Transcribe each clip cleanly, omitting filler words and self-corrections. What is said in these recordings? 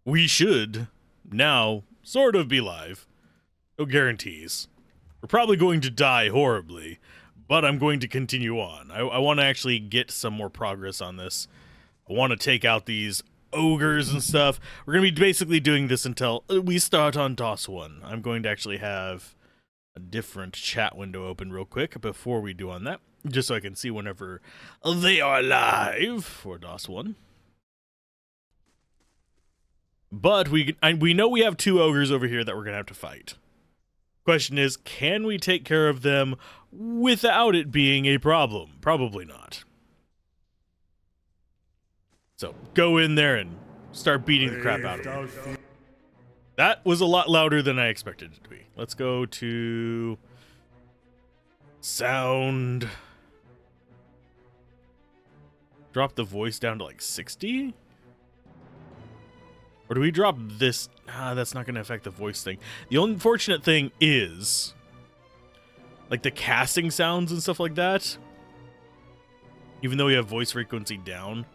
we should now sort of be live. No guarantees. We're probably going to die horribly, but I'm going to continue on. I want to actually get some more progress on this. I want to take out these ogres and stuff. We're going to be basically doing this until we start on DOS 1. I'm going to actually have a different chat window open real quick before we do on that, just so I can see whenever they are live for DOS 1. But we know we have 2 ogres over here that we're going to have to fight. Question is, can we take care of them without it being a problem? Probably not. So, go in there and start beating the crap out of them. That was a lot louder than I expected it to be. Let's go to sound. Drop the voice down to like 60? Or do we drop this? That's not going to affect the voice thing. The unfortunate thing is, like the casting sounds and stuff like that, even though we have voice frequency down,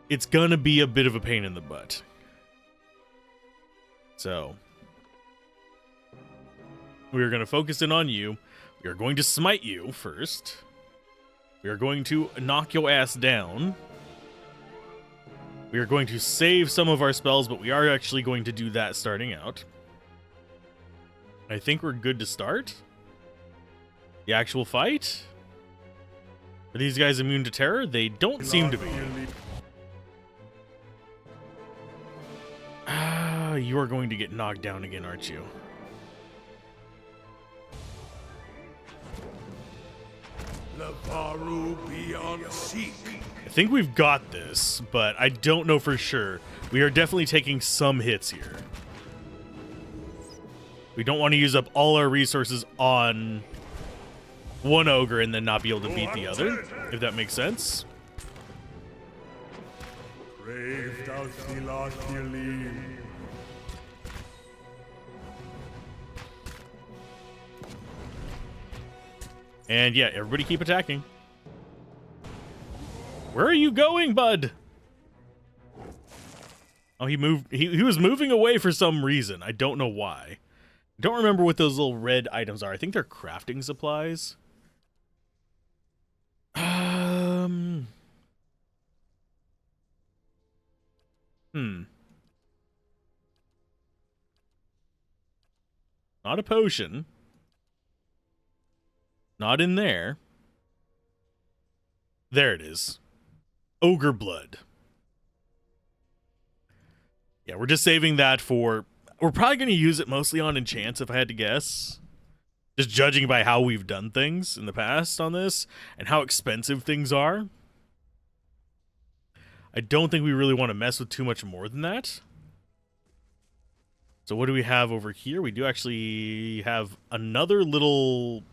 it's going to be a bit of a pain in the butt. So, we are going to focus in on you. We are going to smite you first. We are going to knock your ass down. We are going to save some of our spells, but we are actually going to do that starting out. I think we're good to start. The actual fight? Are these guys immune to terror? They don't seem to be. You are going to get knocked down again, aren't you? I think we've got this, but I don't know for sure. We are definitely taking some hits here. We don't want to use up all our resources on one ogre and then not be able to beat the other, if that makes sense. And yeah, everybody keep attacking. Where are you going, bud? Oh, he moved. He was moving away for some reason. I don't know why. I don't remember what those little red items are. I think they're crafting supplies. Not a potion. Not in there. There it is. Ogre blood. Yeah, we're just saving that for... We're probably going to use it mostly on enchants, if I had to guess. Just judging by how we've done things in the past on this, and how expensive things are. I don't think we really want to mess with too much more than that. So what do we have over here? We do actually have another little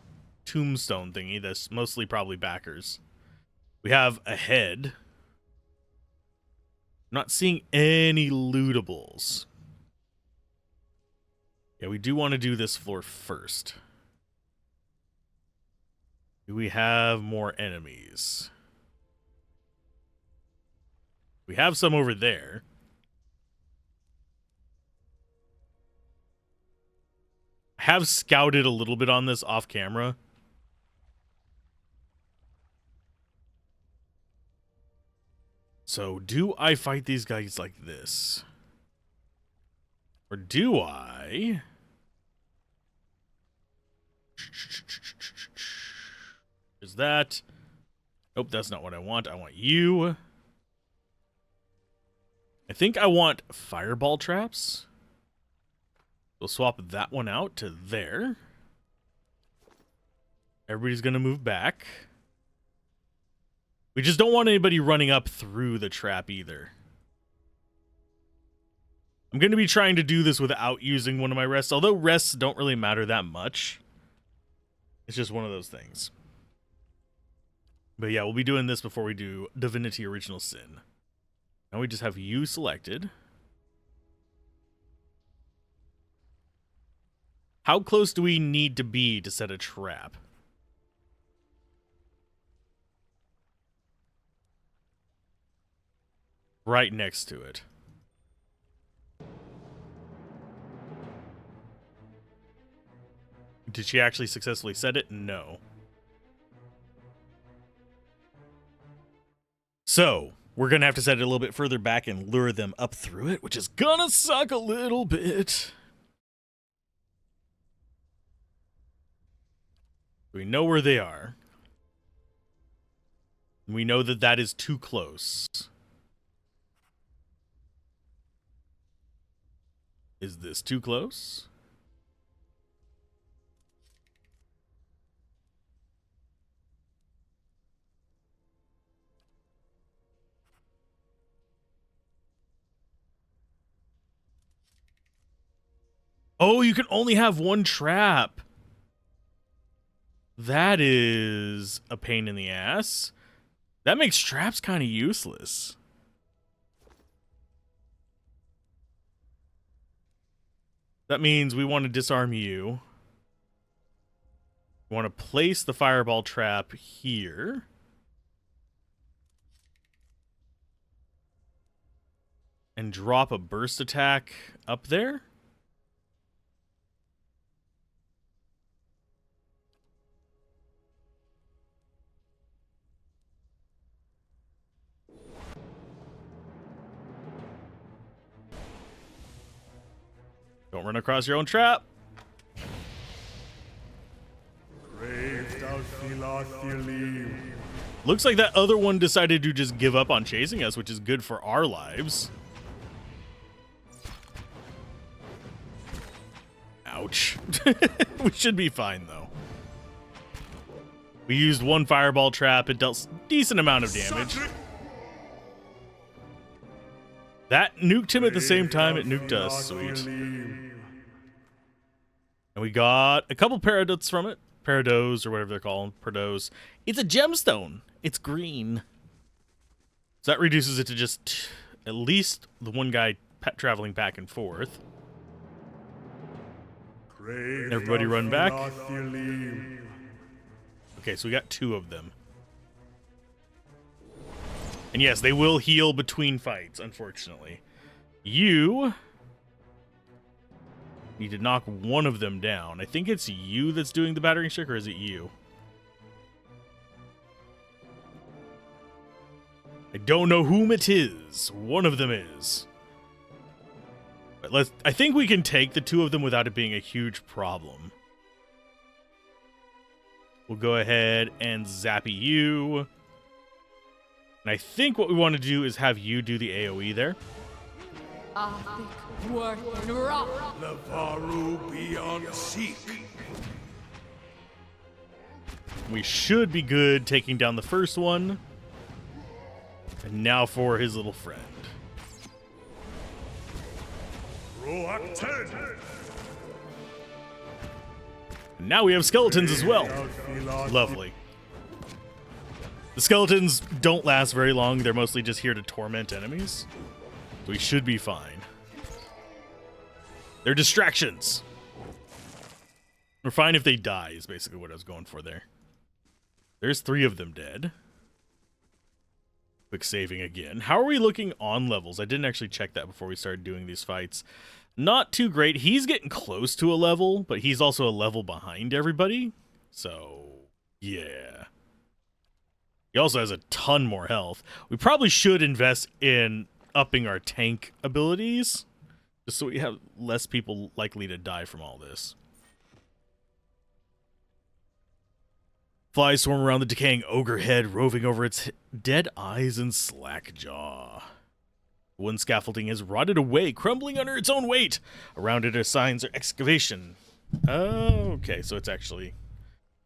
tombstone thingy that's mostly probably backers. We have a head. I'm not seeing any lootables. Yeah, we do want to do this floor first. Do we have more enemies? We have some over there. I have scouted a little bit on this off camera. So, do I fight these guys like this? Or do I... Is that... Nope, that's not what I want. I want you. I think I want fireball traps. We'll swap that one out to there. Everybody's going to move back. We just don't want anybody running up through the trap either. I'm going to be trying to do this without using one of my rests, although rests don't really matter that much. It's just one of those things. But yeah, we'll be doing this before we do Divinity Original Sin. Now we just have you selected. How close do we need to be to set a trap? Right next to it. Did she actually successfully set it? No. So, we're going to have to set it a little bit further back and lure them up through it, which is gonna suck a little bit. We know where they are. We know that that is too close. Is this too close? Oh, you can only have one trap. That is a pain in the ass. That makes traps kind of useless. That means we want to disarm you. We want to place the fireball trap here. And drop a burst attack up there. Don't run across your own trap. Looks like that other one decided to just give up on chasing us, which is good for our lives. Ouch. We should be fine, though. We used one fireball trap. It dealt a decent amount of damage. That nuked him at the same time it nuked us. Sweet. And we got a couple paradots from it. Parados, or whatever they're called. Parados. It's a gemstone. It's green. So that reduces it to just at least the one guy traveling back and forth. Everybody run back. Okay, so we got 2 of them. And yes, they will heal between fights, unfortunately. You need to knock one of them down. I think it's you that's doing the battering trick, or is it you? I don't know whom it is. One of them is. But I think we can take the 2 of them without it being a huge problem. We'll go ahead and zappy you. And I think what we want to do is have you do the AoE there. We should be good taking down the first one. And now for his little friend. And now we have skeletons as well. Lovely. The skeletons don't last very long. They're mostly just here to torment enemies. So we should be fine. They're distractions. We're fine if they die, is basically what I was going for there. There's 3 of them dead. Quick saving again. How are we looking on levels? I didn't actually check that before we started doing these fights. Not too great. He's getting close to a level, but he's also a level behind everybody. So, yeah. He also has a ton more health. We probably should invest in upping our tank abilities, just so we have less people likely to die from all this. Flies swarm around the decaying ogre head, roving over its dead eyes and slack jaw. One scaffolding is rotted away, crumbling under its own weight. Around it are signs of excavation. Okay, so it's actually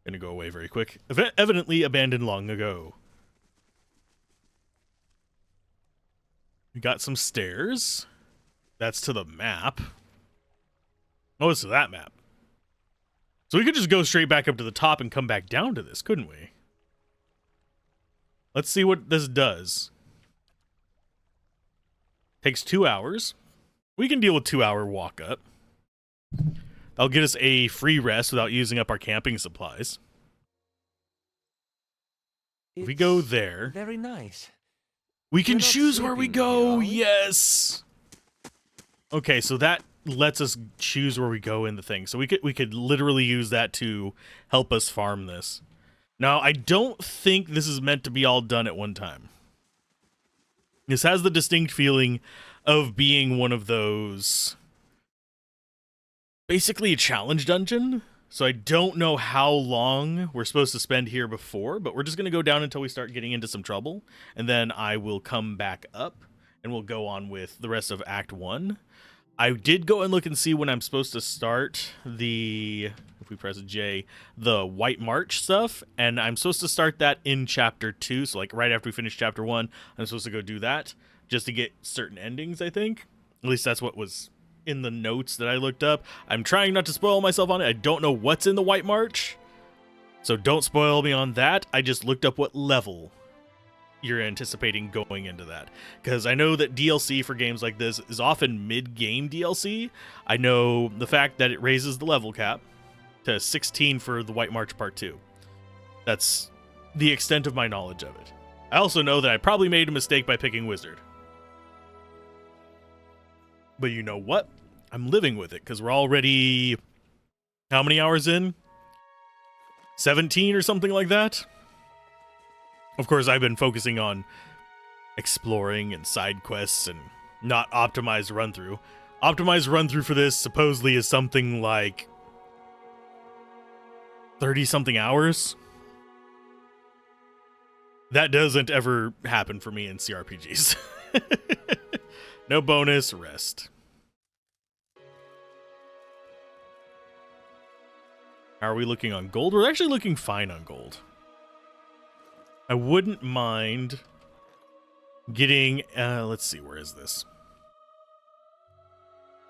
going to go away very quick. Evidently abandoned long ago. We got some stairs. That's to the map. Oh, it's to that map. So we could just go straight back up to the top and come back down to this, couldn't we? Let's see what this does. Takes 2 hours. We can deal with 2-hour walk up. That'll get us a free rest without using up our camping supplies. If we go there, very nice. We can choose where we go. Yes. Okay, so that lets us choose where we go in the thing. So we could literally use that to help us farm this. Now, I don't think this is meant to be all done at one time. This has the distinct feeling of being one of those, basically a challenge dungeon. So I don't know how long we're supposed to spend here before, but we're just going to go down until we start getting into some trouble. And then I will come back up and we'll go on with the rest of Act 1. I did go and look and see when I'm supposed to start the, if we press J, the White March stuff, and I'm supposed to start that in Chapter 2, so like right after we finish Chapter 1, I'm supposed to go do that, just to get certain endings, I think. At least that's what was in the notes that I looked up. I'm trying not to spoil myself on it. I don't know what's in the White March, so don't spoil me on that. I just looked up what level you're anticipating going into that, because I know that DLC for games like this is often mid-game DLC. I know the fact that it raises the level cap to 16 for the White March Part 2. That's the extent of my knowledge of it. I also know that I probably made a mistake by picking Wizard. But you know what? I'm living with it, because we're already, how many hours in? 17 or something like that? Of course, I've been focusing on exploring and side quests and not optimized run-through. Optimized run-through for this supposedly is something like 30-something hours. That doesn't ever happen for me in CRPGs. No bonus, rest. How are we looking on gold? We're actually looking fine on gold. I wouldn't mind getting, let's see, where is this?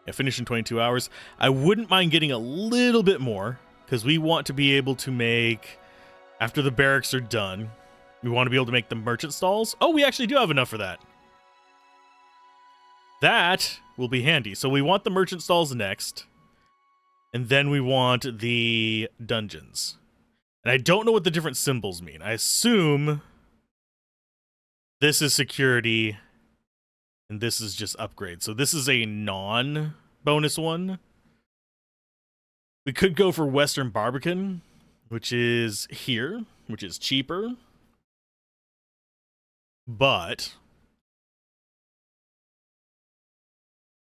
Yeah, finish in 22 hours. I wouldn't mind getting a little bit more, because we want to be able to make, after the barracks are done, we want to be able to make the merchant stalls. Oh, we actually do have enough for that. That will be handy. So we want the merchant stalls next, and then we want the dungeons. And I don't know what the different symbols mean. I assume this is security, and this is just upgrade. So this is a non-bonus one. We could go for Western Barbican, which is here, which is cheaper. But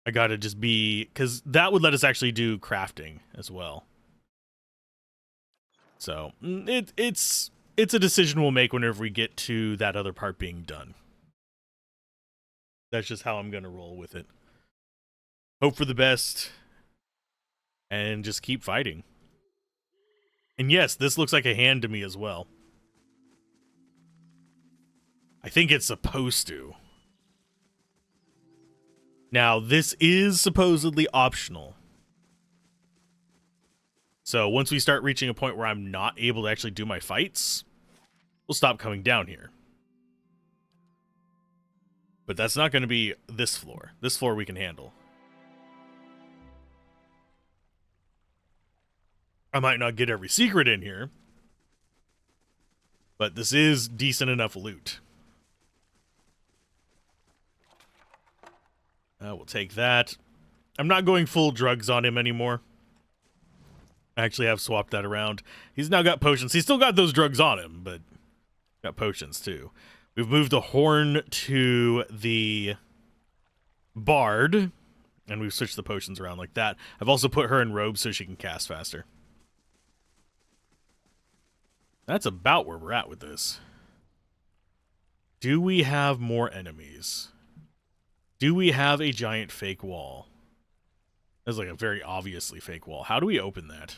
I gotta just be, because that would let us actually do crafting as well. So it's a decision we'll make whenever we get to that other part being done. That's just how I'm gonna roll with it. Hope for the best, and just keep fighting. And yes, this looks like a hand to me as well. I think it's supposed to. Now, this is supposedly optional. So once we start reaching a point where I'm not able to actually do my fights, we'll stop coming down here. But that's not going to be this floor. This floor we can handle. I might not get every secret in here, but this is decent enough loot. We'll take that. I'm not going full drugs on him anymore. I actually have swapped that around. He's now got potions. He's still got those drugs on him, but got potions too. We've moved the horn to the bard, and we've switched the potions around like that. I've also put her in robes so she can cast faster. That's about where we're at with this. Do we have more enemies? Do we have a giant fake wall? That's like a very obviously fake wall. How do we open that?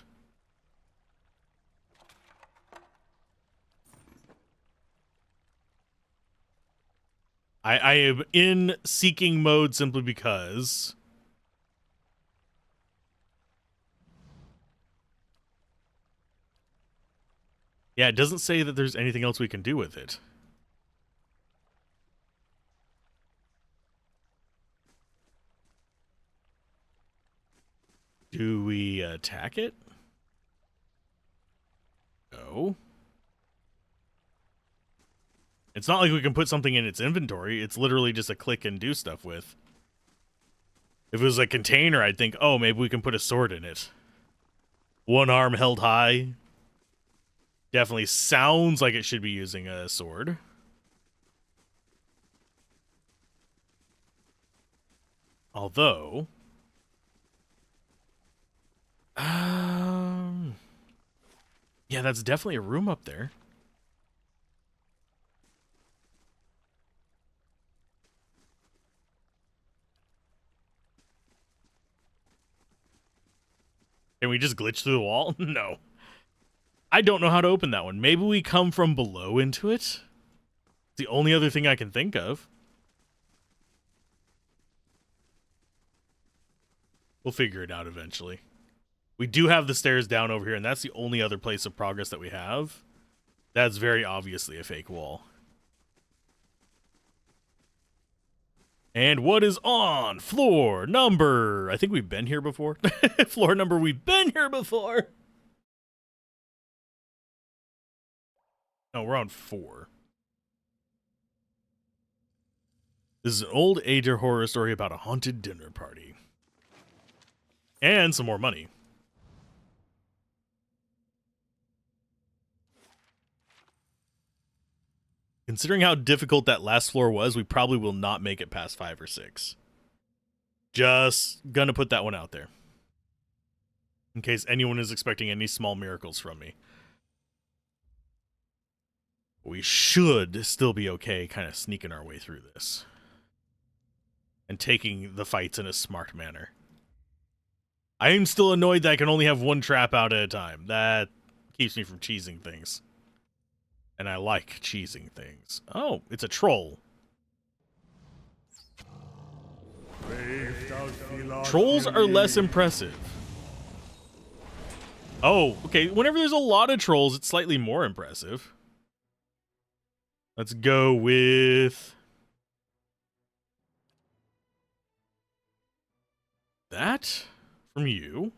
I am in seeking mode simply because yeah, it doesn't say that there's anything else we can do with it. Do we attack it? No. It's not like we can put something in its inventory. It's literally just a click and do stuff with. If it was a container, I'd think, oh, maybe we can put a sword in it. One arm held high. Definitely sounds like it should be using a sword. Although... yeah, that's definitely a room up there. Can we just glitch through the wall? No. I don't know how to open that one. Maybe we come from below into it? It's the only other thing I can think of. We'll figure it out eventually. We do have the stairs down over here, and that's the only other place of progress that we have. That's very obviously a fake wall. And what is on floor number? I think we've been here before. Floor number, we've been here before. No, we're on 4. This is an old age horror story about a haunted dinner party. And some more money. Considering how difficult that last floor was, we probably will not make it past 5 or 6. Just gonna put that one out there. In case anyone is expecting any small miracles from me. We should still be okay kind of sneaking our way through this. And taking the fights in a smart manner. I am still annoyed that I can only have one trap out at a time. That keeps me from cheesing things. And I like cheesing things. Oh, it's a troll. Trolls are less impressive. Oh, okay. Whenever there's a lot of trolls, it's slightly more impressive. Let's go with... that from you.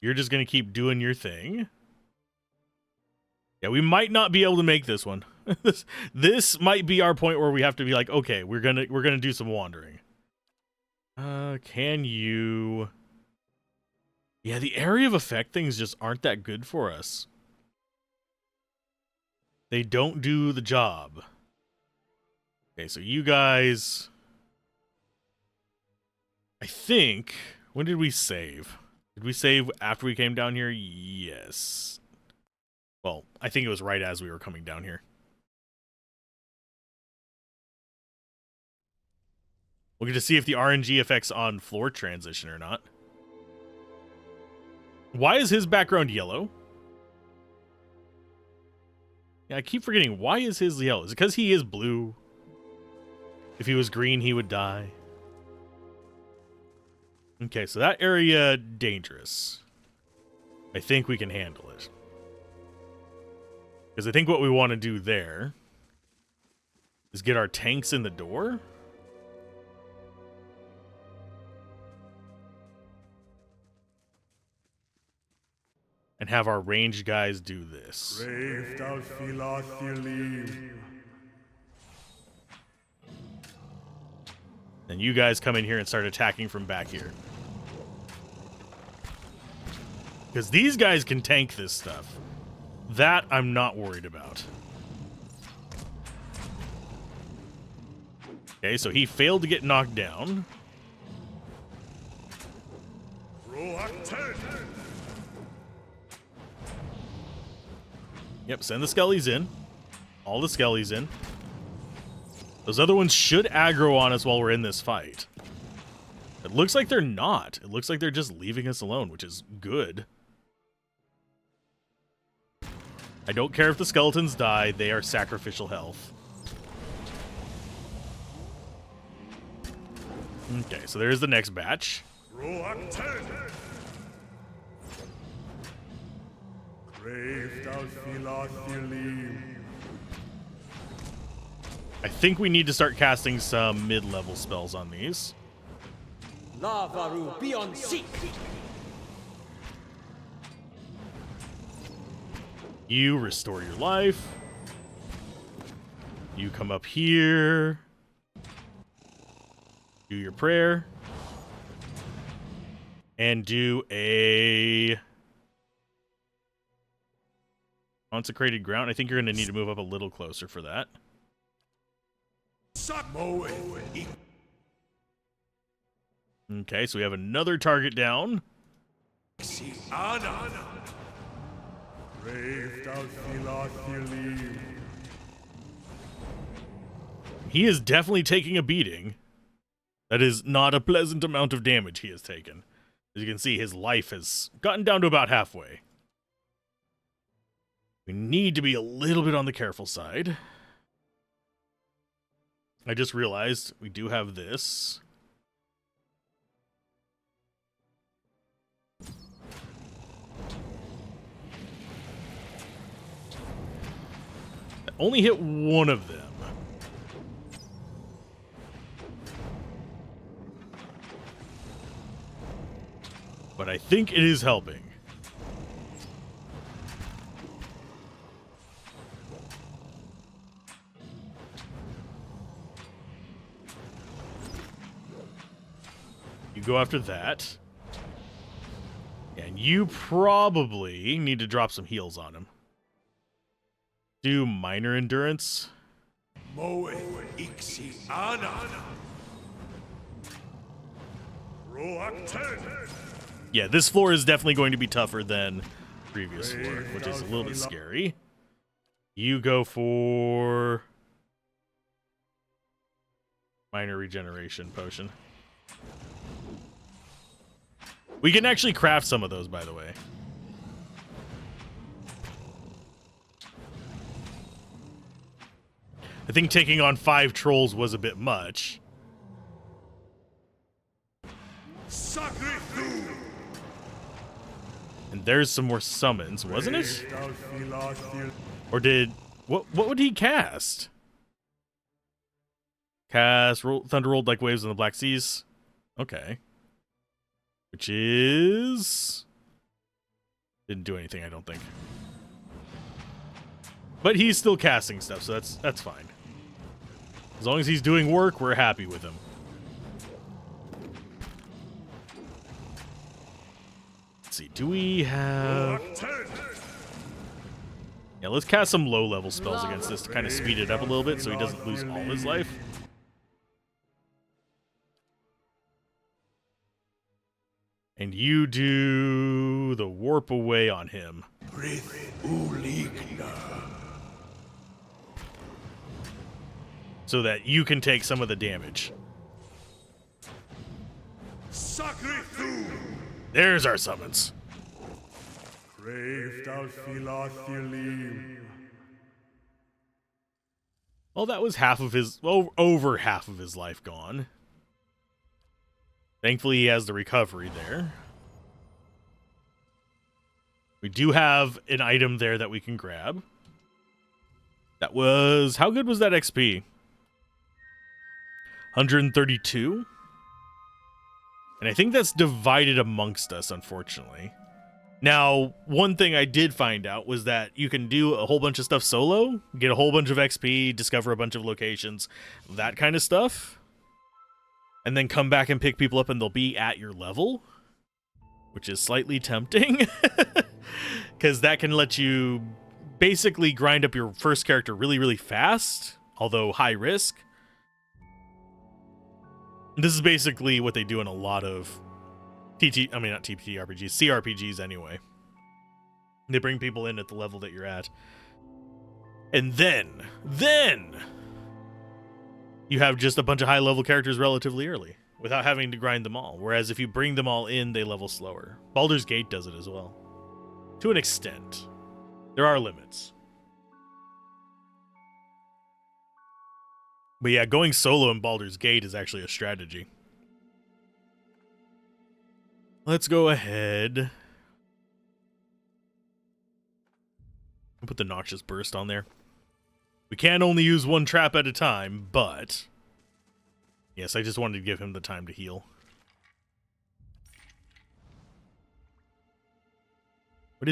You're just going to keep doing your thing. Yeah, we might not be able to make this one. This might be our point where we have to be like, okay, we're gonna do some wandering. Can you... yeah, the area of effect things just aren't that good for us. They don't do the job. Okay, so you guys... I think... when did we save? Did we save after we came down here? Yes. Well, I think it was right as we were coming down here. We'll get to see if the RNG affects on floor transition or not. Why is his background yellow? Yeah, I keep forgetting. Why is his yellow? Is it because he is blue? If he was green, he would die. Okay, so that area, dangerous. I think we can handle it. Because I think what we want to do there is get our tanks in the door. And have our ranged guys do this. Then you guys come in here and start attacking from back here. Because these guys can tank this stuff. That I'm not worried about. Okay, so he failed to get knocked down. Yep, send the skellies in. All the skellies in. Those other ones should aggro on us while we're in this fight. It looks like they're not. It looks like they're just leaving us alone, which is good. I don't care if the skeletons die. They are sacrificial health. Okay, so there's the next batch. I think we need to start casting some mid-level spells on these. Lavaru beyond seek. You restore your life. You come up here. Do your prayer. And do a consecrated ground. I think you're going to need to move up a little closer for that. Okay, so we have another target down. He is definitely taking a beating. That is not a pleasant amount of damage he has taken. As you can see, his life has gotten down to about halfway. We need to be a little bit on the careful side. I just realized we do have this. I only hit one of them. But I think it is helping. You go after that. And you probably need to drop some heals on him. Do minor endurance. Yeah, this floor is definitely going to be tougher than previous floor, which is a little bit scary. You go for minor regeneration potion. We can actually craft some of those, by the way. I think taking on 5 trolls was a bit much. And there's some more summons, wasn't it? Or did... What would he cast? Thunder rolled like waves in the Black Seas. Okay. Which is... Didn't do anything, I don't think. But he's still casting stuff, so that's fine. As long as he's doing work, we're happy with him. Let's see, do we have... Yeah, let's cast some low-level spells against this to kind of speed it up a little bit so he doesn't lose all his life. And you do the warp away on him. So that you can take some of the damage. There's our summons. Well, that was half of his, over half of his life gone. Thankfully, he has the recovery there. We do have an item there that we can grab. That was, how good was that XP? 132? And I think that's divided amongst us, unfortunately. Now, one thing I did find out was that you can do a whole bunch of stuff solo, get a whole bunch of XP, discover a bunch of locations, that kind of stuff. And then come back and pick people up and they'll be at your level, which is slightly tempting. Because that can let you basically grind up your first character really, really fast, although high risk. This is basically what they do in a lot of not TTRPGs, CRPGs anyway. They bring people in at the level that you're at. And then you have just a bunch of high-level characters relatively early, without having to grind them all. Whereas if you bring them all in, they level slower. Baldur's Gate does it as well. To an extent. There are limits. But yeah, going solo in Baldur's Gate is actually a strategy. Let's go ahead. I'll put the Noxious Burst on there. We can only use one trap at a time, but... Yes, I just wanted to give him the time to heal. What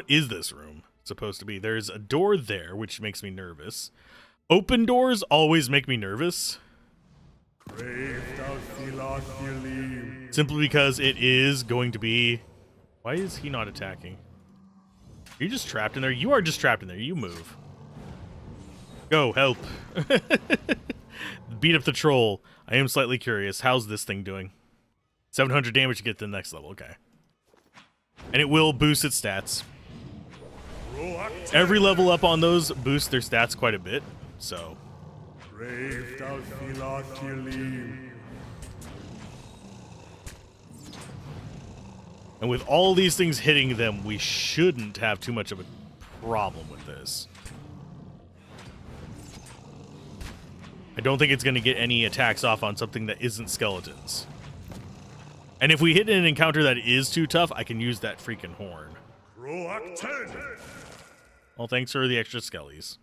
is this room supposed to be? There's a door there, which makes me nervous. Open doors always make me nervous. Simply because it is going to be... Why is he not attacking? Are you just trapped in there? You are just trapped in there. You move. Go, help. Beat up the troll. I am slightly curious. How's this thing doing? 700 damage to get to the next level. Okay. And it will boost its stats. Every level up on those boosts their stats quite a bit. So... And with all these things hitting them, we shouldn't have too much of a problem with this. I don't think it's going to get any attacks off on something that isn't skeletons. And if we hit an encounter that is too tough, I can use that freaking horn. Well, thanks for the extra skellies.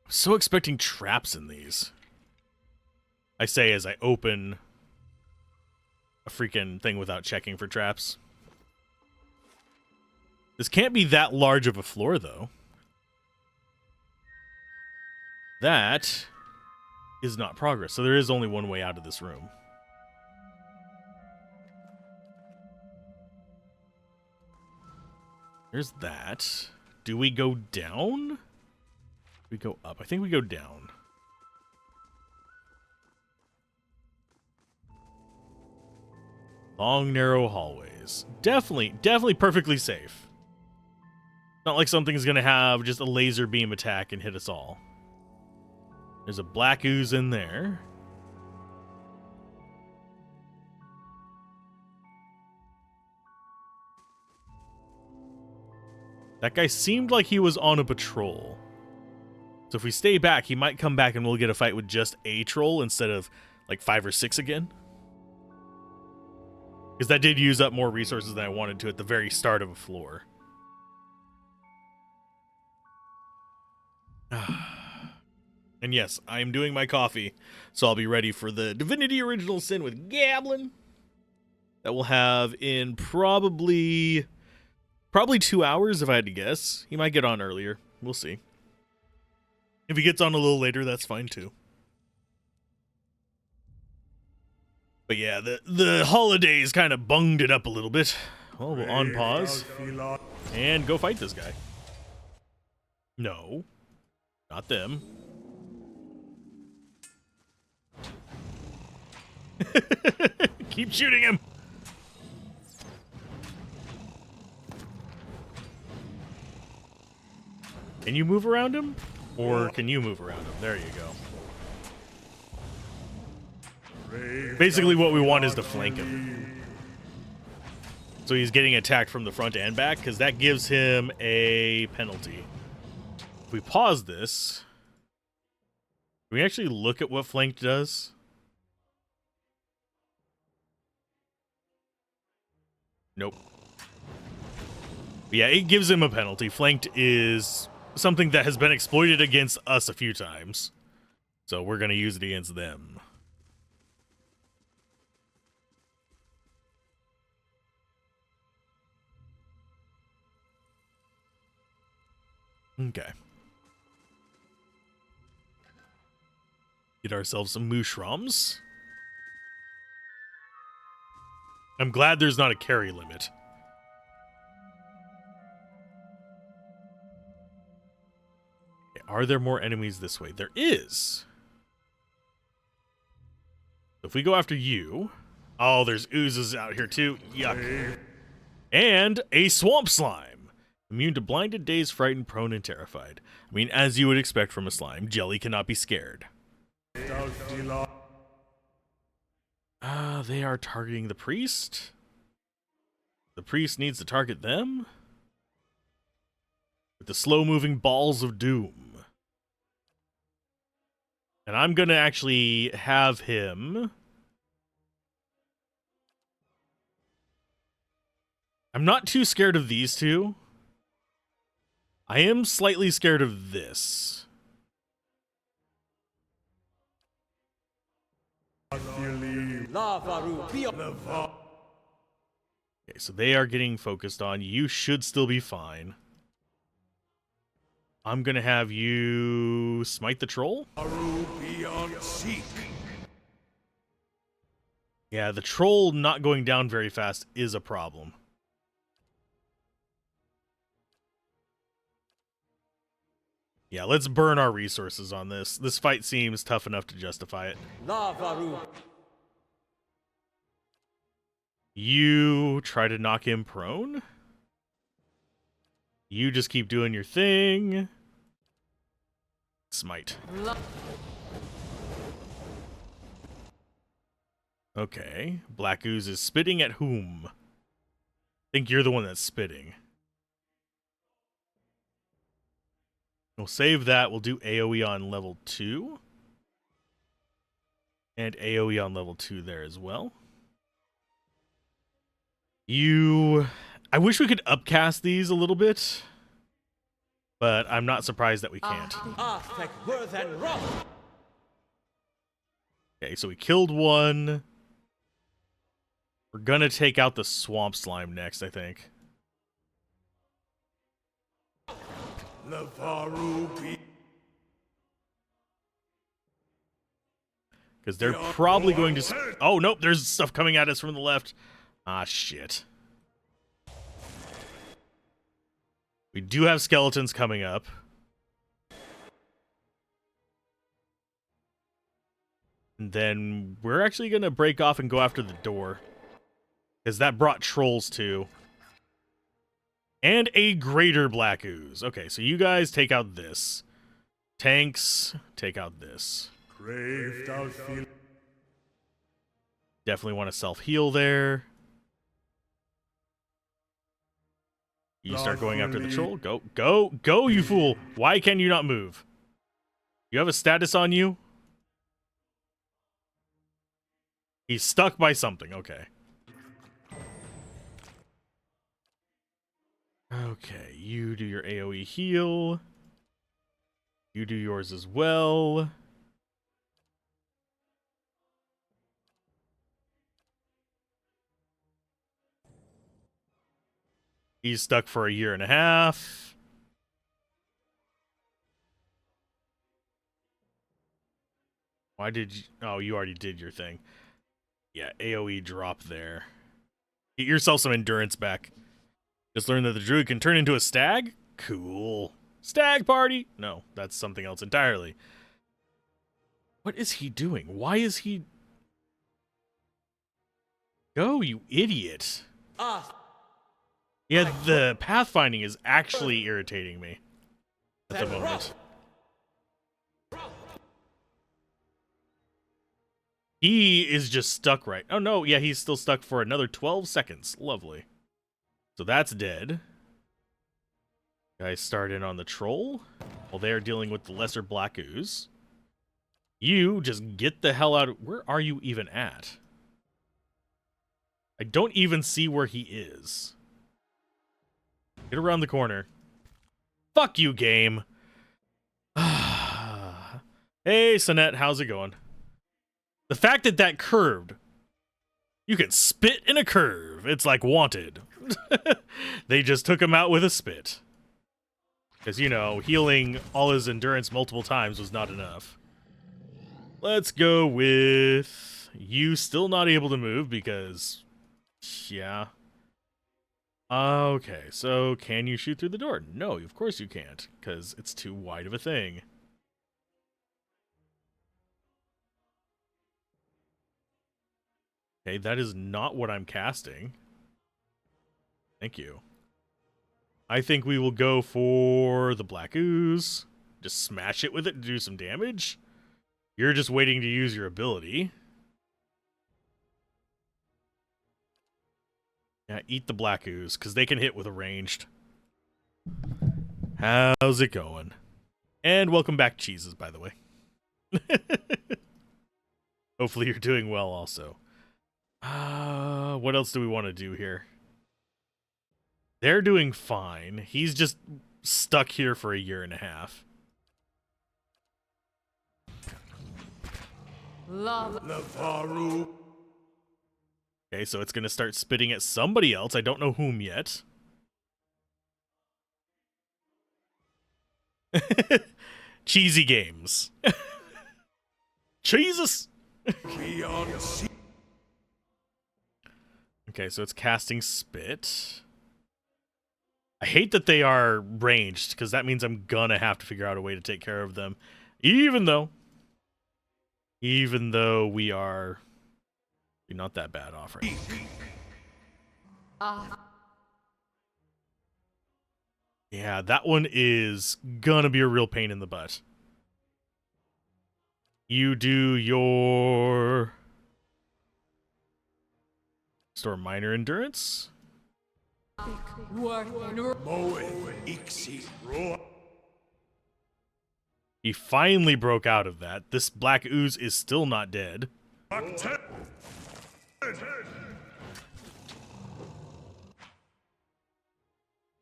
I'm so expecting traps in these. I say as I open a freaking thing without checking for traps. This can't be that large of a floor, though. That is not progress, so there is only one way out of this room. There's that. Do we go down? We go up. I think we go down. Long, narrow hallways. Definitely perfectly safe. Not like something's gonna have just a laser beam attack and hit us all. There's a black ooze in there. That guy seemed like he was on a patrol. So if we stay back, he might come back and we'll get a fight with just a troll instead of like 5 or 6 again. Because that did use up more resources than I wanted to at the very start of a floor. And yes, I am doing my coffee, so I'll be ready for the Divinity Original Sin with Gablin. That we'll have in probably 2 hours, if I had to guess. He might get on earlier. We'll see. If he gets on a little later, that's fine too. But yeah, the holidays kind of bunged it up a little bit. Well, we'll on pause and go fight this guy. No, not them. Keep shooting him. Can you move around him? Or can you move around him? There you go. Basically what we want is to flank him. So he's getting attacked from the front and back, because that gives him a penalty. If we pause this, can we actually look at what flanked does? Nope. Yeah, it gives him a penalty. Flanked is something that has been exploited against us a few times. So we're going to use it against them. Okay. Get ourselves some mushrooms. I'm glad there's not a carry limit. Okay, are there more enemies this way? There is. If we go after you... Oh, there's oozes out here too. Yuck. And a swamp slime. Immune to blinded, dazed, frightened, prone, and terrified. I mean, as you would expect from a slime, jelly cannot be scared. They are targeting the priest. The priest needs to target them. With the slow-moving balls of doom. And I'm gonna actually have him... I'm not too scared of these two. I am slightly scared of this. Okay, so they are getting focused on. You should still be fine. I'm gonna have you smite the troll. Yeah, the troll not going down very fast is a problem. Yeah, let's burn our resources on this. This fight seems tough enough to justify it. You try to knock him prone. You just keep doing your thing. Smite. Okay. Black Ooze is spitting at whom? I think you're the one that's spitting. We'll save that. We'll do AoE on level 2. And AoE on level 2 there as well. I wish we could upcast these a little bit. But I'm not surprised that we can't. Okay, so we killed one. We're gonna take out the swamp slime next, I think. Because they're probably going to... Oh, nope, there's stuff coming at us from the left. Ah, shit. We do have skeletons coming up. And then we're actually going to break off and go after the door. Because that brought trolls too. And a greater Black Ooze. Okay, so you guys take out this. Tanks, take out this. Definitely want to self-heal there. You start going after the troll. Go, go, go, you fool. Why can you not move? You have a status on you? He's stuck by something. Okay. Okay, you do your AoE heal. You do yours as well. He's stuck for a year and a half. Why did you... Oh, you already did your thing. Yeah, AoE drop there. Get yourself some endurance back. Just learned that the druid can turn into a stag? Cool. Stag party? No, that's something else entirely. What is he doing? Why is he... Go, you idiot. Yeah, the pathfinding is actually irritating me at the moment. He is just stuck right... Oh, no, yeah, he's still stuck for another 12 seconds. Lovely. So that's dead. Guys start in on the troll while they are dealing with the lesser Black Ooze. You just get the hell out of... Where are you even at? I don't even see where he is. Get around the corner. Fuck you, game. Hey, Sonette, how's it going? The fact that that curved... You can spit in a curve. It's like Wanted. They just took him out with a spit. Because, you know, healing all his endurance multiple times was not enough. Let's go with... You still not able to move because... Yeah. Okay, so can you shoot through the door? No, of course you can't, because it's too wide of a thing. Okay, that is not what I'm casting. Thank you. I think we will go for the Black Ooze. Just smash it with it to do some damage. You're just waiting to use your ability. Yeah, eat the Black Ooze, because they can hit with a ranged. How's it going? And welcome back, Cheeses, by the way. Hopefully you're doing well also. What else do we want to do here? They're doing fine. He's just stuck here for a year and a half. Okay, so it's going to start spitting at somebody else. I don't know whom yet. Cheesy games. Jesus! Okay, so it's casting Spit. I hate that they are ranged, because that means I'm gonna have to figure out a way to take care of them. Even though we are not that bad off right now. Yeah, that one is gonna be a real pain in the butt. You do your store minor endurance. He finally broke out of that. This black ooze is still not dead.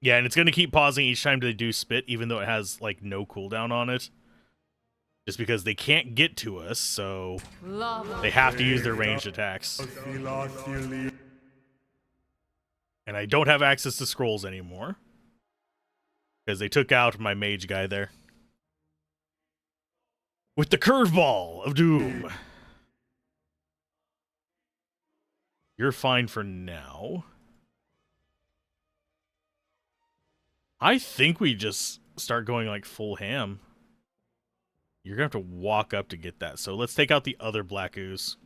Yeah, and it's going to keep pausing each time they do Spit, even though it has, like, no cooldown on it. Just because they can't get to us, so they have to use their ranged attacks. And I don't have access to scrolls anymore, because they took out my mage guy there. With the curveball of doom. You're fine for now. I think we just start going like full ham. You're gonna have to walk up to get that. So let's take out the other black ooze.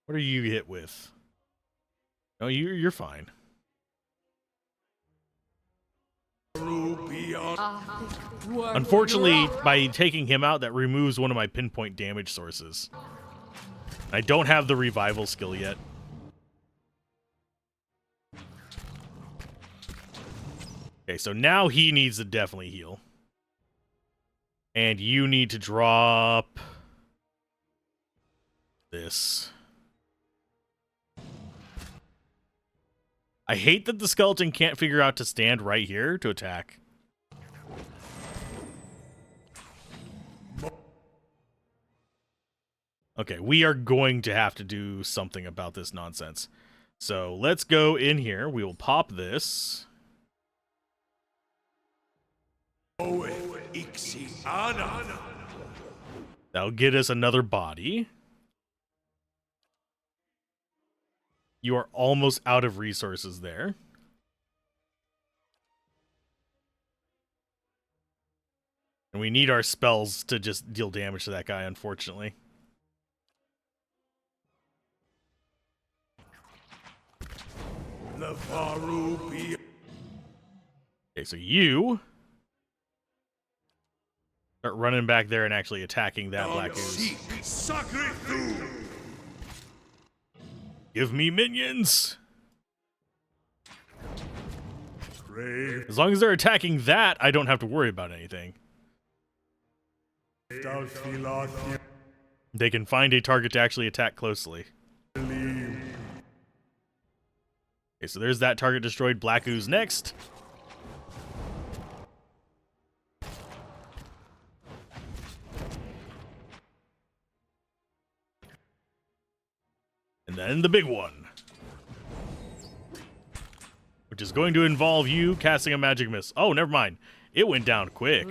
What are you hit with? No, you're fine. Unfortunately, by taking him out, that removes one of my pinpoint damage sources. I don't have the revival skill yet. Okay, so now he needs to definitely heal. And you need to drop this. I hate that the skeleton can't figure out to stand right here to attack. Okay, we are going to have to do something about this nonsense. So let's go in here. We will pop this. That'll get us another body. You are almost out of resources there. And we need our spells to just deal damage to that guy, unfortunately. Okay, so you start running back there and actually attacking that black ooze. Give me minions! As long as they're attacking that, I don't have to worry about anything. They can find a target to actually attack closely. Okay, so there's that target destroyed. Black ooze next. And then the big one, which is going to involve you casting a magic miss. Oh, never mind. It went down quick.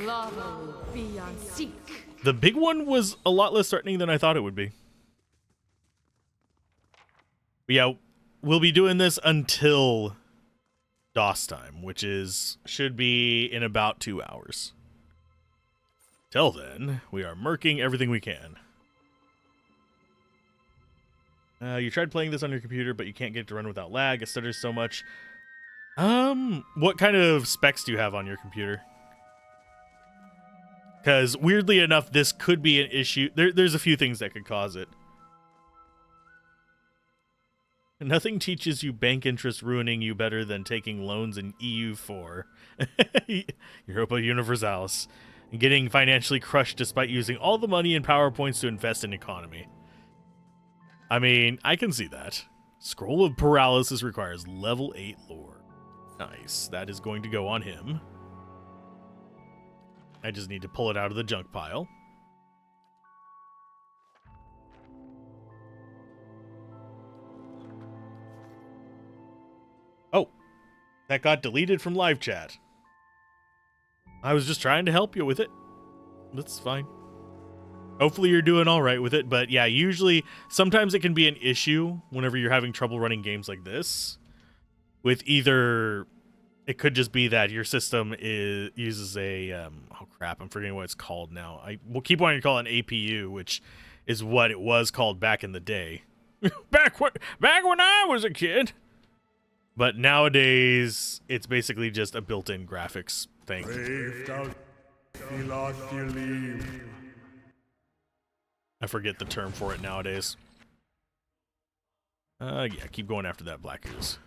The big one was a lot less threatening than I thought it would be. But yeah, we'll be doing this until DOS time, which should be in about 2 hours. Till then, we are murking everything we can. You tried playing this on your computer, but you can't get it to run without lag. It stutters so much. What kind of specs do you have on your computer? Because weirdly enough, this could be an issue. There's a few things that could cause it. Nothing teaches you bank interest ruining you better than taking loans in EU4. Europa Universalis. And getting financially crushed despite using all the money and PowerPoints to invest in economy. I mean, I can see that. Scroll of Paralysis requires level 8 lore. Nice. That is going to go on him. I just need to pull it out of the junk pile. that got deleted from live chat. I was just trying to help you with it. That's fine. Hopefully you're doing all right with it. But yeah, usually, sometimes it can be an issue whenever you're having trouble running games like this. With either, it could just be that your system uses a, oh crap, I'm forgetting what it's called now. I will keep wanting to call it an APU, which is what it was called back in the day. back when I was a kid. But nowadays, it's basically just a built-in graphics thing. I forget the term for it nowadays. Yeah, keep going after that black goose.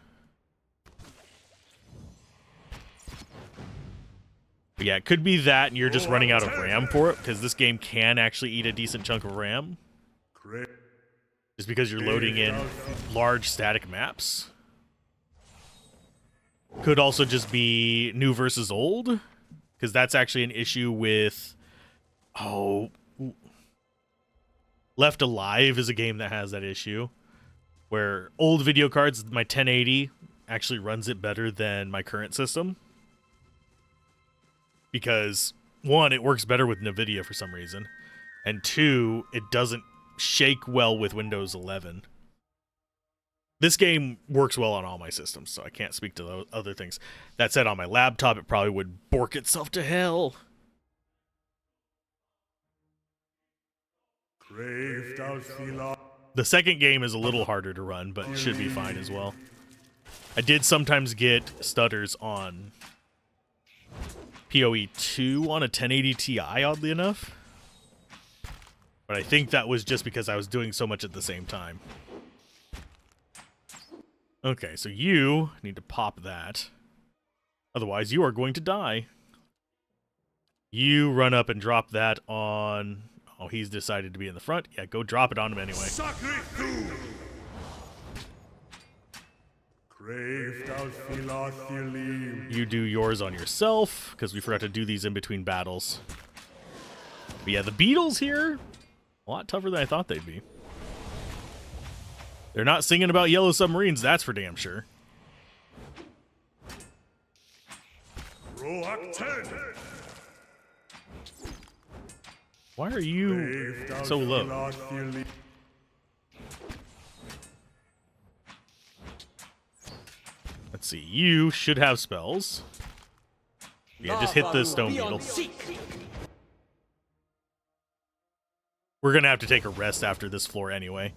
But yeah, it could be that and you're just running out of RAM for it, because this game can actually eat a decent chunk of RAM. Just because you're loading in large static maps. Could also just be new versus old, because that's actually an issue with... Oh... Left Alive is a game that has that issue, where old video cards, my 1080 actually runs it better than my current system. Because, one, it works better with NVIDIA for some reason, and two, it doesn't shake well with Windows 11. This game works well on all my systems, so I can't speak to those other things. That said, on my laptop, it probably would bork itself to hell. The second game is a little harder to run, but it should be fine as well. I did sometimes get stutters on PoE 2 on a 1080 Ti, oddly enough. But I think that was just because I was doing so much at the same time. Okay, so you need to pop that. Otherwise, you are going to die. You run up and drop that on... Oh, he's decided to be in the front. Yeah, go drop it on him anyway. You do yours on yourself, because we forgot to do these in between battles. But yeah, the beetles here, a lot tougher than I thought they'd be. They're not singing about yellow submarines, that's for damn sure. Why are you so low? Let's see, you should have spells. Yeah, just hit the stone beetle. We're gonna have to take a rest after this floor anyway.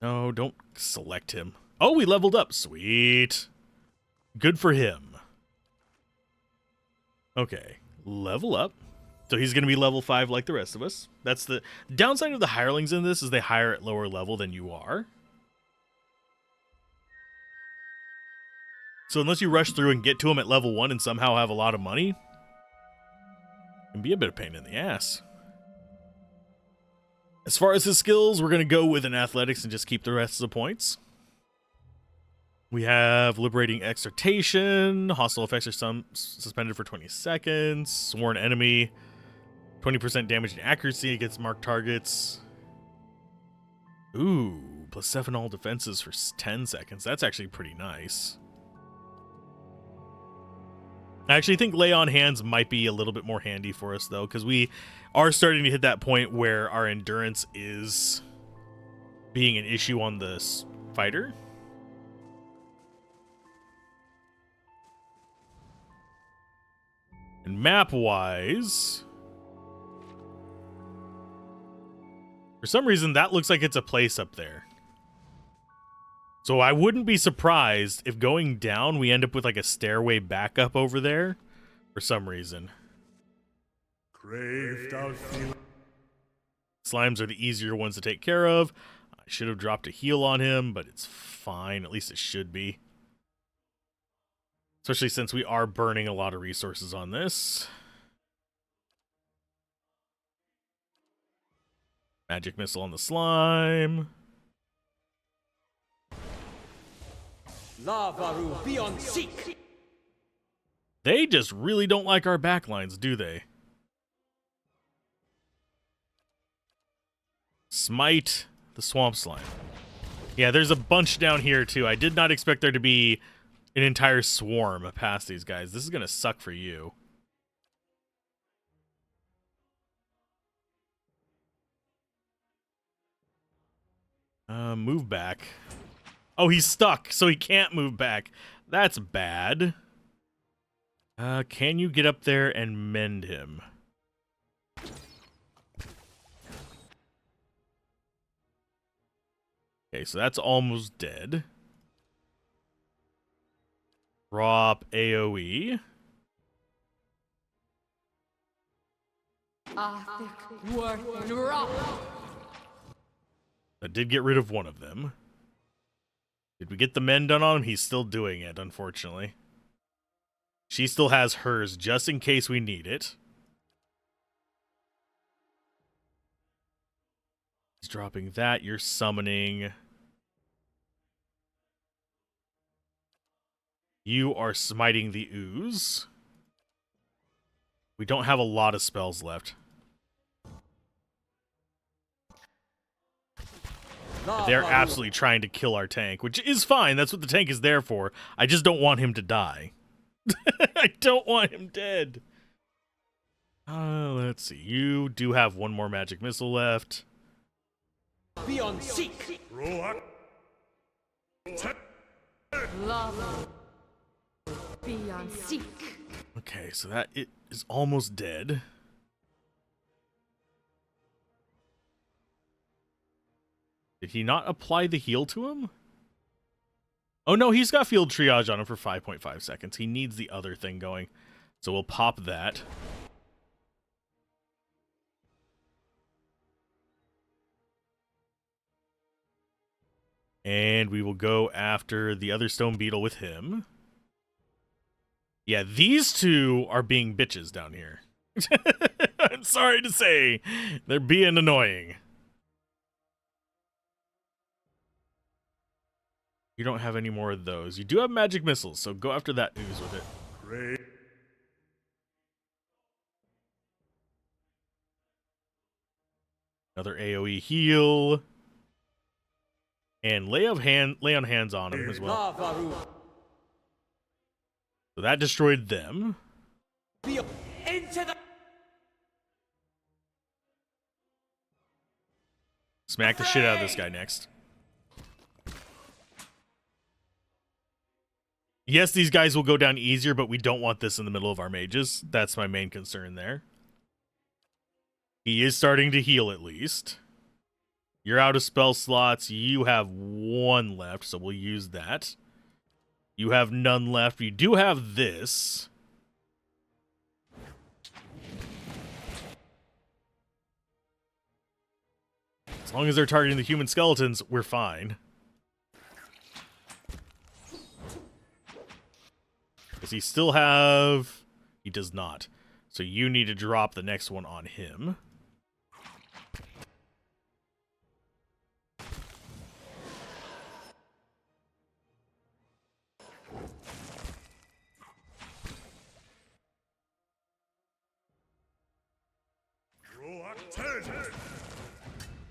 No, don't select him. Oh, we leveled up. Sweet. Good for him. Okay, level up. So he's going to be level 5 like the rest of us. That's the downside of the hirelings in this, is they hire at lower level than you are. So unless you rush through and get to him at level 1 and somehow have a lot of money, it can be a bit of pain in the ass. As far as his skills, we're going to go with an athletics and just keep the rest of the points. We have liberating exhortation, hostile effects are suspended for 20 seconds, sworn enemy, 20% damage and accuracy against marked targets. Ooh, +7 all defenses for 10 seconds. That's actually pretty nice. I actually think lay on hands might be a little bit more handy for us though, because we are starting to hit that point where our endurance is being an issue on this fighter. And map-wise, for some reason, that looks like it's a place up there. So I wouldn't be surprised if going down, we end up with like a stairway back up over there for some reason. Slimes are the easier ones to take care of. I should have dropped a heal on him, but it's fine. At least it should be. Especially since we are burning a lot of resources on this. Magic missile on the slime. They just really don't like our backlines, do they? Smite the swamp slime. Yeah, there's a bunch down here, too. I did not expect there to be an entire swarm past these guys. This is going to suck for you. Move back. Oh, he's stuck, so he can't move back. That's bad. Can you get up there and mend him? Okay, so that's almost dead. Drop AoE. That did get rid of one of them. Did we get the mend done on him? He's still doing it, unfortunately. She still has hers, just in case we need it. He's dropping that. You're summoning. You are smiting the ooze. We don't have a lot of spells left. They're absolutely trying to kill our tank, which is fine. That's what the tank is there for. I just don't want him to die. I don't want him dead. Let's see. You do have one more magic missile left. Be on seek. Lava. Be on seek. Okay, so that it is almost dead. Did he not apply the heal to him? Oh no, he's got field triage on him for 5.5 seconds. He needs the other thing going. So we'll pop that. And we will go after the other stone beetle with him. Yeah, these two are being bitches down here. I'm sorry to say, they're being annoying. You don't have any more of those. You do have magic missiles, so go after that ooze with it. Great. Another AoE heal. And lay on hands on him as well. So that destroyed them. Smack the shit out of this guy next. Yes, these guys will go down easier, but we don't want this in the middle of our mages. That's my main concern there. He is starting to heal at least. You're out of spell slots. You have one left, so we'll use that. You have none left. You do have this. As long as they're targeting the human skeletons, we're fine. Does he still have... He does not. So you need to drop the next one on him.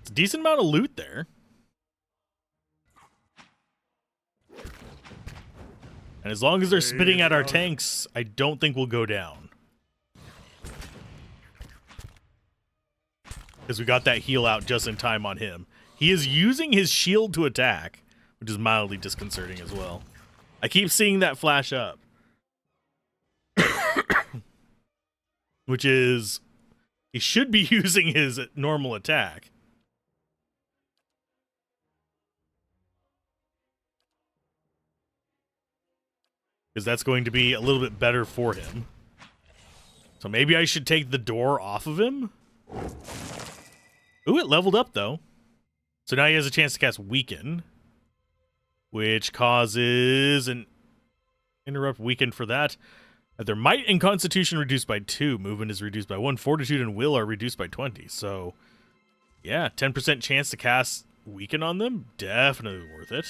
It's a decent amount of loot there. And as long as they're spitting at our tanks, I don't think we'll go down. Because we got that heal out just in time on him. He is using his shield to attack, which is mildly disconcerting as well. I keep seeing that flash up. Which is... He should be using his normal attack. Because that's going to be a little bit better for him. So maybe I should take the door off of him? Ooh, it leveled up, though. So now he has a chance to cast Weaken. Which causes an interrupt weaken for that. Their might and constitution reduced by 2. Movement is reduced by 1. Fortitude and will are reduced by 20. So, yeah, 10% chance to cast Weaken on them. Definitely worth it.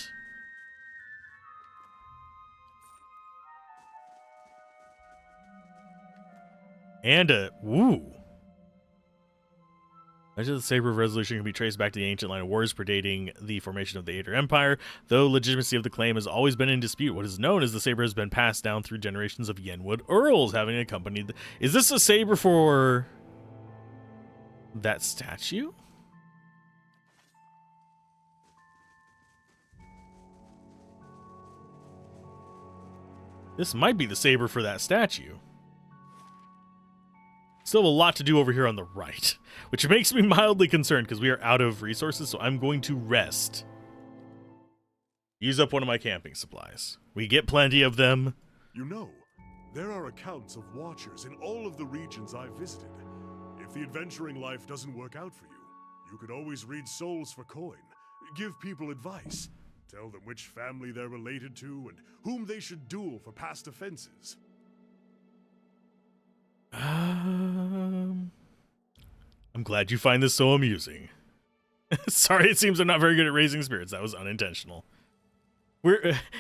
And a... Ooh. Much of the Saber of Resolution can be traced back to the ancient line of wars predating the formation of the Aether Empire, though legitimacy of the claim has always been in dispute. What is known as the Saber has been passed down through generations of Yenwood Earls, having accompanied... Is this a Saber for... that statue? This might be the Saber for that statue. Still have a lot to do over here on the right, which makes me mildly concerned because we are out of resources, so I'm going to rest. Use up one of my camping supplies. We get plenty of them. You know, there are accounts of watchers in all of the regions I've visited. If the adventuring life doesn't work out for you, you could always read souls for coin, give people advice, tell them which family they're related to and whom they should duel for past offenses. I'm glad you find this so amusing. Sorry, it seems I'm not very good at raising spirits. That was unintentional.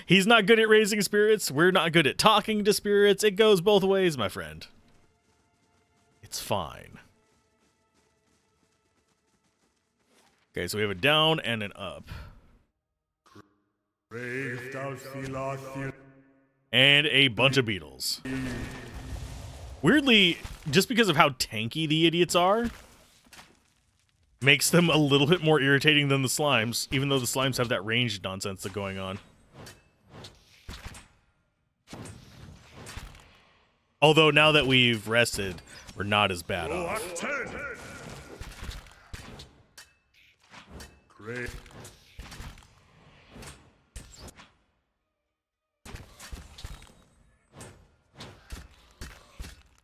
He's not good at raising spirits. We're not good at talking to spirits. It goes both ways, my friend. It's fine. Okay, so we have a down and an up. And a bunch of beetles. Weirdly, just because of how tanky the idiots are, makes them a little bit more irritating than the slimes, even though the slimes have that ranged nonsense that's going on. Although now that we've rested, we're not as bad off. Great.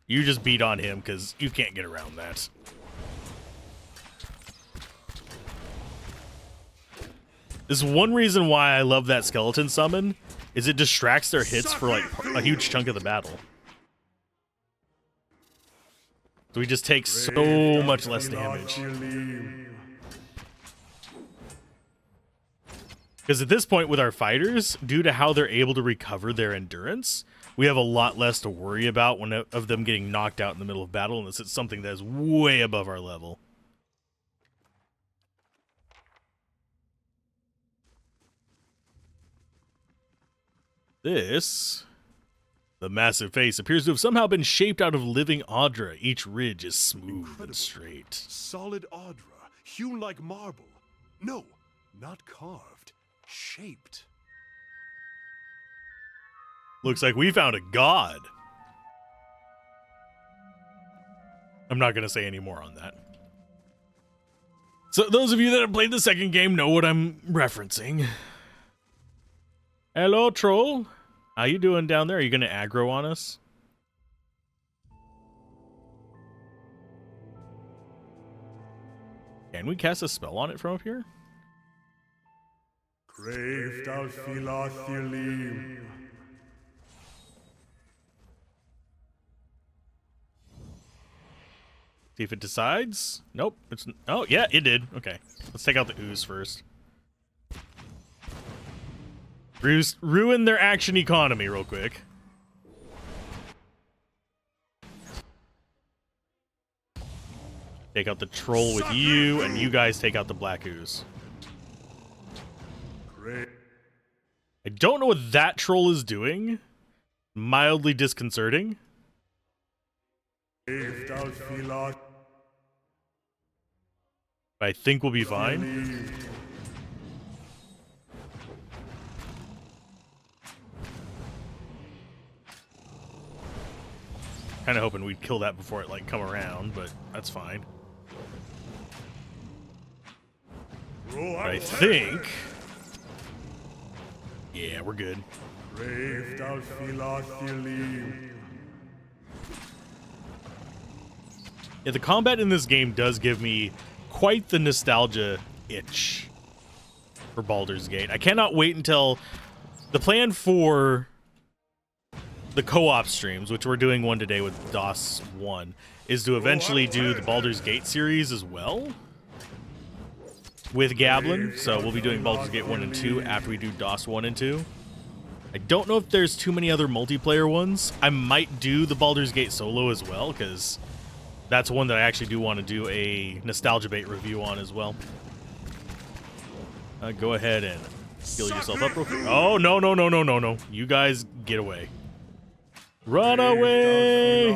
You just beat on him because you can't get around that. This is one reason why I love that skeleton summon, is it distracts their hits for like a huge chunk of the battle. So we just take so much less damage. Because at this point with our fighters, due to how they're able to recover their endurance, we have a lot less to worry about of them getting knocked out in the middle of battle, unless it's something that is way above our level. This, the massive face, appears to have somehow been shaped out of living Audra. Each ridge is smooth and straight. Solid Audra, hewn like marble. No, not carved, shaped. Looks like we found a god. I'm not going to say any more on that. So those of you that have played the second game know what I'm referencing. Hello, troll. How you doing down there? Are you going to aggro on us? Can we cast a spell on it from up here? See if it decides. Nope. It's oh yeah, it did. Okay, let's take out the ooze first. Ruin their action economy real quick. Take out the troll with you, and you guys take out the black ooze. Great. I don't know what that troll is doing. Mildly disconcerting. But I think we'll be fine. Kind of hoping we'd kill that before it like come around, but that's fine. But I think, yeah, we're good. Yeah, the combat in this game does give me quite the nostalgia itch for Baldur's Gate. I cannot wait until the plan for the co-op streams, which we're doing one today with DOS 1, is to eventually do the Baldur's Gate series as well with Gablin. So we'll be doing Baldur's Gate 1 and 2 after we do DOS 1 and 2. I don't know if there's too many other multiplayer ones. I might do the Baldur's Gate solo as well, because That's one that I actually do want to do a nostalgia bait review on as well. Go ahead and heal yourself up real quick. Oh, no, no, no, no, no, no. You guys get away. Run away!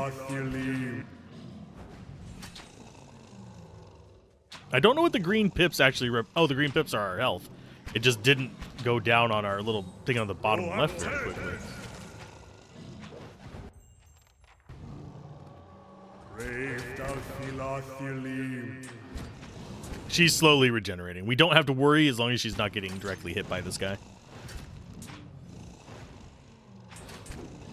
I don't know what the green pips actually oh, the green pips are our health. It just didn't go down on our little thing on the bottom left very quickly. She's slowly regenerating. We don't have to worry as long as she's not getting directly hit by this guy.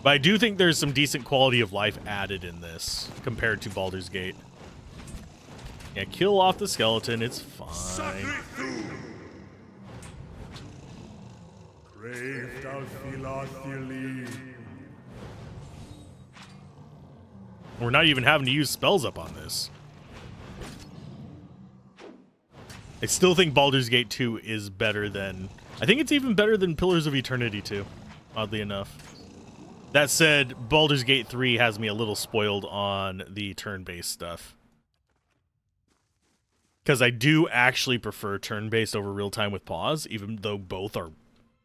But I do think there's some decent quality of life added in this compared to Baldur's Gate. Yeah, kill off the skeleton. It's fine. We're not even having to use spells up on this. I still think Baldur's Gate 2 is better than... I think it's even better than Pillars of Eternity 2, oddly enough. That said, Baldur's Gate 3 has me a little spoiled on the turn-based stuff. Because I do actually prefer turn-based over real-time with pause, even though both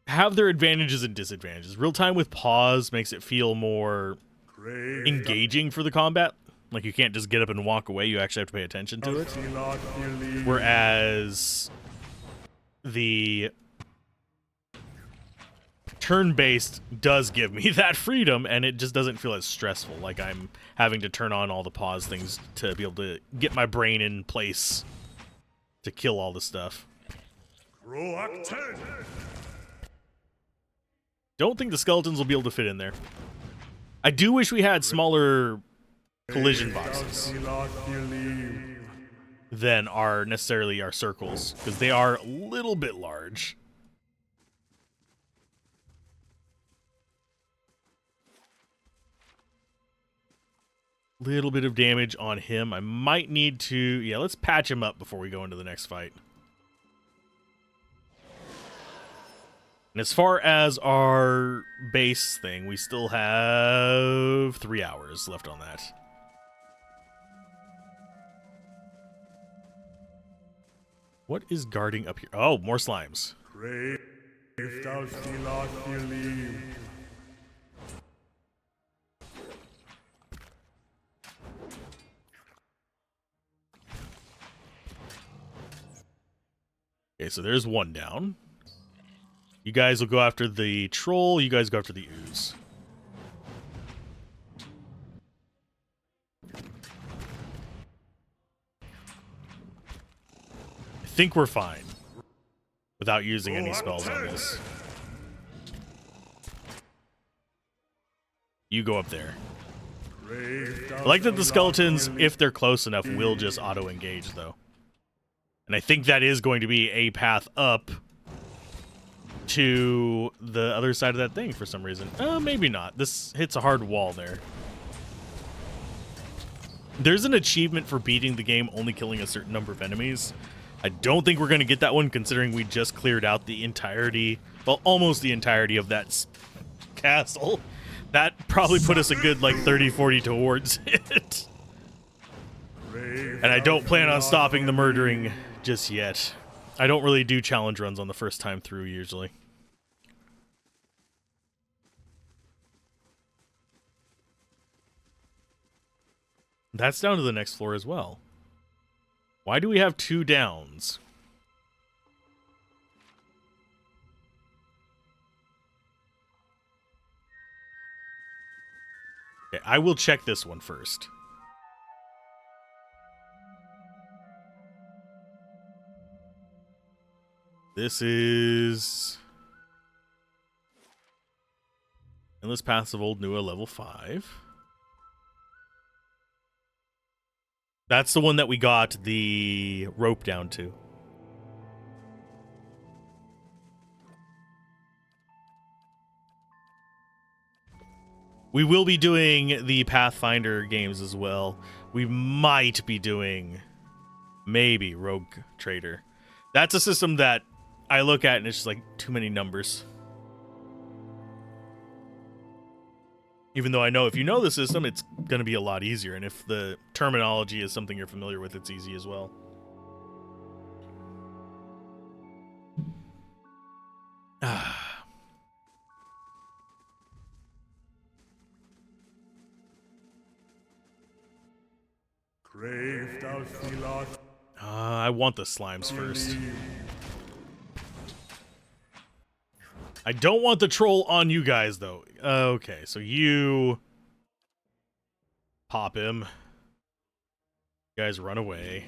have their advantages and disadvantages. Real-time with pause makes it feel more engaging for the combat. Like, you can't just get up and walk away. You actually have to pay attention to it. Whereas the turn-based does give me that freedom, and it just doesn't feel as stressful. Like I'm having to turn on all the pause things to be able to get my brain in place to kill all the stuff. Don't think the skeletons will be able to fit in there. I do wish we had smaller collision boxes than are necessarily our circles, because they are a little bit large. Little bit of damage on him. I might need to... Yeah, let's patch him up before we go into the next fight. And as far as our base thing, we still have 3 hours left on that. What is guarding up here? Oh, more slimes. Okay, so there's one down. You guys will go after the troll. You guys go after the ooze. I think we're fine without using any spells on this. You go up there. I like that the skeletons, if they're close enough, will just auto-engage, though. And I think that is going to be a path up to the other side of that thing for some reason. Maybe not. This hits a hard wall there. There's an achievement for beating the game only killing a certain number of enemies. I don't think we're going to get that one, considering we just cleared out the entirety, well, almost the entirety of that castle. That probably put us a good, like, 30-40 towards it. And I don't plan on stopping the murdering just yet. I don't really do challenge runs on the first time through, usually. That's down to the next floor as well. Why do we have 2 downs? Okay, I will check this one first. This is Endless Paths of Old Nua level 5. That's the one that we got the rope down to. We will be doing the Pathfinder games as well. We might be doing maybe Rogue Trader. That's a system that I look at and it's just like too many numbers. Even though I know if you know the system, it's going to be a lot easier. And if the terminology is something you're familiar with, it's easy as well. I want the slimes first. I don't want the troll on you guys, though. Okay, so you pop him. You guys run away.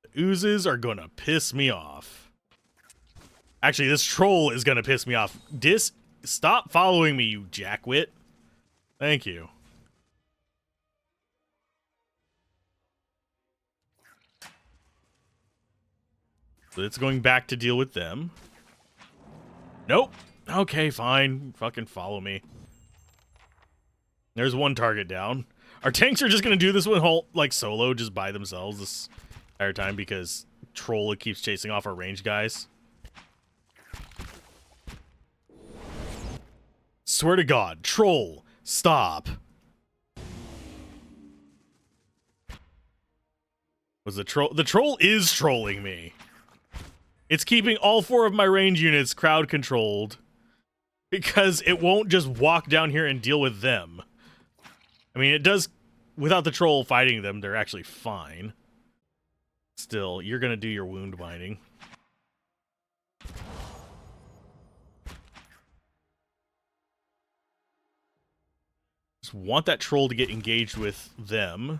The oozes are gonna piss me off. Actually, this troll is gonna piss me off. Stop following me, you jackwit. Thank you. So it's going back to deal with them. Nope. Okay, fine. Fucking follow me. There's one target down. Our tanks are just gonna do this one whole, like, solo, just by themselves this entire time because Troll keeps chasing off our range guys. Swear to God, Troll, stop. Was the troll? The troll is trolling me. It's keeping all 4 of my range units crowd controlled because it won't just walk down here and deal with them. I mean, it does, without the troll fighting them, they're actually fine. Still, you're gonna do your wound binding. Just want that troll to get engaged with them.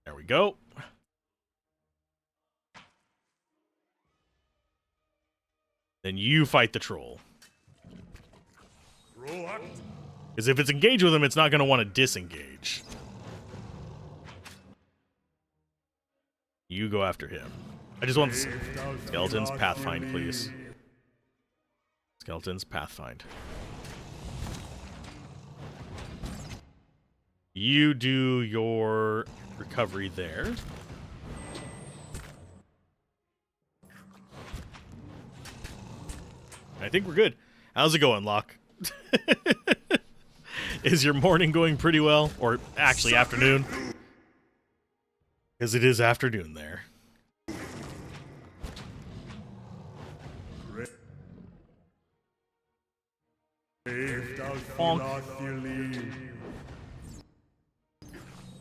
There we go. Then you fight the troll. Because if it's engaged with him, it's not going to want to disengage. You go after him. I just want skeletons pathfind, please. Skeletons pathfind. You do your recovery there. I think we're good. How's it going, Locke? Is your morning going pretty well? Or actually afternoon? Because it is afternoon there. Bonk.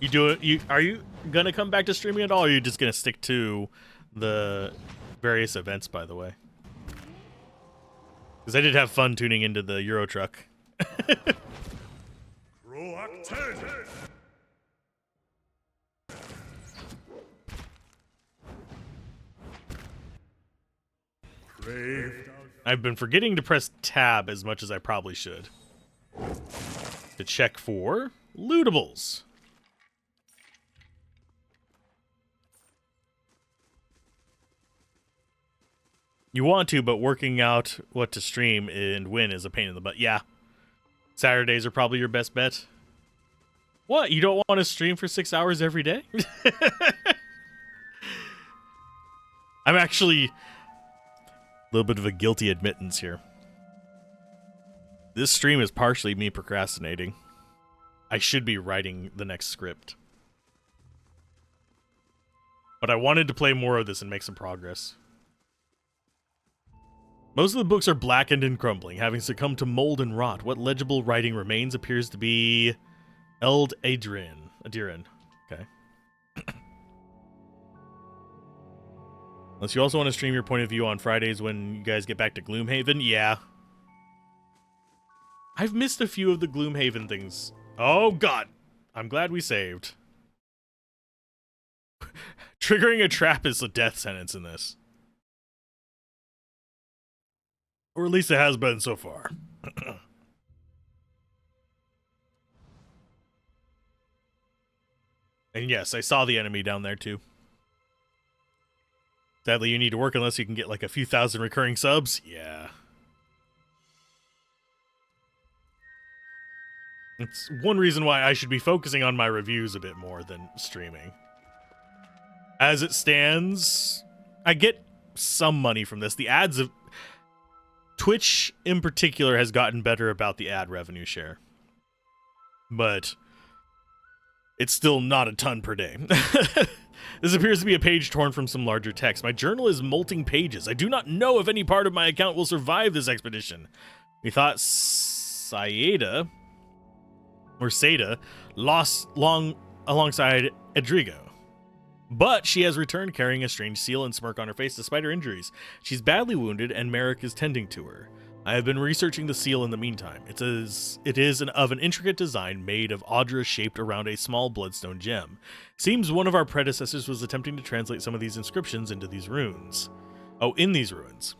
You do it. Are you gonna come back to streaming at all, or are you just gonna stick to the various events, by the way? Because I did have fun tuning into the Euro truck. I've been forgetting to press tab as much as I probably should. To check for lootables. You want to, but working out what to stream and when is a pain in the butt. Yeah. Saturdays are probably your best bet. What? You don't want to stream for 6 hours every day? I'm actually a little bit of a guilty admittance here. This stream is partially me procrastinating. I should be writing the next script. But I wanted to play more of this and make some progress. Most of the books are blackened and crumbling, having succumbed to mold and rot. What legible writing remains appears to be Eld Adrian. Okay. Unless you also want to stream your point of view on Fridays when you guys get back to Gloomhaven? Yeah. I've missed a few of the Gloomhaven things. Oh, God. I'm glad we saved. Triggering a trap is a death sentence in this. Or at least it has been so far. And yes, I saw the enemy down there too. Sadly, you need to work unless you can get like a few thousand recurring subs. Yeah. It's one reason why I should be focusing on my reviews a bit more than streaming. As it stands, I get some money from this. The ads of Twitch in particular has gotten better about the ad revenue share, but it's still not a ton per day. This appears to be a page torn from some larger text. My journal is molting pages. I do not know if any part of my account will survive this expedition. We thought Seda lost long alongside Edrigo, but she has returned carrying a strange seal and smirk on her face despite her injuries. She's badly wounded, and Merrick is tending to her. I have been researching the seal in the meantime. It is of an intricate design made of Audra shaped around a small bloodstone gem. Seems one of our predecessors was attempting to translate some of these inscriptions into these runes. Oh, in these ruins.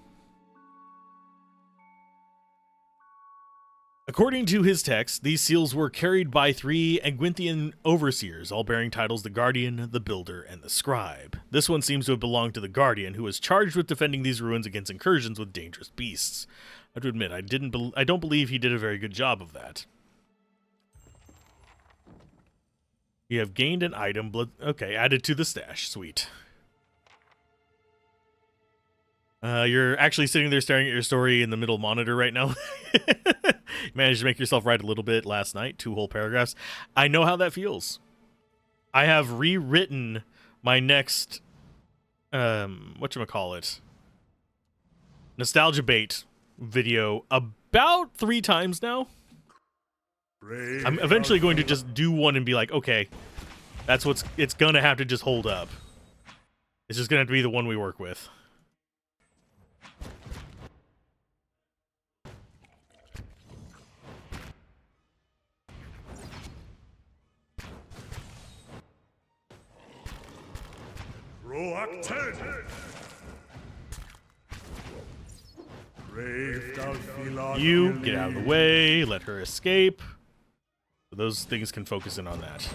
According to his text, these seals were carried by 3 Egwinthian overseers, all bearing titles the Guardian, the Builder, and the Scribe. This one seems to have belonged to the Guardian, who was charged with defending these ruins against incursions with dangerous beasts. I have to admit, I don't believe he did a very good job of that. You have gained an item, okay, added to the stash, sweet. You're actually sitting there staring at your story in the middle monitor right now. You managed to make yourself write a little bit last night, 2 whole paragraphs. I know how that feels. I have rewritten my next, whatchamacallit, Nostalgia Bait video about 3 times now. I'm eventually going to just do one and be like, okay, that's it's gonna have to just hold up. It's just gonna have to be the one we work with. You get out of the way, let her escape. So those things can focus in on that.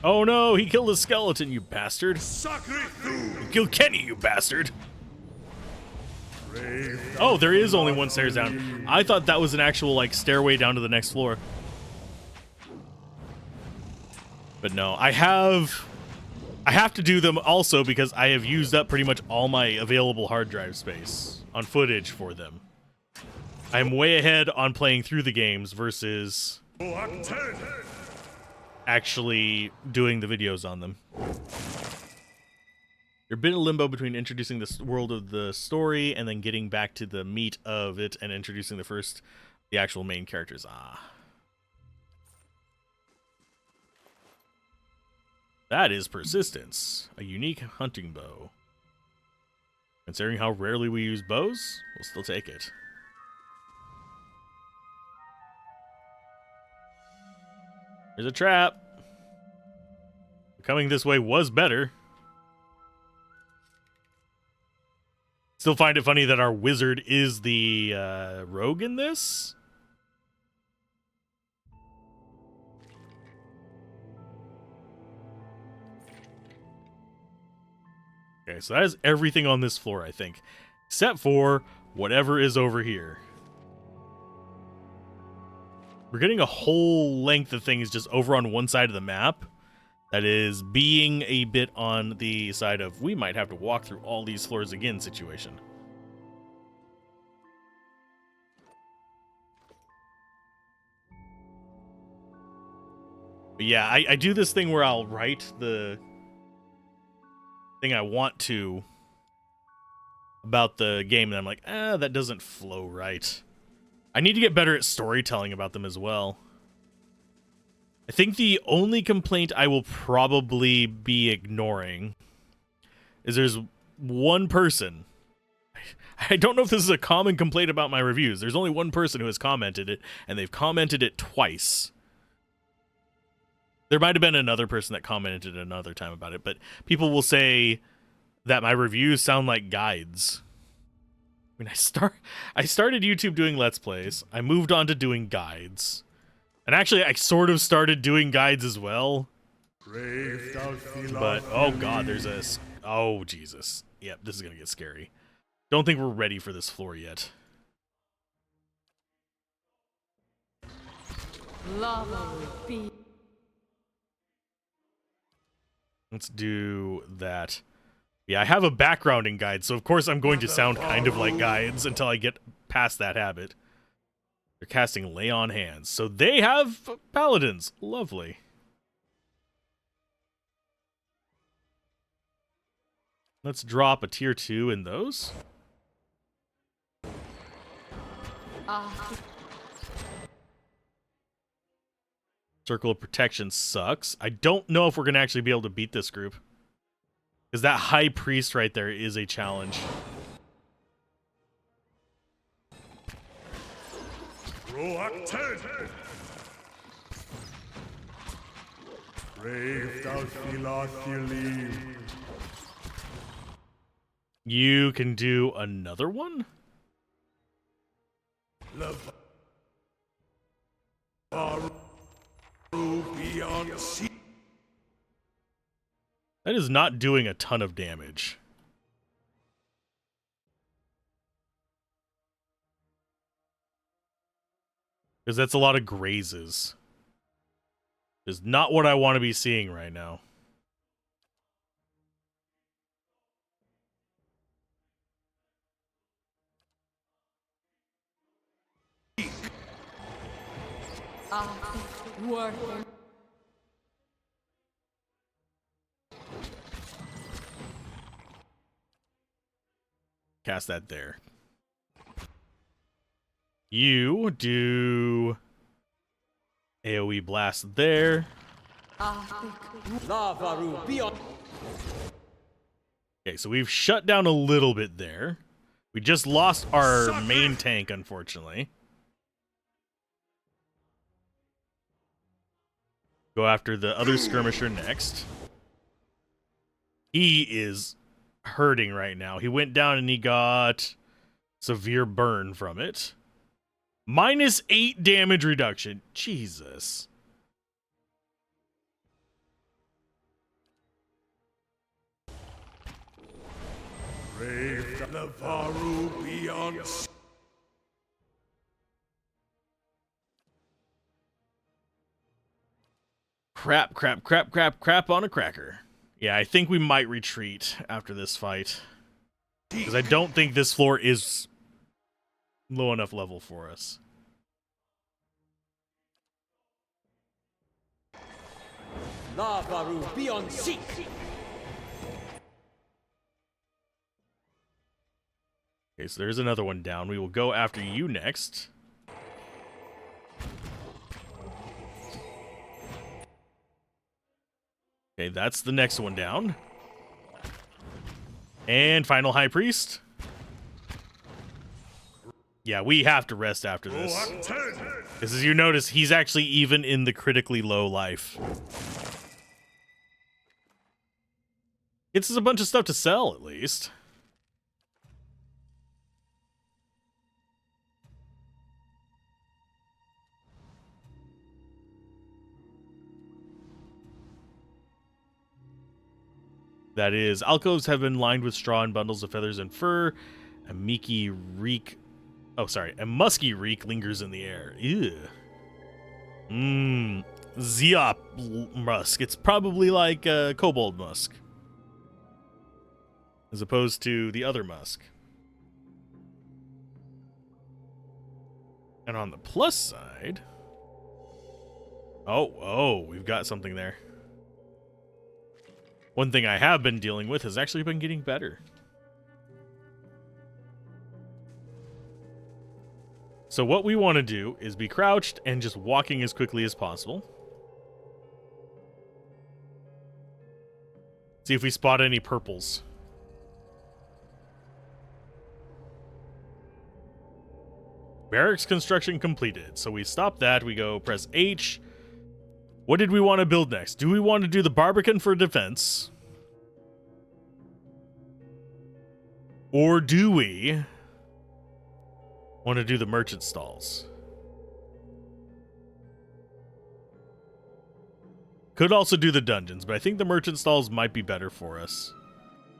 Oh no, he killed a skeleton, you bastard. You killed Kenny, you bastard. Oh, there is only 1 stairs down. I thought that was an actual, like, stairway down to the next floor. But no, I have to do them also because I have used up pretty much all my available hard drive space on footage for them. I'm way ahead on playing through the games versus actually doing the videos on them. You're a bit in limbo between introducing the world of the story and then getting back to the meat of it and introducing the actual main characters. That is persistence, a unique hunting bow. Considering how rarely we use bows, we'll still take it. There's a trap. Coming this way was better. Still find it funny that our wizard is the rogue in this. Okay, so that is everything on this floor, I think. Except for whatever is over here. We're getting a whole length of things just over on one side of the map. That is being a bit on the side of we might have to walk through all these floors again situation. But yeah, I do this thing where I'll write the thing I want to about the game, and I'm like, that doesn't flow right. I need to get better at storytelling about them as well. I think the only complaint I will probably be ignoring is there's one person. I don't know if this is a common complaint about my reviews. There's only one person who has commented it, and they've commented it twice. There might have been another person that commented another time about it, but people will say that my reviews sound like guides. I mean, I started YouTube doing Let's Plays. I moved on to doing guides. And actually, I sort of started doing guides as well. But, oh god, there's a... Oh, Jesus. Yep, this is going to get scary. Don't think we're ready for this floor yet. Lava will be... Let's do that. Yeah, I have a background in guides, so of course I'm going to sound kind of like guides until I get past that habit. They're casting Lay on Hands, so they have paladins. Lovely. Let's drop a tier 2 in those. Circle of Protection sucks. I don't know if we're going to actually be able to beat this group. Because that High Priest right there is a challenge. You can do another one? That is not doing a ton of damage. Because that's a lot of grazes. Is not what I want to be seeing right now. Cast that there. You do AoE blast there. Okay, so we've shut down a little bit there. We just lost our main tank, unfortunately. Go after the other skirmisher next. He is hurting right now. He went down and he got severe burn from it. -8 damage reduction. Jesus. Crap on a cracker. Yeah, I think we might retreat after this fight. Because I don't think this floor is low enough level for us. Lavaru beyond seek. Okay, so there's another one down. We will go after you next. Okay, that's the next one down. And final High Priest. Yeah, we have to rest after this. Because as you notice, he's actually even in the critically low life. Gets us a bunch of stuff to sell, at least. That is, alcoves have been lined with straw and bundles of feathers and fur. A musky reek lingers in the air. Ew. Zeop musk. It's probably like kobold musk. As opposed to the other musk. And on the plus side... Oh, we've got something there. One thing I have been dealing with has actually been getting better. So what we want to do is be crouched and just walking as quickly as possible. See if we spot any purples. Barracks construction completed. So we stop that. We go press H. What did we want to build next? Do we want to do the Barbican for defense? Or do we want to do the merchant stalls? Could also do the dungeons, but I think the merchant stalls might be better for us.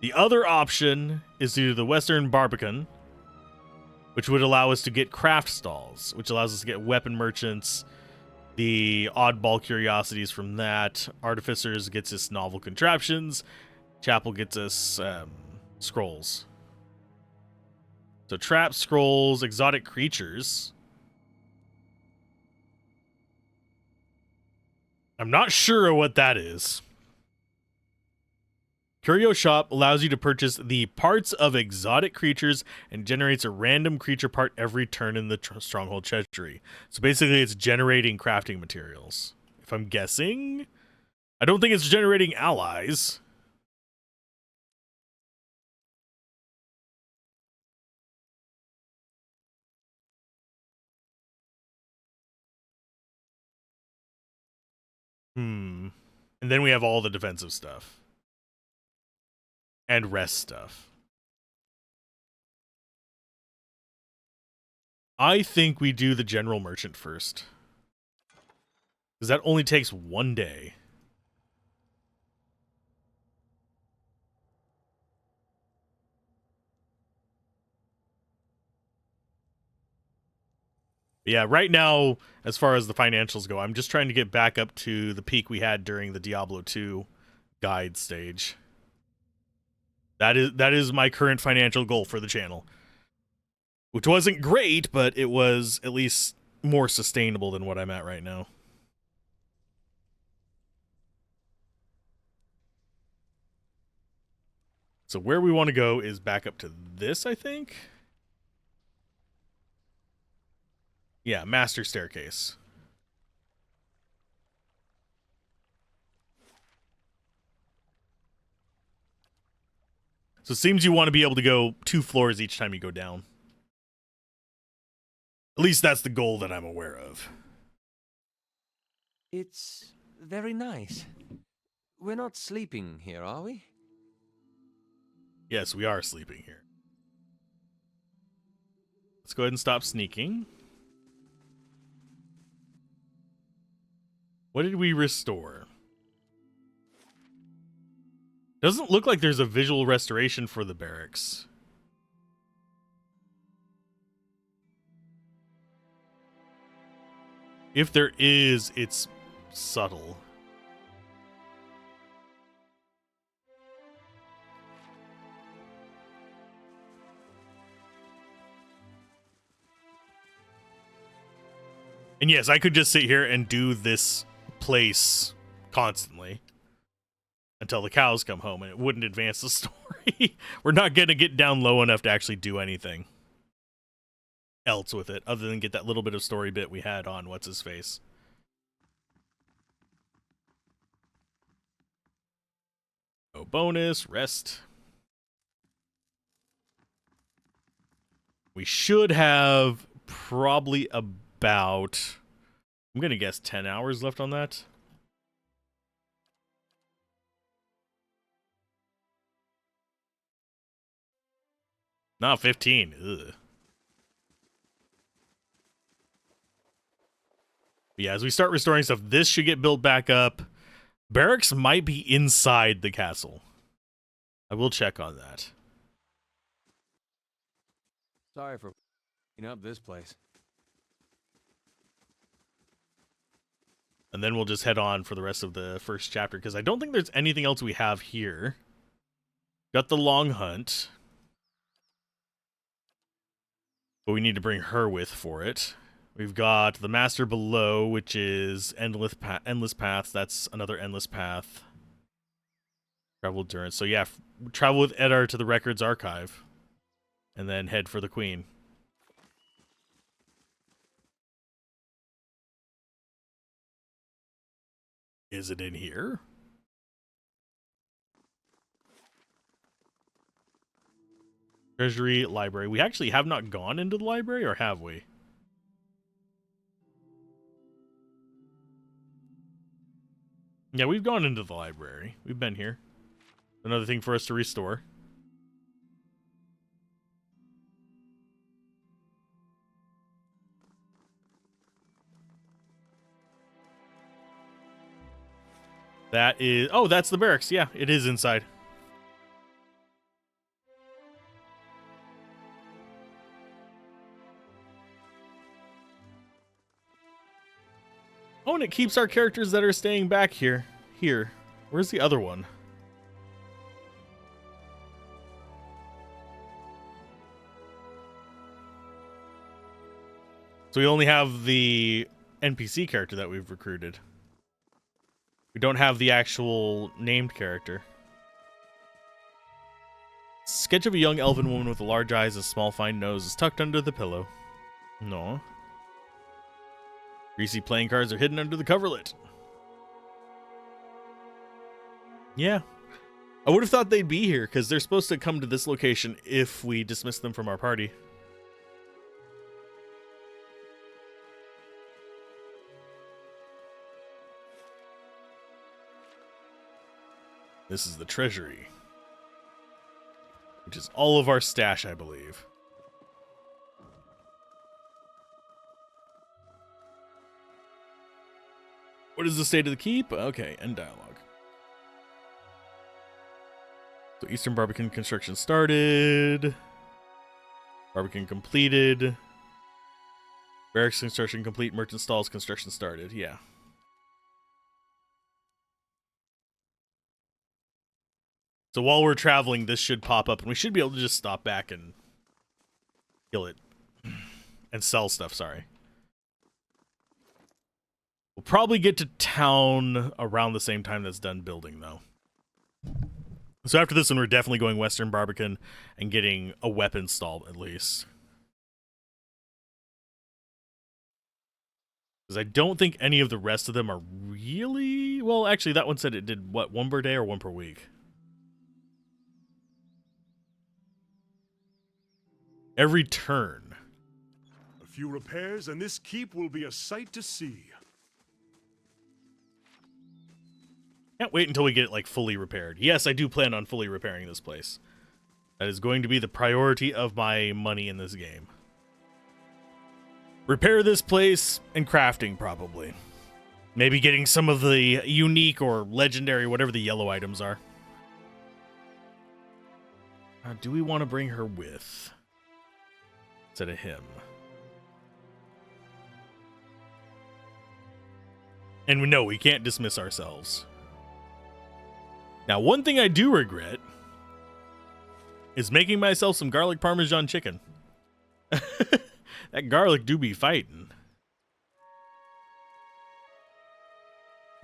The other option is to do the Western Barbican, which would allow us to get craft stalls, which allows us to get weapon merchants the oddball curiosities from that. Artificers gets us novel contraptions. Chapel gets us scrolls. So trap scrolls, exotic creatures. I'm not sure what that is. Curio Shop allows you to purchase the parts of exotic creatures and generates a random creature part every turn in the Stronghold Treasury. So basically it's generating crafting materials. If I'm guessing, I don't think it's generating allies. And then we have all the defensive stuff. And rest stuff. I think we do the general merchant first. Because that only takes 1 day. Yeah, right now, as far as the financials go, I'm just trying to get back up to the peak we had during the Diablo 2 guide stage. That is my current financial goal for the channel. Which wasn't great, but it was at least more sustainable than what I'm at right now. So where we want to go is back up to this, I think. Yeah, Master Staircase. So it seems you want to be able to go 2 floors each time you go down. At least that's the goal that I'm aware of. It's very nice. We're not sleeping here, are we? Yes, we are sleeping here. Let's go ahead and stop sneaking. What did we restore? Doesn't look like there's a visual restoration for the barracks. If there is, it's subtle. And yes, I could just sit here and do this place constantly until the cows come home, and it wouldn't advance the story. We're not going to get down low enough to actually do anything else with it other than get that little bit of story bit we had on What's-His-Face. No bonus, rest. We should have probably about, I'm going to guess 10 hours left on that. No, 15. Ugh. But yeah, as we start restoring stuff, this should get built back up. Barracks might be inside the castle. I will check on that. Sorry for picking up this place. And then we'll just head on for the rest of the first chapter, because I don't think there's anything else we have here. Got the long hunt. But we need to bring her with for it. We've got the Master Below, which is endless paths. That's another endless path. Travel endurance. So yeah, travel with Eddar to the Records Archive. And then head for the Queen. Is it in here? Treasury, library. We actually have not gone into the library, or have we? Yeah, we've gone into the library. We've been here. Another thing for us to restore. That is... Oh, that's the barracks. Yeah, it is inside. Oh, and it keeps our characters that are staying back here. Here. Where's the other one? So we only have the NPC character that we've recruited. We don't have the actual named character. Sketch of a young elven woman with large eyes and a small fine nose is tucked under the pillow. No. Greasy playing cards are hidden under the coverlet. Yeah. I would have thought they'd be here, because they're supposed to come to this location if we dismiss them from our party. This is the treasury, which is all of our stash, I believe. What is the state of the keep? Okay, end dialogue. So Eastern Barbican construction started. Barbican completed. Barracks construction complete. Merchant stalls construction started. Yeah. So while we're traveling, this should pop up, and we should be able to just stop back and kill it. And sell stuff, sorry. We'll probably get to town around the same time that's done building, though. So after this one, we're definitely going Western Barbican and getting a weapon stall, at least. Because I don't think any of the rest of them are really... Well, actually, that one said it did, what, 1 per day or 1 per week? Every turn. A few repairs, and this keep will be a sight to see. Can't wait until we get it, like, fully repaired. Yes, I do plan on fully repairing this place. That is going to be the priority of my money in this game. Repair this place and crafting, probably. Maybe getting some of the unique or legendary, whatever the yellow items are. Do we want to bring her with? Instead of him. And no, we can't dismiss ourselves. Now, one thing I do regret is making myself some garlic parmesan chicken. That garlic do be fighting.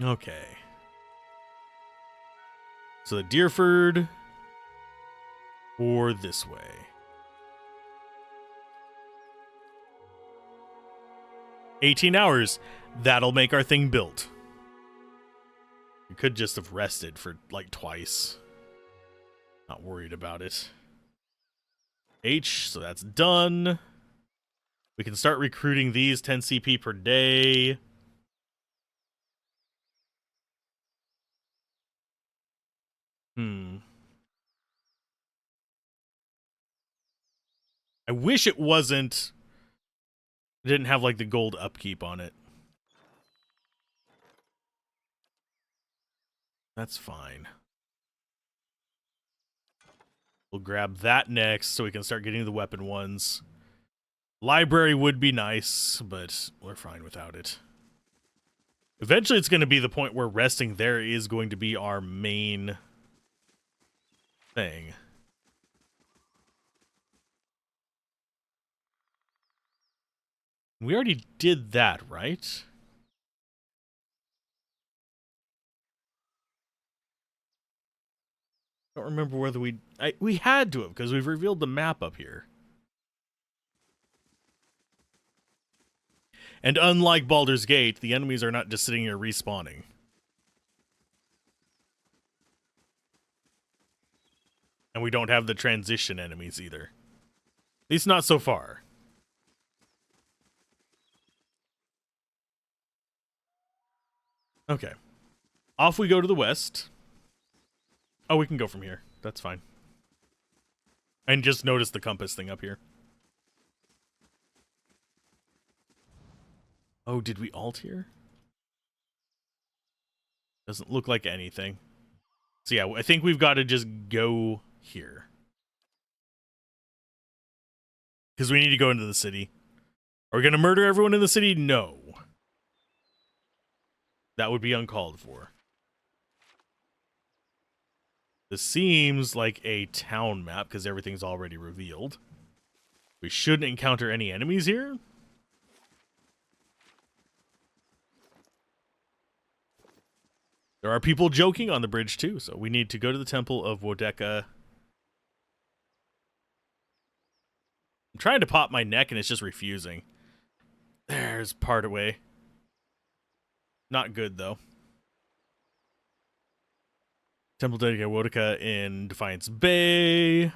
Okay. So the Deerford or this way. $18 hours. That'll make our thing built. We could just have rested for like twice. Not worried about it. H, so that's done. We can start recruiting these 10 CP per day. I wish it wasn't. It didn't have like the gold upkeep on it. That's fine. We'll grab that next so we can start getting the weapon ones. Library would be nice, but we're fine without it. Eventually it's going to be the point where resting there is going to be our main thing. We already did that, right? I don't remember whether we had to have, because we've revealed the map up here. And unlike Baldur's Gate, the enemies are not just sitting here respawning. And we don't have the transition enemies either. At least not so far. Okay. Off we go to the west. Oh, we can go from here. That's fine. And just notice the compass thing up here. Oh, did we alt here? Doesn't look like anything. So yeah, I think we've got to just go here. Because we need to go into the city. Are we going to murder everyone in the city? No. That would be uncalled for. This seems like a town map because everything's already revealed. We shouldn't encounter any enemies here. There are people joking on the bridge too, so we need to go to the Temple of Wodeka. I'm trying to pop my neck and it's just refusing. There's part away. Not good though. Temple dedicated Wodeka in Defiance Bay.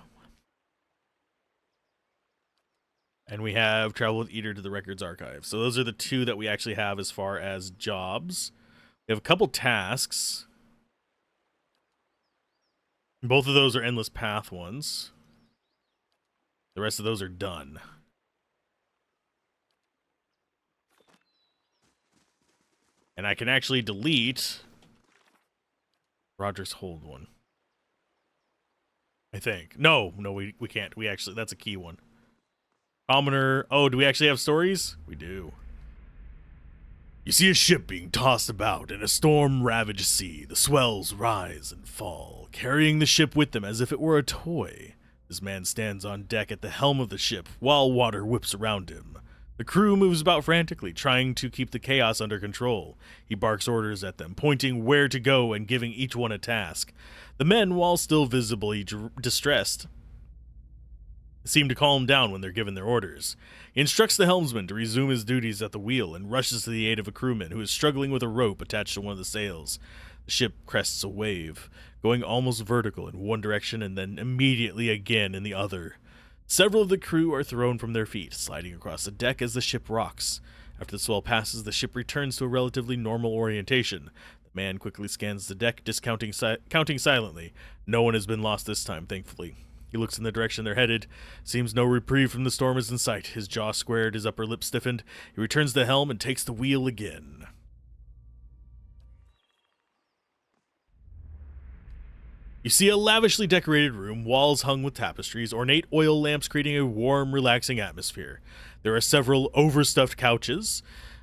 And we have Travel with Eater to the Records Archive. So those are the two that we actually have as far as jobs. We have a couple tasks. Both of those are Endless Path ones. The rest of those are done. And I can actually delete Roger's Hold one. I think. No, we can't. We actually, that's a key one. Commoner. Oh, do we actually have stories? We do. You see a ship being tossed about in a storm-ravaged sea. The swells rise and fall, carrying the ship with them as if it were a toy. This man stands on deck at the helm of the ship, while water whips around him. The crew moves about frantically, trying to keep the chaos under control. He barks orders at them, pointing where to go and giving each one a task. The men, while still visibly distressed, seem to calm down when they're given their orders. He instructs the helmsman to resume his duties at the wheel and rushes to the aid of a crewman who is struggling with a rope attached to one of the sails. The ship crests a wave, going almost vertical in one direction and then immediately again in the other. Several of the crew are thrown from their feet, sliding across the deck as the ship rocks. After the swell passes, the ship returns to a relatively normal orientation. The man quickly scans the deck, counting silently. No one has been lost this time, thankfully. He looks in the direction they're headed. Seems no reprieve from the storm is in sight. His jaw squared, his upper lip stiffened. He returns the helm and takes the wheel again. You see a lavishly decorated room, walls hung with tapestries, ornate oil lamps creating a warm, relaxing atmosphere. There are several overstuffed couches,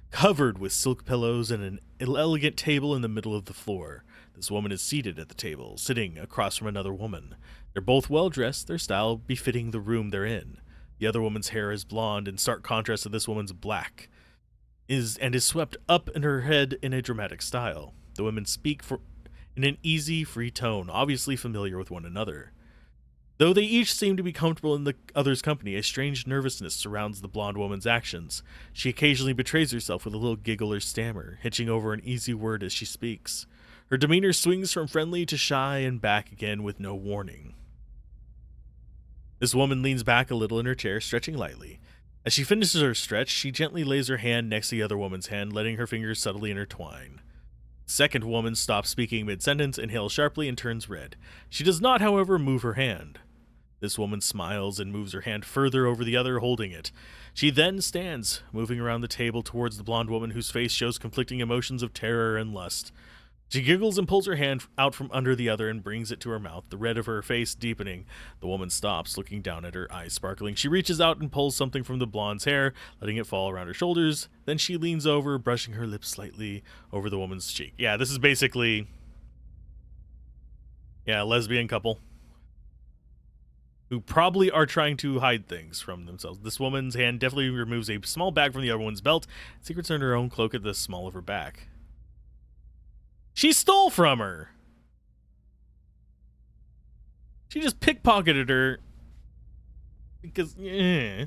covered with silk pillows, and an elegant table in the middle of the floor. This woman is seated at the table, sitting across from another woman. They're both well-dressed, their style befitting the room they're in. The other woman's hair is blonde, in stark contrast to this woman's black, is swept up in her head in a dramatic style. The women speak in an easy, free tone, obviously familiar with one another. Though they each seem to be comfortable in the other's company, a strange nervousness surrounds the blonde woman's actions. She occasionally betrays herself with a little giggle or stammer, hitching over an easy word as she speaks. Her demeanor swings from friendly to shy and back again with no warning. This woman leans back a little in her chair, stretching lightly. As she finishes her stretch, she gently lays her hand next to the other woman's hand, letting her fingers subtly intertwine. The second woman stops speaking mid-sentence, inhales sharply, and turns red. She does not, however, move her hand. This woman smiles and moves her hand further over the other, holding it. She then stands, moving around the table towards the blonde woman whose face shows conflicting emotions of terror and lust. She giggles and pulls her hand out from under the other and brings it to her mouth, the red of her face deepening. The woman stops, looking down at her, eyes sparkling. She reaches out and pulls something from the blonde's hair, letting it fall around her shoulders. Then she leans over, brushing her lips slightly over the woman's cheek. Yeah, this is basically... yeah, a lesbian couple who probably are trying to hide things from themselves. This woman's hand definitely removes a small bag from the other one's belt. Secrets are in her own cloak at the small of her back. She stole from her. She just pickpocketed her. Because,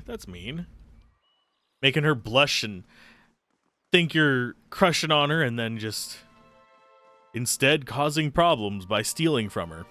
that's mean. Making her blush and think you're crushing on her and then just instead causing problems by stealing from her.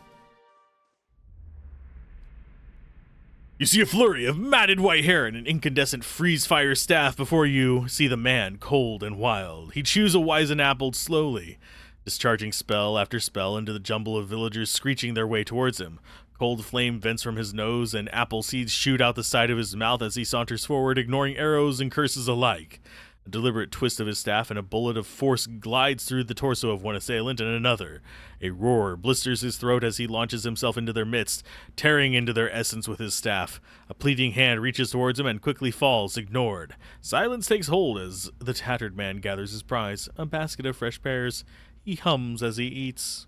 You see a flurry of matted white hair and an incandescent freeze-fire staff before you see the man, cold and wild. He chews a wizened apple slowly, discharging spell after spell into the jumble of villagers screeching their way towards him. Cold flame vents from his nose, and apple seeds shoot out the side of his mouth as he saunters forward, ignoring arrows and curses alike. A deliberate twist of his staff and a bullet of force glides through the torso of one assailant and another. A roar blisters his throat as he launches himself into their midst, tearing into their essence with his staff. A pleading hand reaches towards him and quickly falls, ignored. Silence takes hold as the tattered man gathers his prize, a basket of fresh pears. He hums as he eats.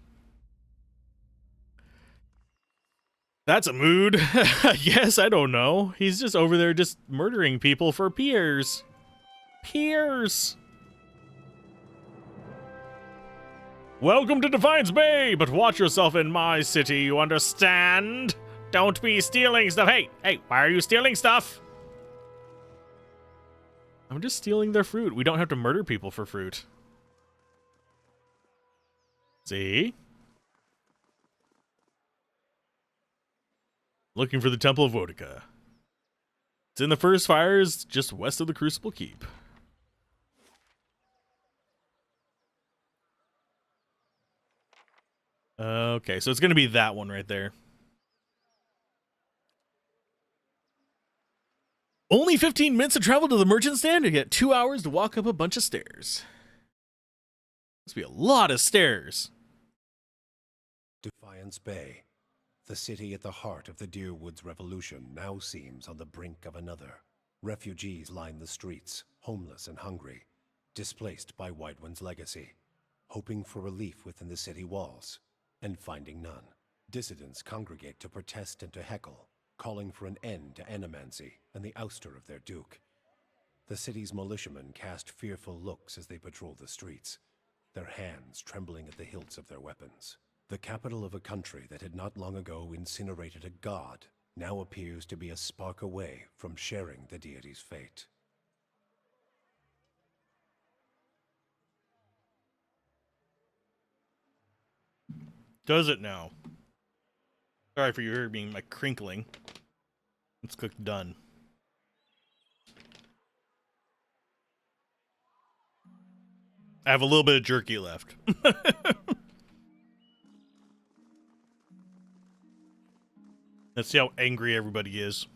That's a mood. Yes, I don't know. He's just over there just murdering people for peers. Peers. Welcome to Defiance Bay, but watch yourself in my city, you understand? Don't be stealing stuff. Hey, why are you stealing stuff? I'm just stealing their fruit. We don't have to murder people for fruit. See? Looking for the Temple of Wodica. It's in the first fires just west of the Crucible Keep. Okay, so it's going to be that one right there. Only 15 minutes to travel to the merchant stand and get 2 hours to walk up a bunch of stairs. Must be a lot of stairs. Defiance Bay, the city at the heart of the Deerwoods Revolution, now seems on the brink of another. Refugees line the streets, homeless and hungry, displaced by White One's legacy, hoping for relief within the city walls, and finding none. Dissidents congregate to protest and to heckle, calling for an end to animancy and the ouster of their duke. The city's militiamen cast fearful looks as they patrol the streets, their hands trembling at the hilts of their weapons. The capital of a country that had not long ago incinerated a god now appears to be a spark away from sharing the deity's fate. Does it now? Sorry for your ear being like crinkling. Let's click done. I have a little bit of jerky left. Let's see how angry everybody is.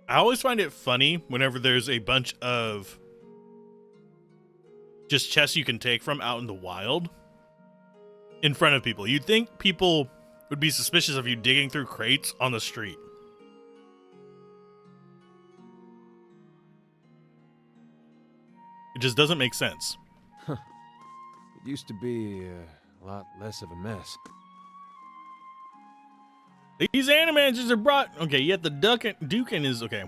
I always find it funny whenever there's a bunch of just chests you can take from out in the wild in front of people. You'd think people would be suspicious of you digging through crates on the street. It just doesn't make sense. It used to be a lot less of a mess. These animancers are brought... Okay, yet the Duke is... Okay.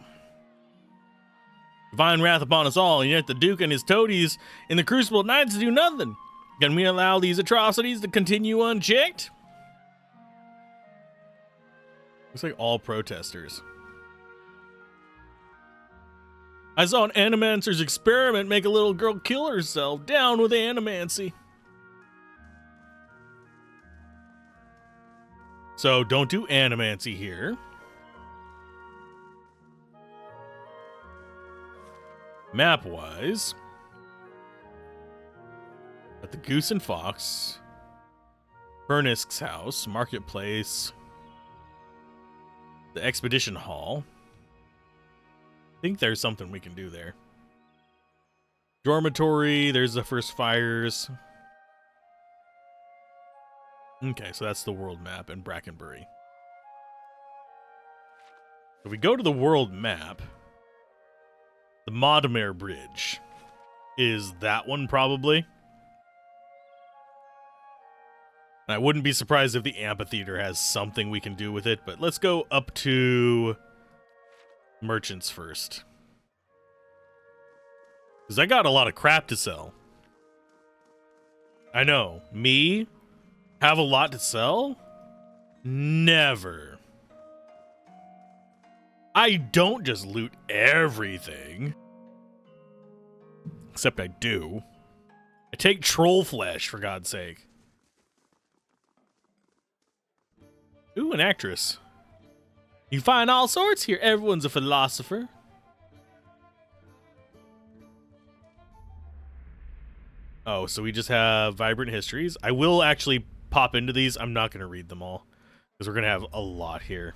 Divine wrath upon us all, and yet the Duke and his toadies in the Crucible Knights do nothing. Can we allow these atrocities to continue unchecked? Looks like all protesters. I saw an animancer's experiment make a little girl kill herself. Down with animancy. So don't do animancy here. Map-wise, at the Goose and Fox, Bernisk's house, Marketplace, the Expedition Hall. I think there's something we can do there. Dormitory, there's the first fires. Okay, so that's the world map in Brackenbury. If we go to the world map, the Maudemare Bridge is that one probably. And I wouldn't be surprised if the amphitheater has something we can do with it, but let's go up to merchants first. Because I got a lot of crap to sell. I know, me have a lot to sell? Never. I don't just loot everything. Except I do. I take troll flesh, for God's sake. Ooh, an actress. You find all sorts here. Everyone's a philosopher. Oh, so we just have vibrant histories. I will actually pop into these. I'm not going to read them all because we're going to have a lot here.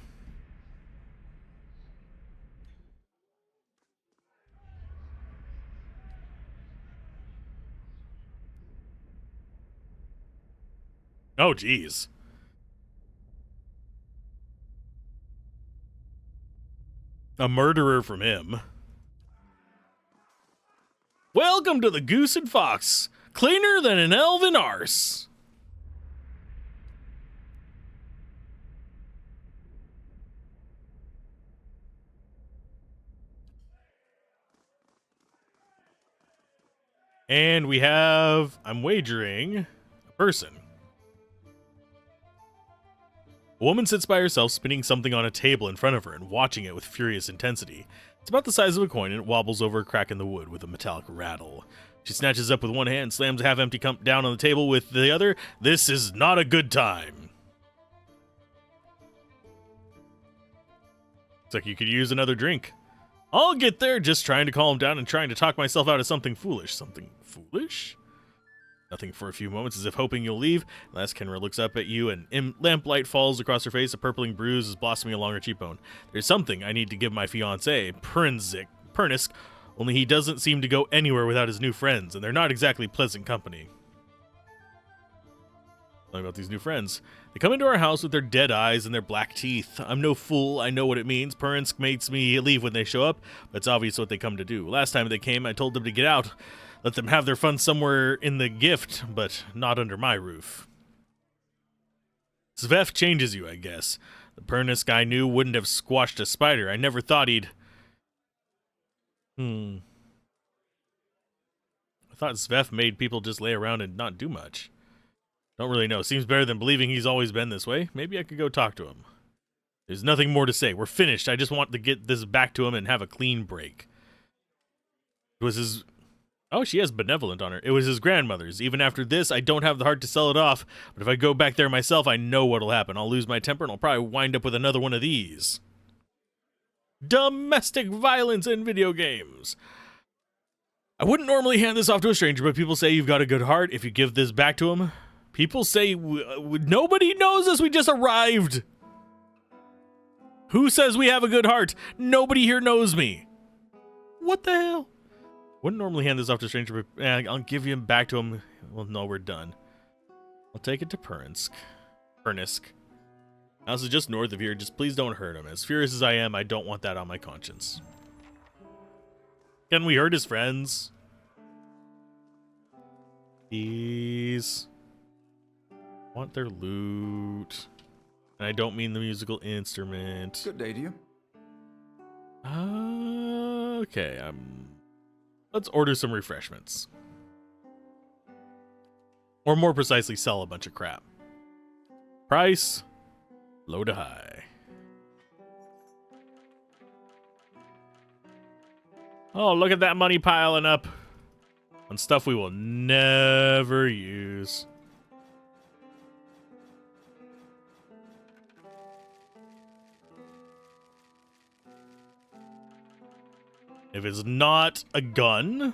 Oh, geez. A murderer from him. Welcome to the Goose and Fox. Cleaner than an elven arse. And we have, I'm wagering, a person. A woman sits by herself, spinning something on a table in front of her and watching it with furious intensity. It's about the size of a coin, and it wobbles over a crack in the wood with a metallic rattle. She snatches up with one hand and slams a half-empty cup down on the table with the other. This is not a good time. Looks like you could use another drink. I'll get there, just trying to calm down and trying to talk myself out of something foolish. Something foolish? Nothing for a few moments, as if hoping you'll leave. Last Kenra looks up at you, and lamplight falls across her face. A purpling bruise is blossoming along her cheekbone. There's something I need to give my fiancé, Pernisk, only he doesn't seem to go anywhere without his new friends, and they're not exactly pleasant company. Tell me about these new friends. They come into our house with their dead eyes and their black teeth. I'm no fool. I know what it means. Pernisk makes me leave when they show up, but it's obvious what they come to do. Last time they came, I told them to get out. Let them have their fun somewhere in the gift, but not under my roof. Svef changes you, I guess. The Pernisk I knew wouldn't have squashed a spider. I never thought he'd... I thought Svef made people just lay around and not do much. Don't really know. Seems better than believing he's always been this way. Maybe I could go talk to him. There's nothing more to say. We're finished. I just want to get this back to him and have a clean break. It was his... Oh, she has benevolent on her. It was his grandmother's. Even after this, I don't have the heart to sell it off. But if I go back there myself, I know what'll happen. I'll lose my temper and I'll probably wind up with another one of these. Domestic violence in video games. I wouldn't normally hand this off to a stranger, but people say you've got a good heart if you give this back to him. People say nobody knows us. We just arrived. Who says we have a good heart? Nobody here knows me. What the hell? Wouldn't normally hand this off to a stranger, but I'll give him back to him. Well, no, we're done. I'll take it to Pernisk. House is just north of here. Just please don't hurt him. As furious as I am, I don't want that on my conscience. Can we hurt his friends? Please. Want their loot. And I don't mean the musical instrument. Good day to you. Okay, let's order some refreshments. Or more precisely, sell a bunch of crap. Price, low to high. Oh, look at that money piling up on stuff we will never use. If it's not a gun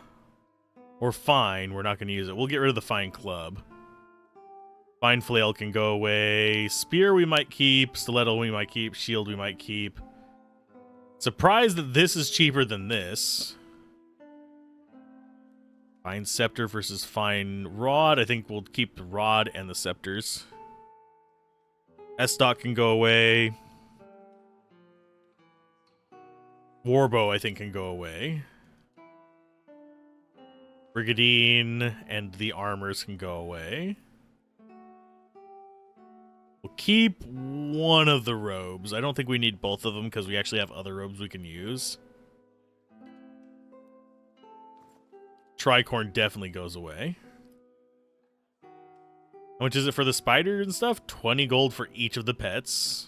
or fine, we're not going to use it. We'll get rid of the fine club. Fine flail can go away. Spear we might keep. Stiletto we might keep. Shield we might keep. Surprised that this is cheaper than this. Fine scepter versus fine rod. I think we'll keep the rod and the scepters. S-stock can go away. Warbow, I think, can go away. Brigandine and the armors can go away. We'll keep one of the robes. I don't think we need both of them because we actually have other robes we can use. Tricorn definitely goes away. How much is it for the spider and stuff? 20 gold for each of the pets.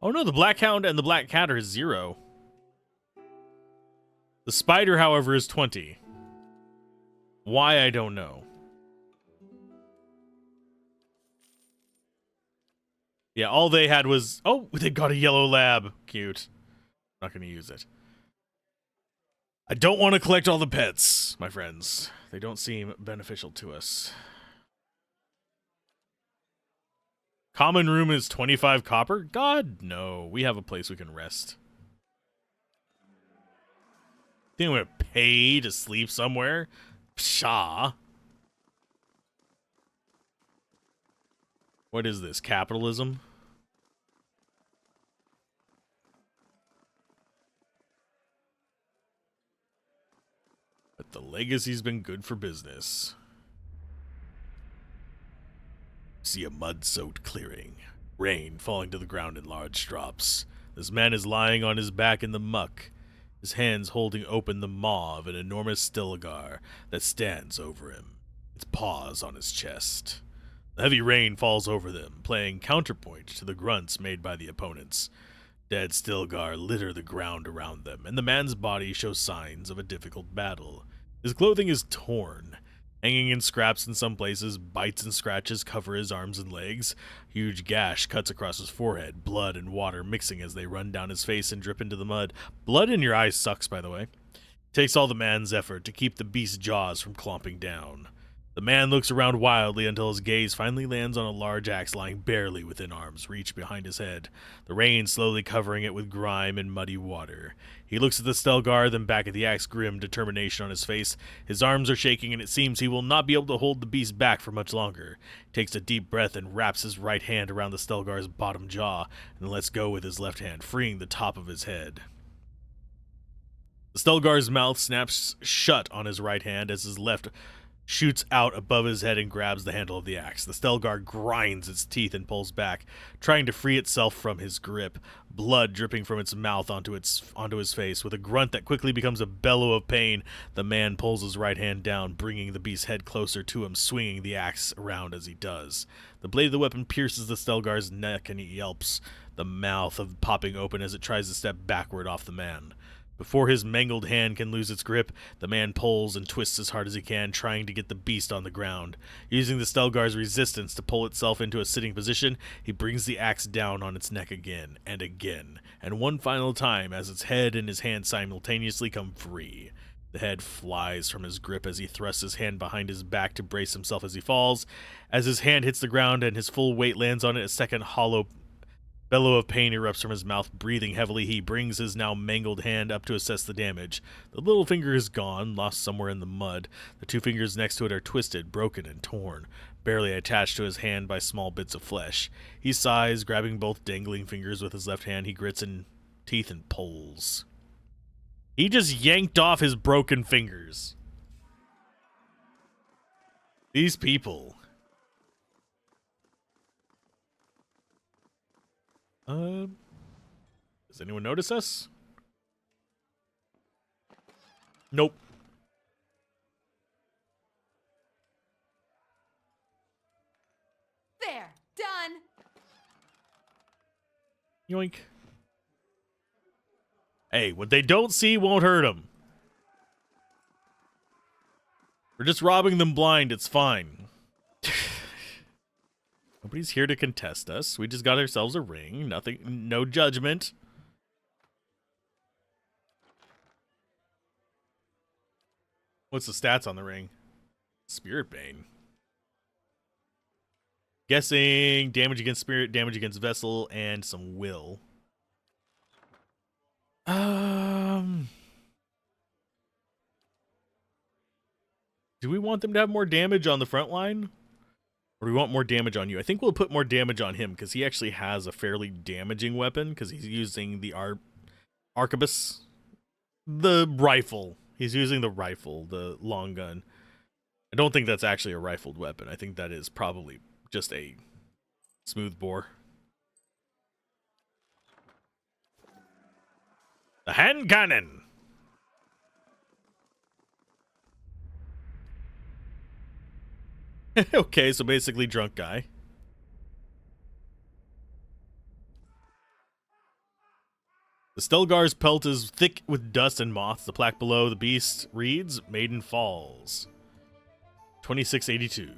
Oh no, the Black Hound and the Black Cat are 0. The spider, however, is 20. Why, I don't know. Yeah, all they had was... Oh, they got a yellow lab. Cute. Not going to use it. I don't want to collect all the pets, my friends. They don't seem beneficial to us. Common room is 25 copper? God, no. We have a place we can rest. Think I'm gonna pay to sleep somewhere? Pshaw. What is this? Capitalism? But the legacy's been good for business. See a mud-soaked clearing. Rain falling to the ground in large drops. This man is lying on his back in the muck, his hands holding open the maw of an enormous Stilgar that stands over him, its paws on his chest. The heavy rain falls over them, playing counterpoint to the grunts made by the opponents. Dead Stilgar litter the ground around them, and the man's body shows signs of a difficult battle. His clothing is torn, hanging in scraps in some places. Bites and scratches cover his arms and legs. Huge gash cuts across his forehead, blood and water mixing as they run down his face and drip into the mud. Blood in your eyes sucks, by the way. It takes all the man's effort to keep the beast's jaws from clomping down. The man looks around wildly until his gaze finally lands on a large axe lying barely within arm's reach behind his head, the rain slowly covering it with grime and muddy water. He looks at the Stelgar, then back at the axe, grim determination on his face. His arms are shaking, and it seems he will not be able to hold the beast back for much longer. He takes a deep breath and wraps his right hand around the Stelgar's bottom jaw, and lets go with his left hand, freeing the top of his head. The Stelgar's mouth snaps shut on his right hand as his left shoots out above his head and grabs the handle of the axe. The Stelgar grinds its teeth and pulls back, trying to free itself from his grip, blood dripping from its mouth onto his face. With a grunt that quickly becomes a bellow of pain, the man pulls his right hand down, bringing the beast's head closer to him, swinging the axe around as he does. The blade of the weapon pierces the Stelgar's neck and he yelps, the mouth popping open as it tries to step backward off the man. Before his mangled hand can lose its grip, the man pulls and twists as hard as he can, trying to get the beast on the ground. Using the Stelgar's resistance to pull itself into a sitting position, he brings the axe down on its neck again, and one final time as its head and his hand simultaneously come free. The head flies from his grip as he thrusts his hand behind his back to brace himself as he falls. As his hand hits the ground and his full weight lands on it, a second hollow bellow of pain erupts from his mouth. Breathing heavily, he brings his now mangled hand up to assess the damage. The little finger is gone, lost somewhere in the mud. The two fingers next to it are twisted, broken, and torn, barely attached to his hand by small bits of flesh. He sighs, grabbing both dangling fingers with his left hand. He grits in teeth and pulls. He just yanked off his broken fingers. These people. Does anyone notice us? Nope. There, done. Yoink. Hey, what they don't see won't hurt them. We're just robbing them blind, it's fine. Nobody's here to contest us. We just got ourselves a ring. Nothing, no judgment. What's the stats on the ring? Spirit Bane. Guessing damage against spirit, damage against vessel, and some will. Do we want them to have more damage on the front line? Or do we want more damage on you? I think we'll put more damage on him because he actually has a fairly damaging weapon because he's using the arquebus. The rifle. He's using the rifle, the long gun. I don't think that's actually a rifled weapon. I think that is probably just a smooth bore. The hand cannon! Okay, so basically drunk guy. The Stelgar's pelt is thick with dust and moth. The plaque below the beast reads, Maiden Falls. 2682.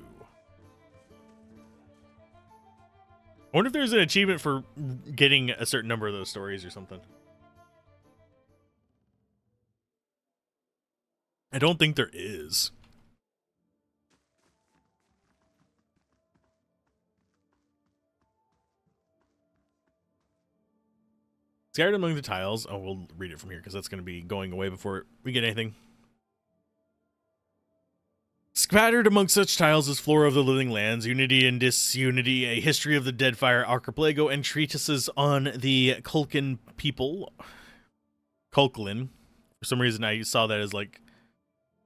I wonder if there's an achievement for getting a certain number of those stories or something. I don't think there is. Scattered among the tiles. Oh, we'll read it from here because that's going to be going away before we get anything. Scattered among such tiles as Flora of the Living Lands, Unity and Disunity, A History of the Deadfire Archipelago, and treatises on the Kulkin people. Kulklin. For some reason, I saw that as like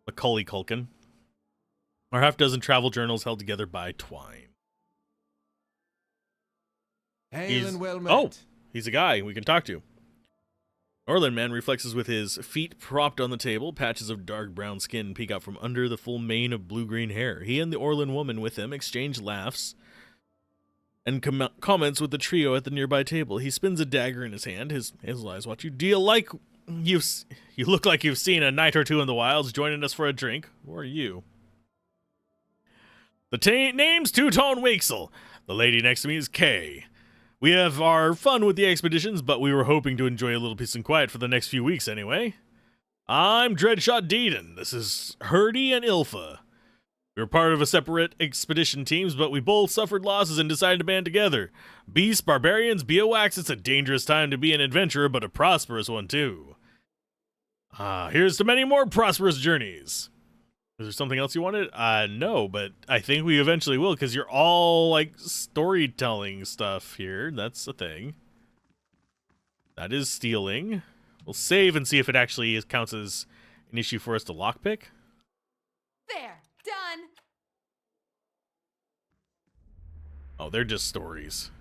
Macaulay Culkin. Our half dozen travel journals held together by twine. Hail and well met. Oh, he's a guy we can talk to. Orland man reflexes with his feet propped on the table. Patches of dark brown skin peek out from under the full mane of blue-green hair. He and the Orland woman with him exchange laughs and comments with the trio at the nearby table. He spins a dagger in his hand. His eyes watch you. Do you like... You look like you've seen a night or two in the wilds. Joining us for a drink. Who are you? The name's Two-Tone Wakesel. The lady next to me is Kay. We have our fun with the expeditions, but we were hoping to enjoy a little peace and quiet for the next few weeks anyway. I'm Dreadshot Deedon. This is Hurdy and Ilfa. We were part of a separate expedition teams, but we both suffered losses and decided to band together. Beasts, barbarians, biowax, it's a dangerous time to be an adventurer, but a prosperous one too. Here's to many more prosperous journeys. Is there something else you wanted? No, but I think we eventually will, because you're all, like, storytelling stuff here. That's the thing. That is stealing. We'll save and see if it actually counts as an issue for us to lockpick. There, done. Oh, they're just stories.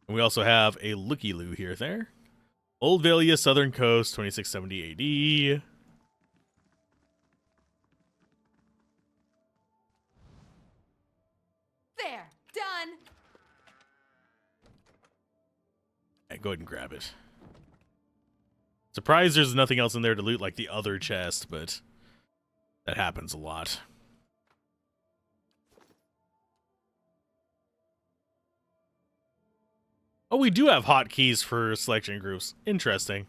And we also have a looky-loo here there. Old Valia, Southern Coast, 2670 AD. There, done. Right, go ahead and grab it. Surprised there's nothing else in there to loot like the other chest, but that happens a lot. Oh, we do have hotkeys for selection groups. Interesting.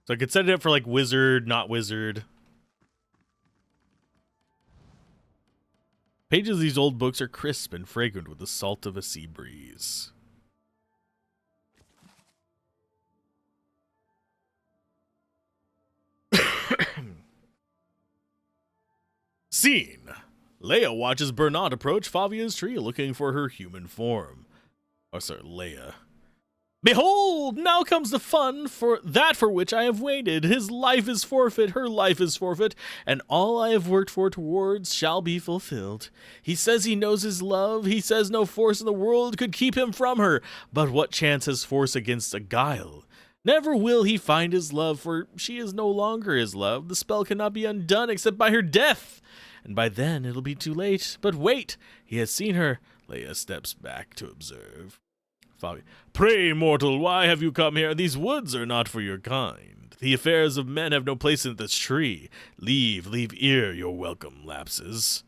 So I could set it up for like wizard, not wizard. Pages of these old books are crisp and fragrant with the salt of a sea breeze. Scene. Leia watches Bernard approach Favia's tree looking for her human form. Oh, sorry, Leia. Behold, now comes the fun for that for which I have waited. His life is forfeit, her life is forfeit, and all I have worked for towards shall be fulfilled. He says he knows his love. He says no force in the world could keep him from her. But what chance has force against a guile? Never will he find his love, for she is no longer his love. The spell cannot be undone except by her death. And by then it'll be too late. But wait, he has seen her. Leia steps back to observe. Pray, mortal, why have you come here? These woods are not for your kind. The affairs of men have no place in this tree. Leave ere your welcome lapses.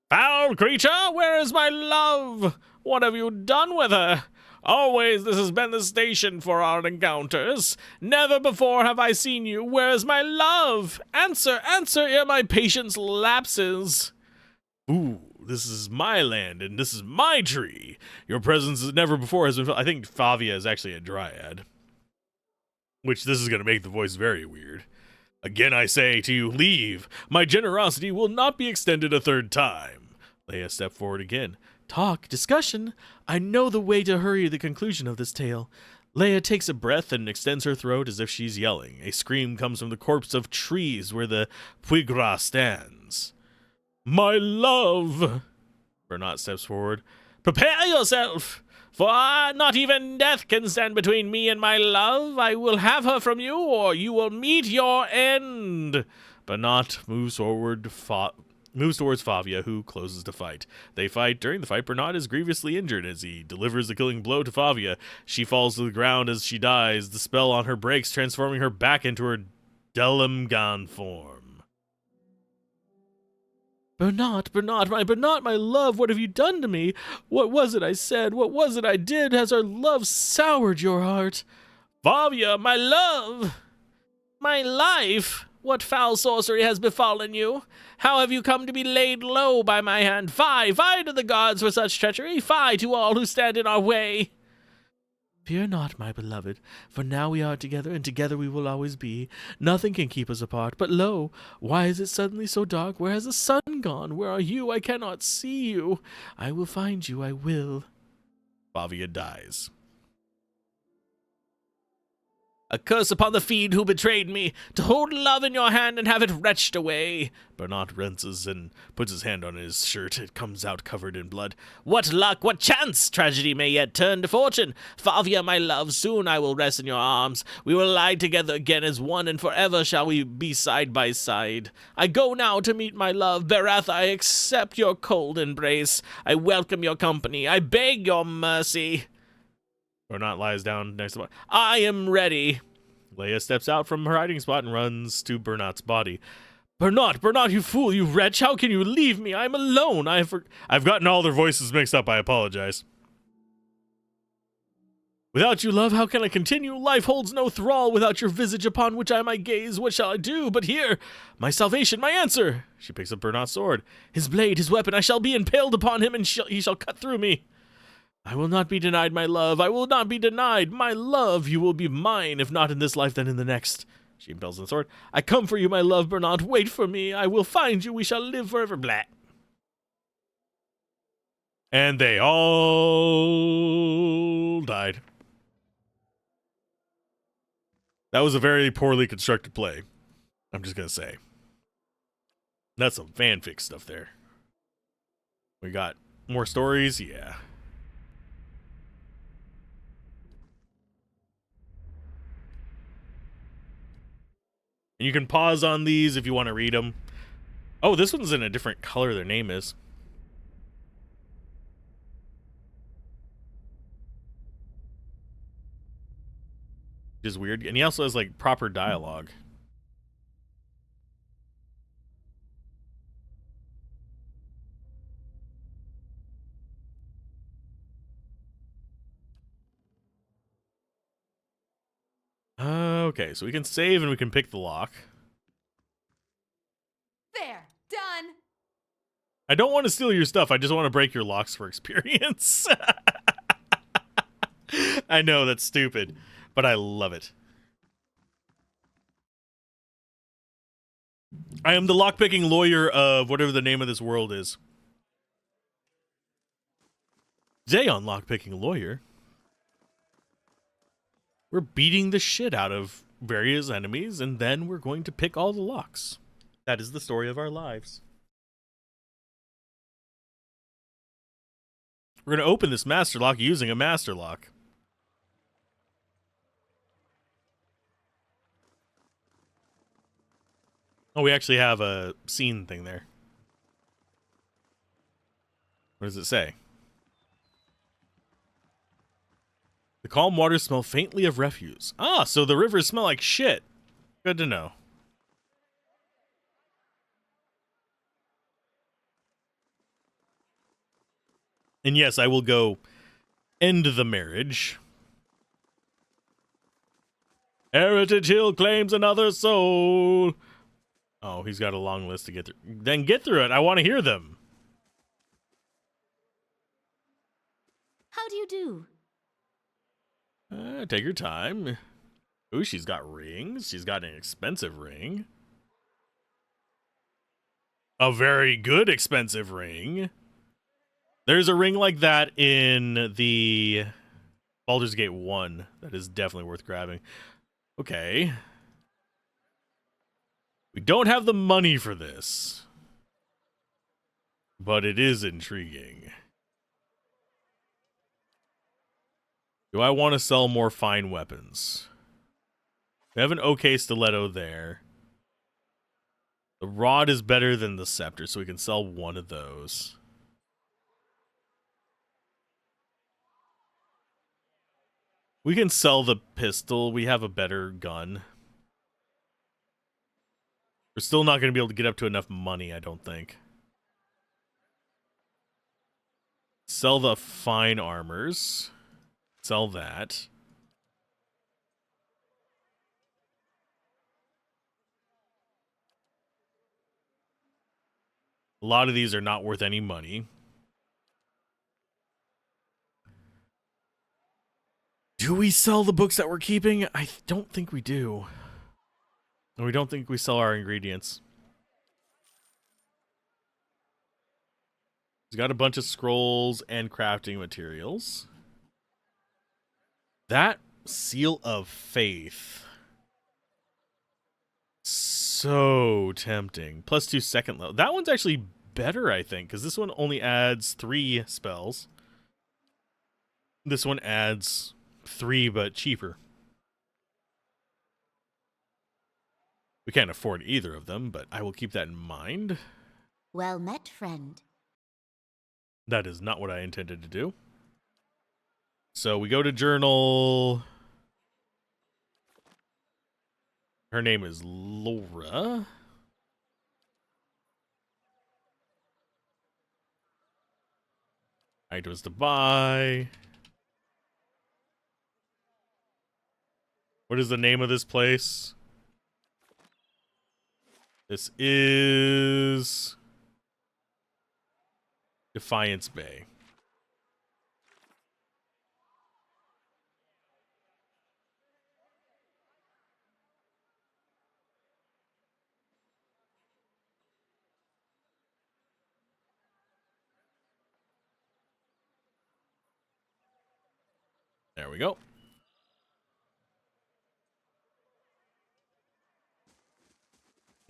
Foul creature, where is my love? What have you done with her? Always this has been the station for our encounters. Never before have I seen you. Where is my love? Answer ere my patience lapses. Ooh. This is my land, and this is my tree. Your presence never before has been felt. I think Favia is actually a dryad. Which this is going to make the voice very weird. Again I say to you, leave. My generosity will not be extended a third time. Leia stepped forward again. Talk, discussion. I know the way to hurry the conclusion of this tale. Leia takes a breath and extends her throat as if she's yelling. A scream comes from the corpse of trees where the Puigra stands. My love! Bernat steps forward. Prepare yourself, for not even death can stand between me and my love. I will have her from you, or you will meet your end. Bernat moves towards Favia, who closes the fight. They fight. During the fight, Bernat is grievously injured as he delivers the killing blow to Favia. She falls to the ground as she dies. The spell on her breaks, transforming her back into her Delimgan form. Bernat, my love, what have you done to me? What was it I said? What was it I did? Has our love soured your heart? Favia, my love! My life! What foul sorcery has befallen you? How have you come to be laid low by my hand? Fie, fie to the gods for such treachery! Fie to all who stand in our way! Fear not, my beloved, for now we are together, and together we will always be. Nothing can keep us apart. But lo, why is it suddenly so dark? Where has the sun gone? Where are you? I cannot see you. I will find you, I will. Favia dies. A curse upon the fiend who betrayed me, to hold love in your hand and have it wrenched away. Bernard rinses and puts his hand on his shirt. It comes out covered in blood. What luck, what chance! Tragedy may yet turn to fortune. Favia, my love, soon I will rest in your arms. We will lie together again as one, and forever shall we be side by side. I go now to meet my love. Berath, I accept your cold embrace. I welcome your company. I beg your mercy. Bernard lies down next to him. I am ready. Leia steps out from her hiding spot and runs to Bernard's body. Bernard, you fool, you wretch! How can you leave me? I am alone. I've gotten all their voices mixed up. I apologize. Without you, love, how can I continue? Life holds no thrall without your visage upon which I might gaze. What shall I do? But here, my salvation, my answer. She picks up Bernard's sword. His blade, his weapon, I shall be impaled upon him, and he shall cut through me. I will not be denied, my love. I will not be denied. My love, you will be mine, if not in this life, then in the next. She impels the sword. I come for you, my love, Bernard. Wait for me. I will find you. We shall live forever. Blah. And they all died. That was a very poorly constructed play. I'm just going to say. That's some fanfic stuff there. We got more stories. Yeah. And you can pause on these if you want to read them. Oh, this one's in a different color their name is. Which is weird. And he also has, like, proper dialogue. Okay, so we can save and we can pick the lock. There. Done. I don't want to steal your stuff. I just want to break your locks for experience. I know, that's stupid, but I love it. I am the lockpicking lawyer of whatever the name of this world is. Today on Lockpicking Lawyer, we're beating the shit out of various enemies, and then we're going to pick all the locks. That is the story of our lives. We're going to open this master lock using a master lock. Oh, we actually have a scene thing there. What does it say? The calm waters smell faintly of refuse. Ah, so the rivers smell like shit. Good to know. And yes, I will go end the marriage. Heritage Hill claims another soul. Oh, he's got a long list to get through. Then get through it. I want to hear them. How do you do? Take your time. Ooh, she's got rings. She's got an expensive ring. A very good expensive ring. There's a ring like that in the Baldur's Gate 1 that is definitely worth grabbing. Okay. We don't have the money for this, but it is intriguing. Do I want to sell more fine weapons? We have an okay stiletto there. The rod is better than the scepter, so we can sell one of those. We can sell the pistol. We have a better gun. We're still not going to be able to get up to enough money, I don't think. Sell the fine armors. Sell that. A lot of these are not worth any money. Do we sell the books that we're keeping? I don't think we do. And we don't think we sell our ingredients. He's got a bunch of scrolls and crafting materials. That Seal of Faith. So tempting. +2 second level. That one's actually better, I think, because this one only adds 3 spells. This one adds 3, but cheaper. We can't afford either of them, but I will keep that in mind. Well met, friend. That is not what I intended to do. So we go to journal. Her name is Laura. Items to buy. What is the name of this place? This is Defiance Bay. There we go.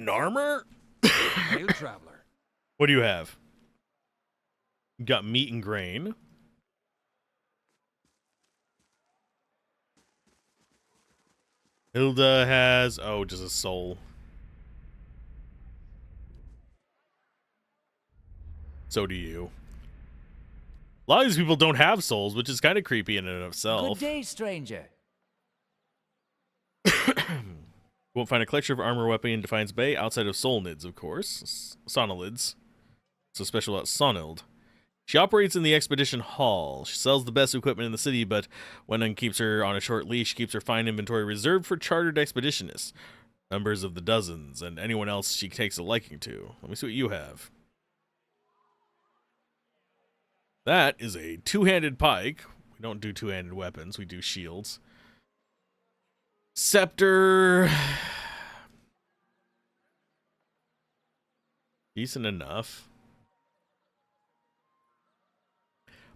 Narmer? Hail, traveler. What do you have? You got meat and grain. Hilda has, oh, just a soul. So do you. A lot of these people don't have souls, which is kind of creepy in and of itself. Good day, stranger. Won't find a collection of armor weapon in Defiance Bay outside of Solnids, of course. Sonalids. So special about Sonild. She operates in the Expedition Hall. She sells the best equipment in the city, but when one keeps her on a short leash, keeps her fine inventory reserved for chartered expeditionists, members of the dozens, and anyone else she takes a liking to. Let me see what you have. That is a two-handed pike. We don't do two-handed weapons, we do shields. Scepter. Decent enough.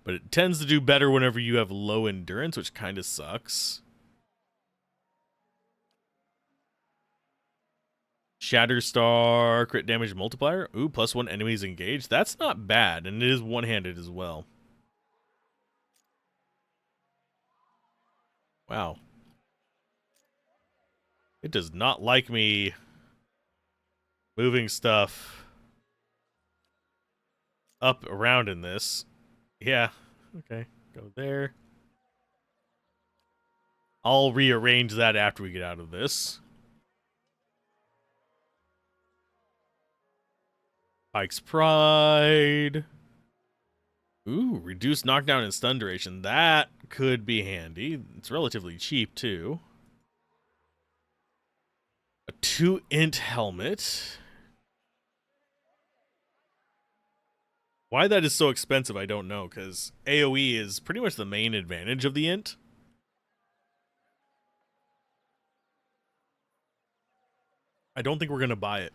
But it tends to do better whenever you have low endurance, which kind of sucks. Shatterstar, crit damage multiplier. Ooh, +1 enemies engaged. That's not bad, and it is one-handed as well. Wow. It does not like me moving stuff up around in this. Yeah, okay, go there. I'll rearrange that after we get out of this. Pike's Pride. Ooh, reduced knockdown and stun duration. That could be handy. It's relatively cheap, too. A 2-int helmet. Why that is so expensive, I don't know, because AoE is pretty much the main advantage of the int. I don't think we're going to buy it.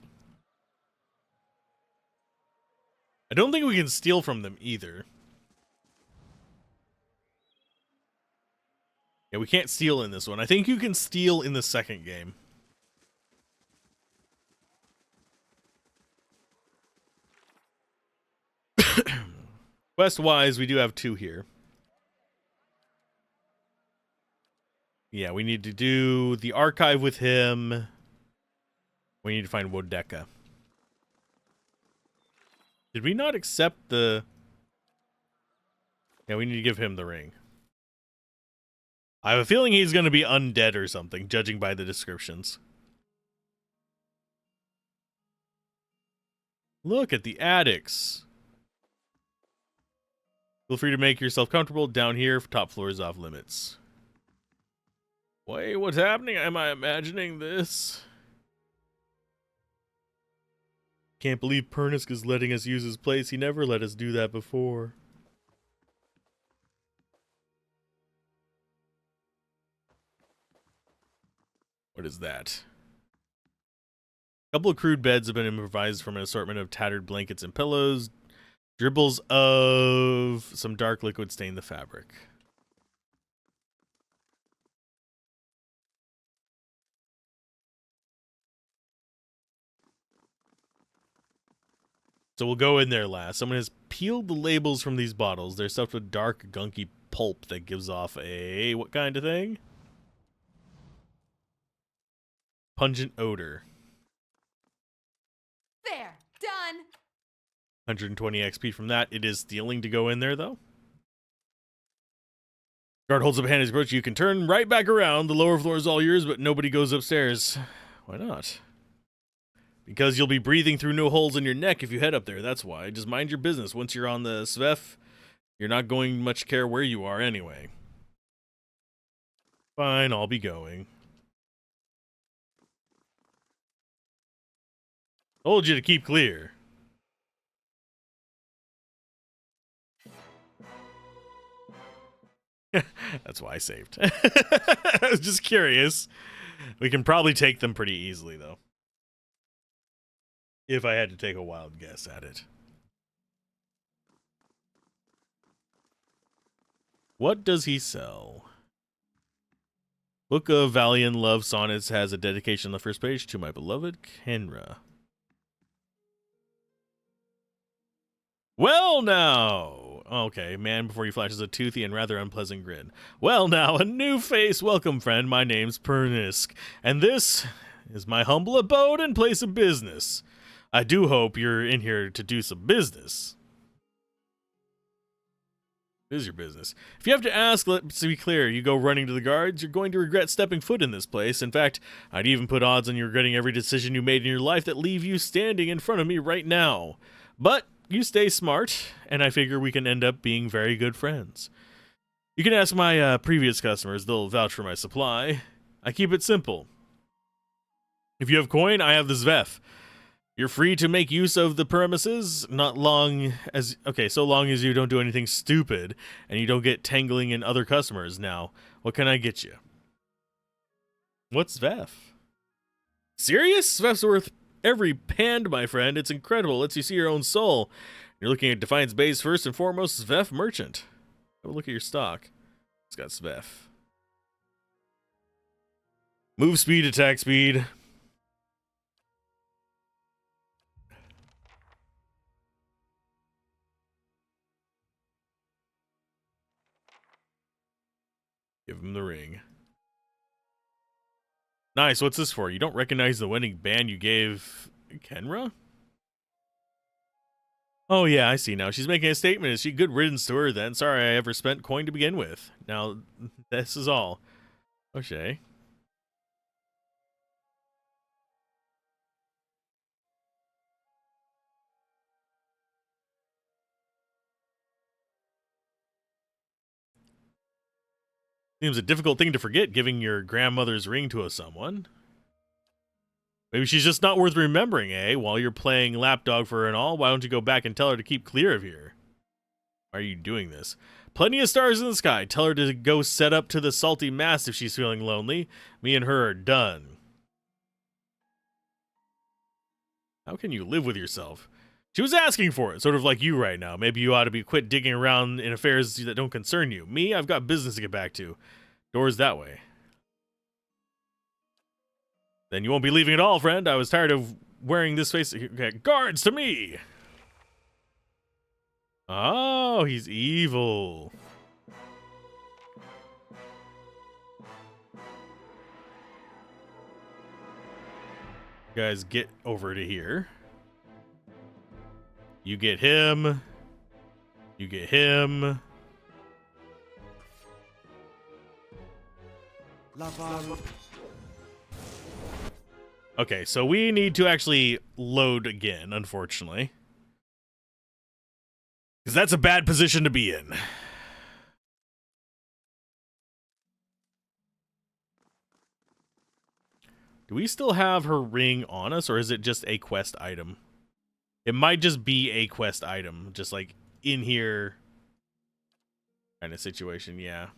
I don't think we can steal from them either. Yeah, we can't steal in this one. I think you can steal in the second game. Quest-wise, we do have 2 here. Yeah, we need to do the archive with him. We need to find Wodeka. Did we not accept the... Yeah, we need to give him the ring. I have a feeling he's going to be undead or something, judging by the descriptions. Look at the attics. Feel free to make yourself comfortable down here. Top floor is off limits. Wait, what's happening? Am I imagining this? Can't believe Pernisk is letting us use his place. He never let us do that before. What is that? A couple of crude beds have been improvised from an assortment of tattered blankets and pillows. Dribbles of some dark liquid stain the fabric. So we'll go in there last. Someone has peeled the labels from these bottles. They're stuffed with dark, gunky pulp that gives off a... what kind of thing? Pungent odor. There. Done. 120 XP from that. It is stealing to go in there, though. Guard holds up a hand as approach. You can turn right back around. The lower floor is all yours, but nobody goes upstairs. Why not? Because you'll be breathing through no holes in your neck if you head up there. That's why. Just mind your business. Once you're on the Svef, you're not going much care where you are anyway. Fine, I'll be going. Told you to keep clear. That's why I saved. I was just curious. We can probably take them pretty easily, though. If I had to take a wild guess at it. What does he sell? Book of Valiant Love Sonnets has a dedication on the first page to my beloved Kenra. Well, now. Okay, man before you flashes a toothy and rather unpleasant grin. Well, now, a new face. Welcome, friend. My name's Pernisk, and this is my humble abode and place of business. I do hope you're in here to do some business. It is your business. If you have to ask, let's be clear, you go running to the guards, you're going to regret stepping foot in this place. In fact, I'd even put odds on you regretting every decision you made in your life that leave you standing in front of me right now. But you stay smart, and I figure we can end up being very good friends. You can ask my previous customers. They'll vouch for my supply. I keep it simple. If you have coin, I have the Zvef. You're free to make use of the premises, so long as you don't do anything stupid, and you don't get tangling in other customers. Now, what can I get you? What's Zvef? Serious? Zvef's worth every pand, my friend. It's incredible. Lets you see your own soul. You're looking at Defiance Bay's first and foremost Zvef merchant. Have a look at your stock. It's got Zvef. Move speed, attack speed. Give him the ring. Nice, what's this for? You don't recognize the winning band you gave Kenra? Oh yeah, I see now. She's making a statement. Is she good riddance to her then? Sorry I ever spent coin to begin with. Now, this is all. O'Shea. Seems a difficult thing to forget, giving your grandmother's ring to someone. Maybe she's just not worth remembering, eh? While you're playing lapdog for her and all, why don't you go back and tell her to keep clear of here? Why are you doing this? Plenty of stars in the sky. Tell her to go set up to the salty mast if she's feeling lonely. Me and her are done. How can you live with yourself? She was asking for it, sort of like you right now. Maybe you ought to be quit digging around in affairs that don't concern you. Me, I've got business to get back to. Doors that way. Then you won't be leaving at all, friend. I was tired of wearing this face. Okay, guards to me! Oh, he's evil. You guys get over to here. You get him. You get him. Okay, so we need to actually load again, unfortunately. Because that's a bad position to be in. Do we still have her ring on us, or is it just a quest item? It might just be a quest item, just like in here kind of situation, yeah.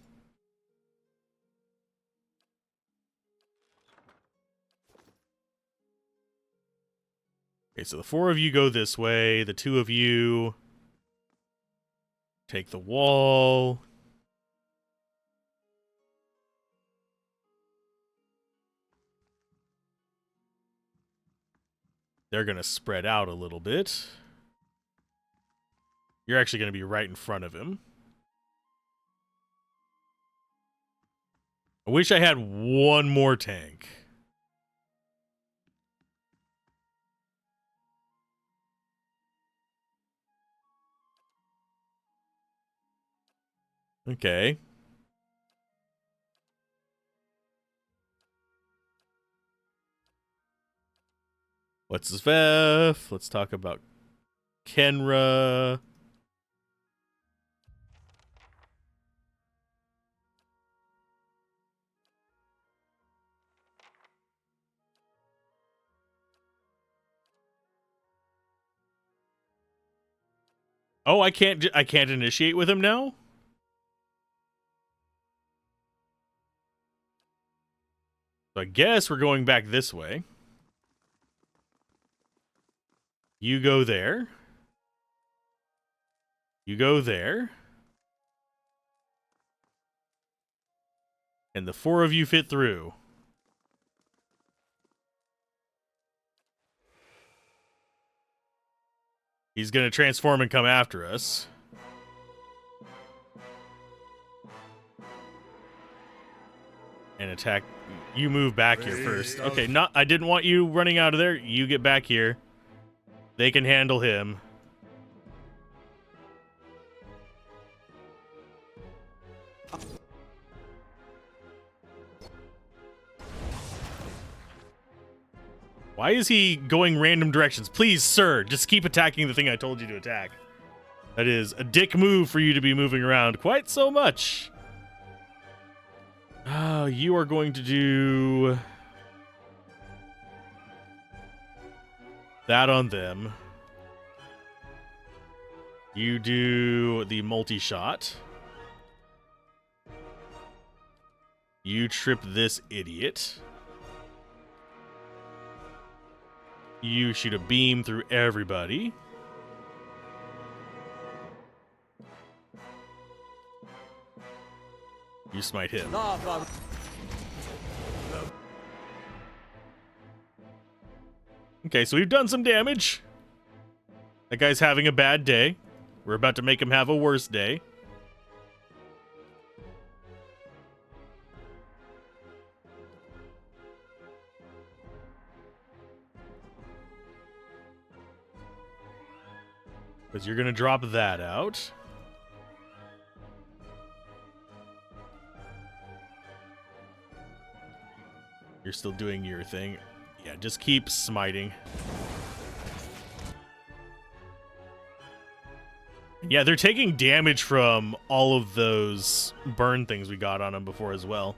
Okay, so the 4 of you go this way, the 2 of you take the wall. They're going to spread out a little bit. You're actually going to be right in front of him. I wish I had one more tank. Okay. What's his VEF? Let's talk about Kenra. Oh, I can't initiate with him now? So I guess we're going back this way. You go there. You go there. And the 4 of you fit through. He's going to transform and come after us. And attack. You move back here first. Okay, I didn't want you running out of there. You get back here. They can handle him. Why is he going random directions? Please, sir, just keep attacking the thing I told you to attack. That is a dick move for you to be moving around quite so much. You are going to do that on them. You do the multi-shot. You trip this idiot. You shoot a beam through everybody. You smite him. Okay, so we've done some damage. That guy's having a bad day. We're about to make him have a worse day. Because you're going to drop that out. You're still doing your thing. Yeah, just keep smiting. Yeah, they're taking damage from all of those burn things we got on them before as well.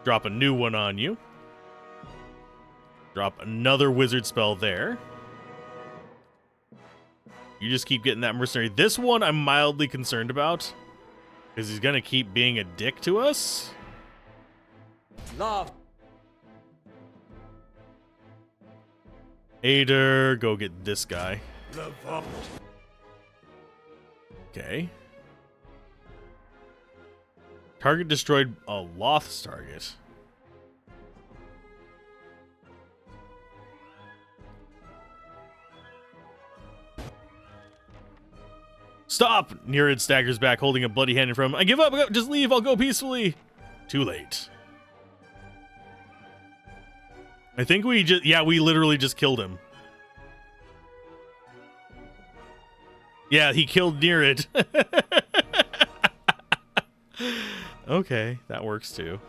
Drop a new one on you. Drop another wizard spell there. You just keep getting that mercenary. This one I'm mildly concerned about. Because he's going to keep being a dick to us. Love. Ader, go get this guy. Okay. Target destroyed a Loth's target. Stop! Nereid staggers back, holding a bloody hand in front of him. I give up! Just leave! I'll go peacefully! Too late. I think we just... Yeah, we literally just killed him. Yeah, he killed Nereid. Okay, that works too.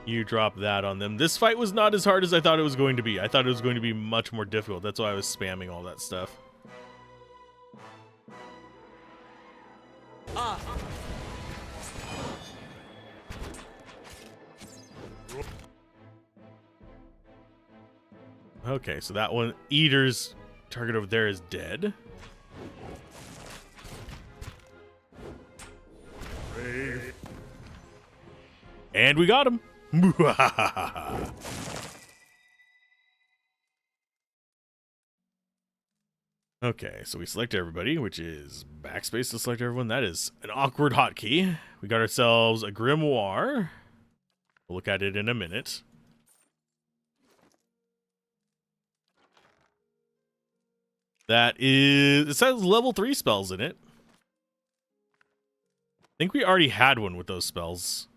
You drop that on them. This fight was not as hard as I thought it was going to be. I thought it was going to be much more difficult. That's why I was spamming all that stuff. Okay, so that one, Eater's target over there is dead. Brave. And we got him. Okay, so we select everybody, which is backspace to select everyone. That is an awkward hotkey. We got ourselves a grimoire. We'll look at it in a minute. That is, it says level 3 spells in it. I think we already had one with those spells.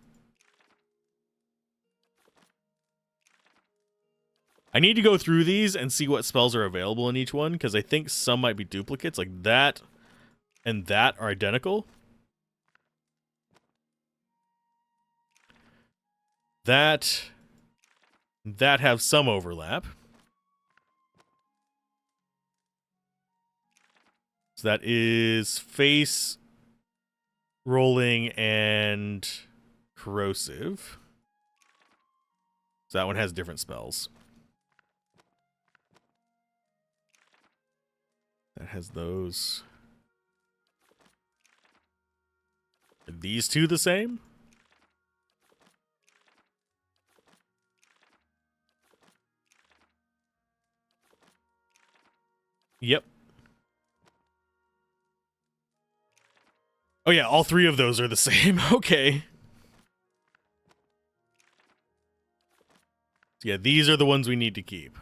I need to go through these and see what spells are available in each one, because I think some might be duplicates, like that and that are identical. That have some overlap. So that is face, rolling, and corrosive. So that one has different spells. That has those. Are these two the same? Yep. Oh yeah, all three of those are the same. Okay. So yeah, these are the ones we need to keep.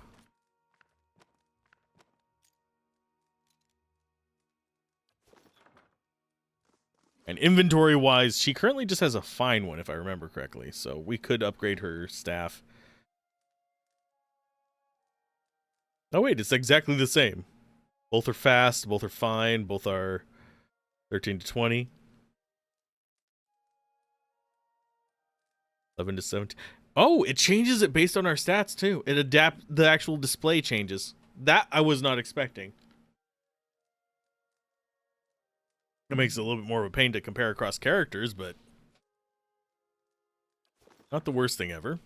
And inventory-wise, she currently just has a fine one, if I remember correctly. So we could upgrade her staff. Oh wait, it's exactly the same. Both are fast, both are fine, both are 13 to 20. 11 to 17. Oh, it changes it based on our stats too. It adapts, the actual display changes. That I was not expecting. It makes it a little bit more of a pain to compare across characters, but not the worst thing ever.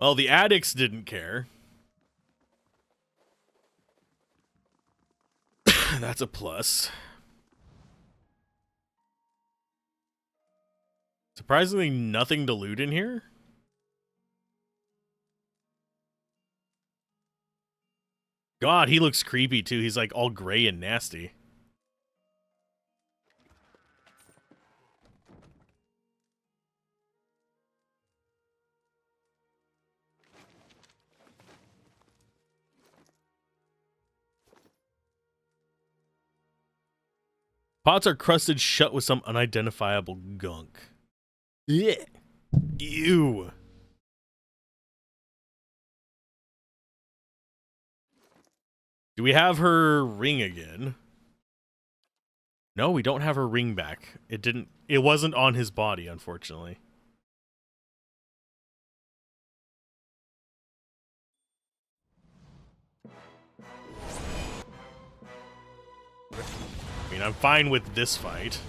Well, the addicts didn't care. That's a plus. Surprisingly, nothing to loot in here. God, he looks creepy too. He's like all gray and nasty. Pots are crusted shut with some unidentifiable gunk. Yeah. Ew. Do we have her ring again? No, we don't have her ring back. It wasn't on his body, unfortunately. I mean, I'm fine with this fight.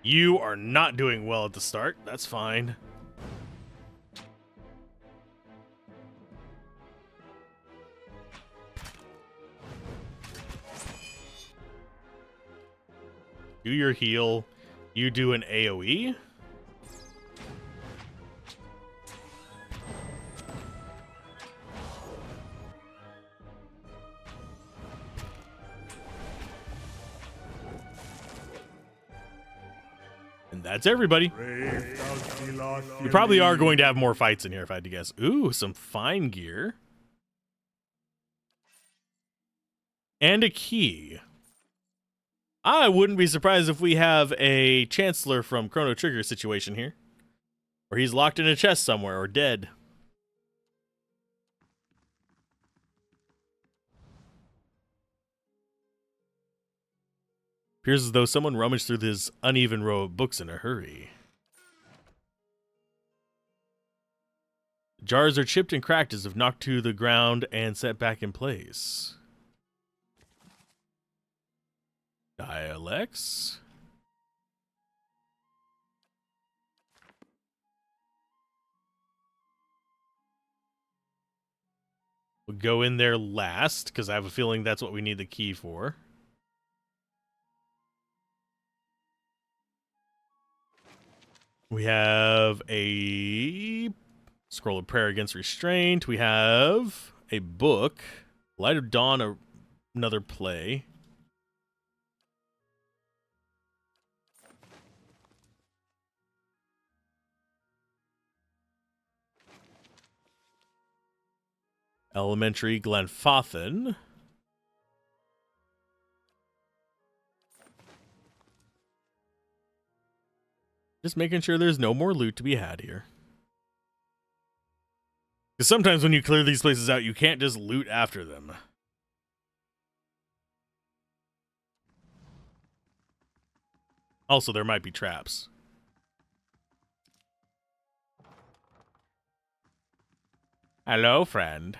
You are not doing well at the start. That's fine. Do your heal. You do an AoE. And that's everybody. We probably are going to have more fights in here if I had to guess. Ooh, some fine gear. And a key. I wouldn't be surprised if we have a Chancellor from Chrono Trigger situation here. Or he's locked in a chest somewhere or dead. Appears as though someone rummaged through this uneven row of books in a hurry. Jars are chipped and cracked as if knocked to the ground and set back in place. Dialects. We'll go in there last, because I have a feeling that's what we need the key for. We have a scroll of prayer against restraint. We have a book. Light of Dawn, another play. Elementary Glenfathan. Just making sure there's no more loot to be had here. Because sometimes when you clear these places out, you can't just loot after them. Also, there might be traps. Hello, friend.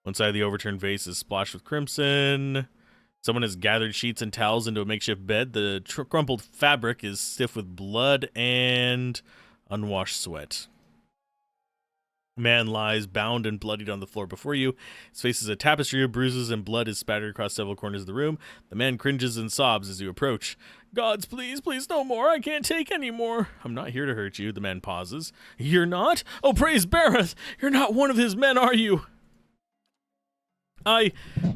One side of the overturned vase is splashed with crimson. Someone has gathered sheets and towels into a makeshift bed. The crumpled fabric is stiff with blood and unwashed sweat. A man lies bound and bloodied on the floor before you. His face is a tapestry of bruises and blood is spattered across several corners of the room. The man cringes and sobs as you approach. Gods, please, please, no more. I can't take any more. I'm not here to hurt you. The man pauses. You're not? Oh, praise Bareth. You're not one of his men, are you?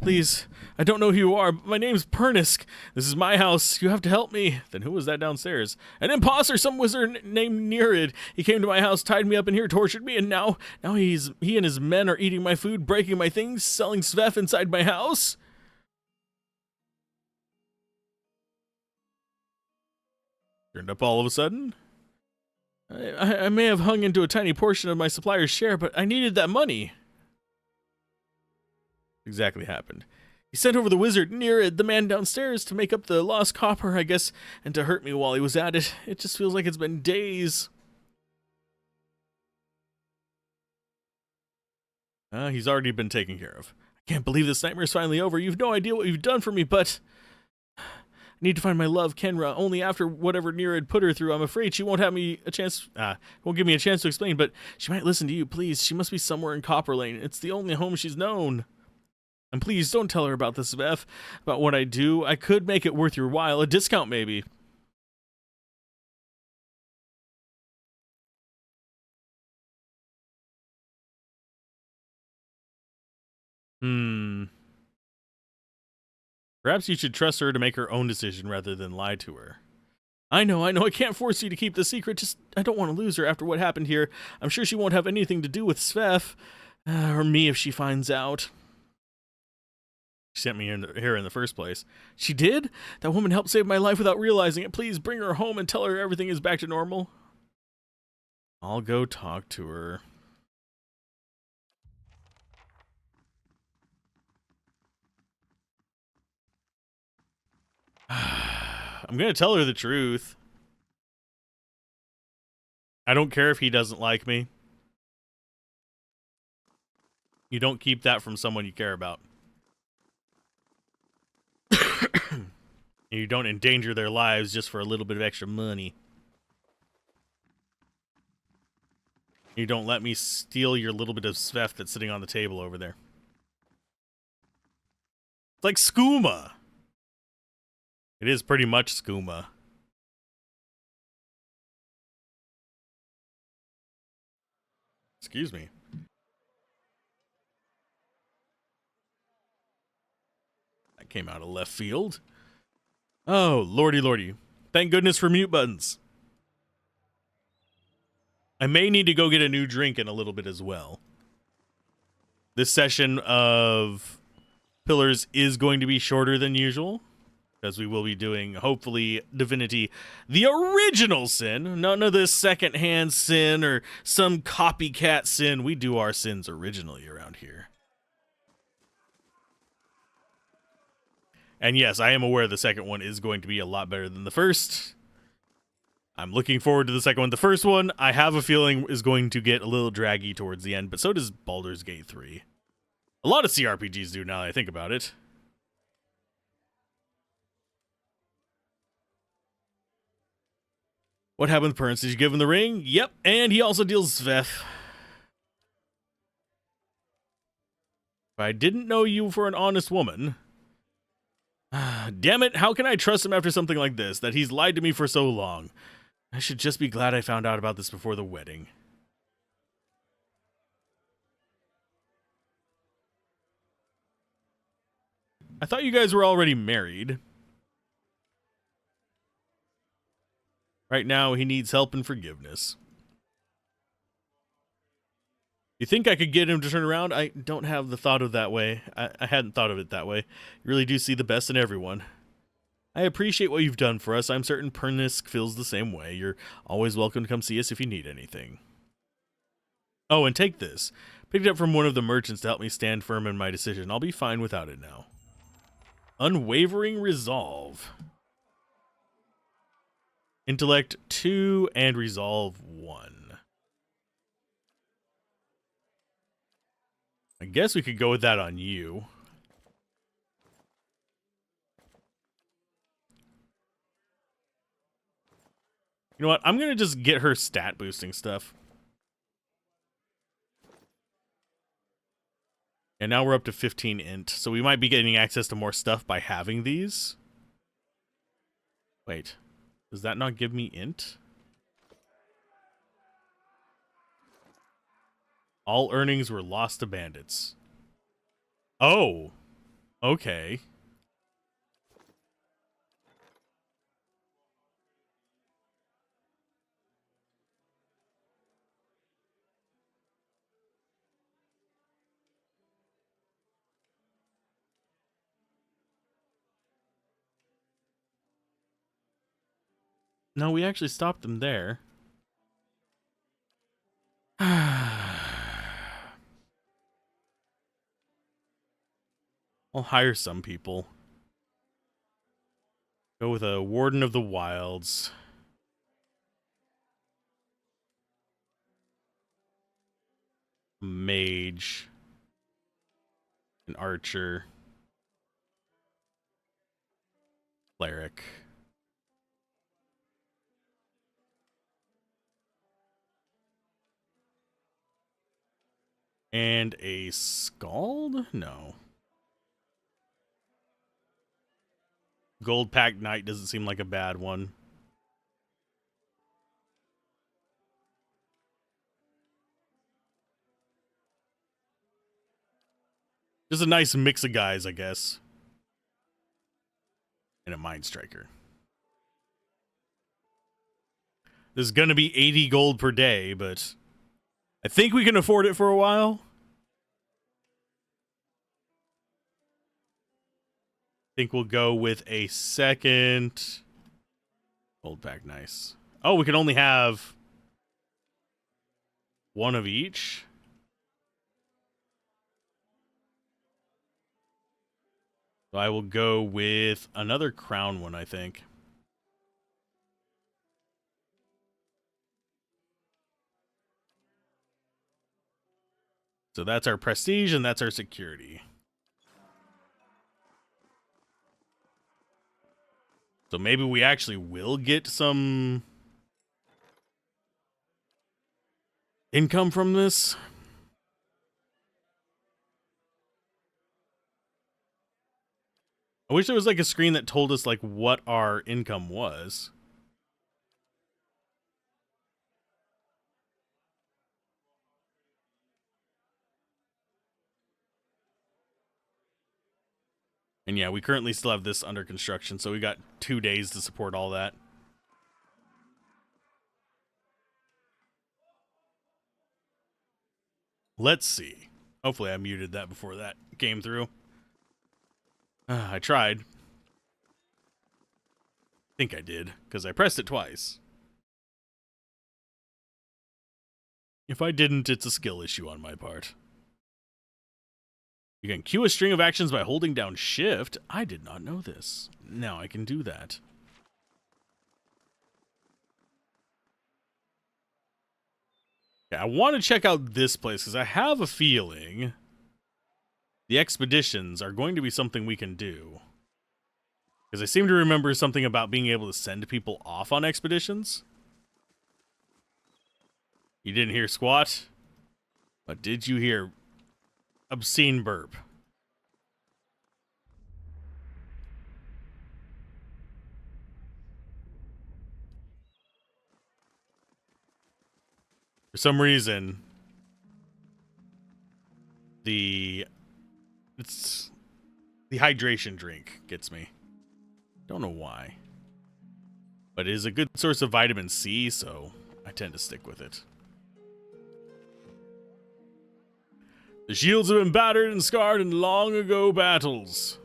Please, I don't know who you are, but my name's Pernisk. This is my house. You have to help me. Then who was that downstairs? An imposter, some wizard named Nerid. He came to my house, tied me up in here, tortured me, and now he and his men are eating my food, breaking my things, selling Svef inside my house. Turned up all of a sudden. I may have hung into a tiny portion of my supplier's share, but I needed that money. Exactly happened. He sent over the wizard Nerid, the man downstairs, to make up the lost copper, I guess, and to hurt me while he was at it. It just feels like it's been days. He's already been taken care of. I can't believe this nightmare's finally over. You've no idea what you've done for me, but I need to find my love, Kenra. Only after whatever Nerid put her through, I'm afraid she won't have me a chance. Won't give me a chance to explain, but she might listen to you. Please, she must be somewhere in Copper Lane. It's the only home she's known. And please don't tell her about this, Svef, about what I do. I could make it worth your while. A discount, maybe. Perhaps you should trust her to make her own decision rather than lie to her. I know. I can't force you to keep the secret. Just, I don't want to lose her after what happened here. I'm sure she won't have anything to do with Svef, or me if she finds out. She sent me here in the first place. She did? That woman helped save my life without realizing it. Please bring her home and tell her everything is back to normal. I'll go talk to her. I'm going to tell her the truth. I don't care if he doesn't like me. You don't keep that from someone you care about. You don't endanger their lives just for a little bit of extra money. You don't let me steal your little bit of Svef that's sitting on the table over there. It's like skooma. It is pretty much skooma. Excuse me. That came out of left field. Oh, lordy. Thank goodness for mute buttons. I may need to go get a new drink in a little bit as well. This session of Pillars is going to be shorter than usual, because we will be doing, hopefully, Divinity, the original sin. None of this secondhand sin or some copycat sin. We do our sins originally around here. And yes, I am aware the second one is going to be a lot better than the first. I'm looking forward to the second one. The first one, I have a feeling, is going to get a little draggy towards the end, but so does Baldur's Gate 3. A lot of CRPGs do now that I think about it. What happened with Prince? Did you give him the ring? Yep, and he also deals Svef. If I didn't know you for an honest woman... Damn it, how can I trust him after something like this, that he's lied to me for so long? I should just be glad I found out about this before the wedding. I thought you guys were already married. Right now, he needs help and forgiveness. You think I could get him to turn around? I don't have the thought of that way. I hadn't thought of it that way. You really do see the best in everyone. I appreciate what you've done for us. I'm certain Pernisk feels the same way. You're always welcome to come see us if you need anything. Oh, and take this. Picked it up from one of the merchants to help me stand firm in my decision. I'll be fine without it now. Unwavering resolve. Intellect 2 and resolve 1. I guess we could go with that on you. You know what? I'm going to just get her stat boosting stuff. And now we're up to 15 int, so we might be getting access to more stuff by having these. Wait, does that not give me int? All earnings were lost to bandits. Oh, okay. No, we actually stopped them there. I'll hire some people. Go with a Warden of the Wilds. Mage. An archer. Cleric. And a Scald? No. Gold Pack Knight doesn't seem like a bad one. Just a nice mix of guys, I guess. And a Mind Striker. This is going to be 80 gold per day, but I think we can afford it for a while. I think we'll go with a second gold pack. Nice. Oh, we can only have one of each. So I will go with another crown one, I think. So that's our prestige and that's our security. So maybe we actually will get some income from this. I wish there was like a screen that told us like what our income was. And yeah, we currently still have this under construction, so we got 2 days to support all that. Let's see. Hopefully I muted that before that came through. I tried. I think I did, because I pressed it twice. If I didn't, it's a skill issue on my part. You can queue a string of actions by holding down shift. I did not know this. Now I can do that. Okay, I want to check out this place because I have a feeling the expeditions are going to be something we can do. Because I seem to remember something about being able to send people off on expeditions. You didn't hear squat? But did you hear obscene burp? some reason, the hydration drink gets me. Don't know why. But it is a good source of vitamin C, so I tend to stick with it. The shields have been battered and scarred in long ago battles.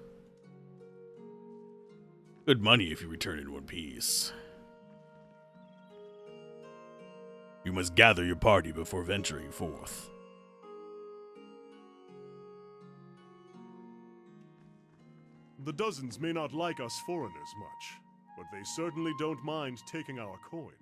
Good money if you return in one piece. You must gather your party before venturing forth. The dozens may not like us foreigners much, but they certainly don't mind taking our coin.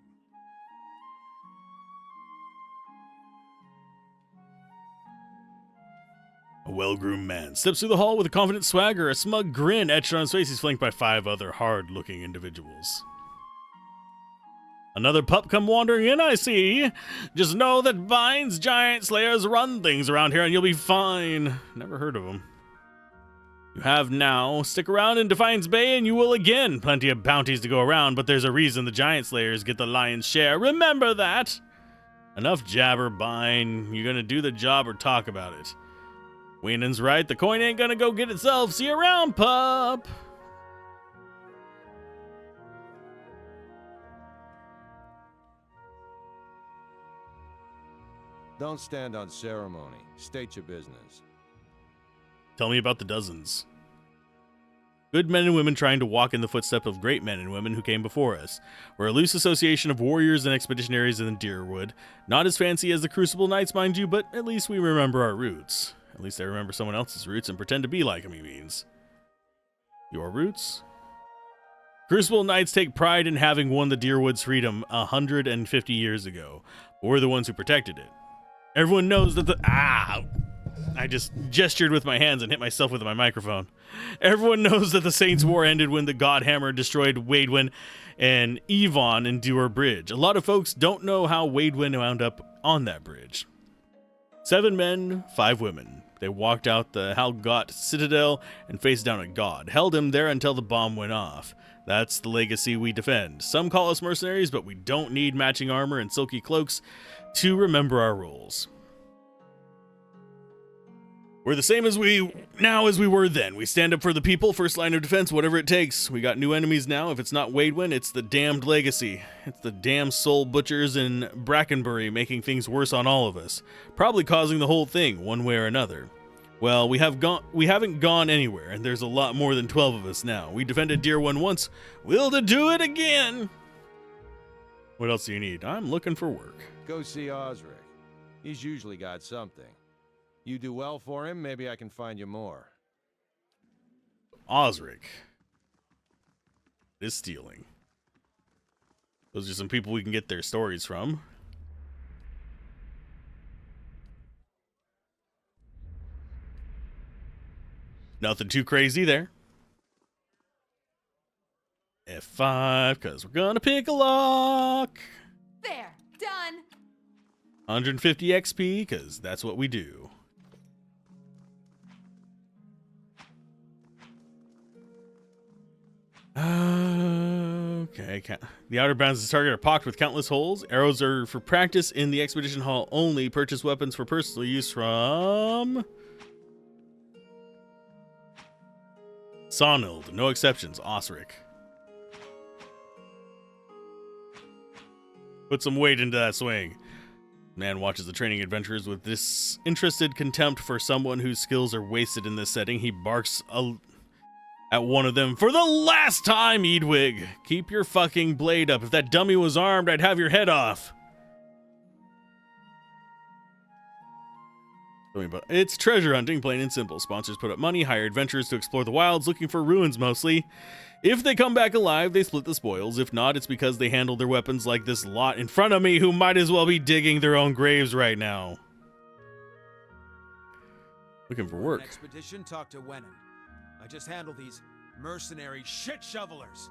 A well-groomed man steps through the hall with a confident swagger, a smug grin etched on his face. He's flanked by 5 other hard-looking individuals. Another pup come wandering in, I see. Just know that Vine's giant slayers run things around here and you'll be fine. Never heard of them. You have now. Stick around in Defiance Bay and you will again. Plenty of bounties to go around, but there's a reason the giant slayers get the lion's share. Remember that. Enough jabber, Vine. You gonna do the job or talk about it? Weenan's right. The coin ain't gonna go get itself. See you around, pup. Don't stand on ceremony. State your business. Tell me about the dozens. Good men and women trying to walk in the footsteps of great men and women who came before us. We're a loose association of warriors and expeditionaries in Deerwood. Not as fancy as the Crucible Knights, mind you, but at least we remember our roots. At least I remember someone else's roots and pretend to be like him, he means. Your roots? Crucible Knights take pride in having won the Deerwood's freedom 150 years ago. But we're the ones who protected it. Everyone knows that I just gestured with my hands and hit myself with my microphone. Everyone knows that the Saints' War ended when the Godhammer destroyed Waidwen and Yvonne in Dewar Bridge. A lot of folks don't know how Waidwen wound up on that bridge. 7 men, 5 women. They walked out the Halgot Citadel and faced down a god, held him there until the bomb went off. That's the legacy we defend. Some call us mercenaries, but we don't need matching armor and silky cloaks to remember our roles. We're the same as we were then. We stand up for the people, first line of defense, whatever it takes. We got new enemies now. If it's not Waidwen, it's the damned legacy. It's the damn soul butchers in Brackenbury making things worse on all of us. Probably causing the whole thing, one way or another. Well, we haven't gone anywhere, and there's a lot more than 12 of us now. We defended Deer One once. We'll do it again! What else do you need? I'm looking for work. Go see Osric. He's usually got something. You do well for him, maybe I can find you more. Osric is stealing. Those are some people we can get their stories from. Nothing too crazy there. F5, because we're gonna pick a lock. There. Done. 150 XP, because that's what we do. Okay. The outer bounds of the target are pocked with countless holes. Arrows are for practice in the expedition hall only. Purchase weapons for personal use from Sonild. No exceptions. Osric. Put some weight into that swing. Man watches the training adventurers with disinterested contempt for someone whose skills are wasted in this setting. He barks at one of them. For the last time, Edwig! Keep your fucking blade up. If that dummy was armed, I'd have your head off. It's treasure hunting, plain and simple. Sponsors put up money, hire adventurers to explore the wilds, looking for ruins mostly. If they come back alive, they split the spoils. If not, it's because they handle their weapons like this lot in front of me who might as well be digging their own graves right now. Looking for work. Expedition, talk to Wenan. I just handle these mercenary shit shovelers.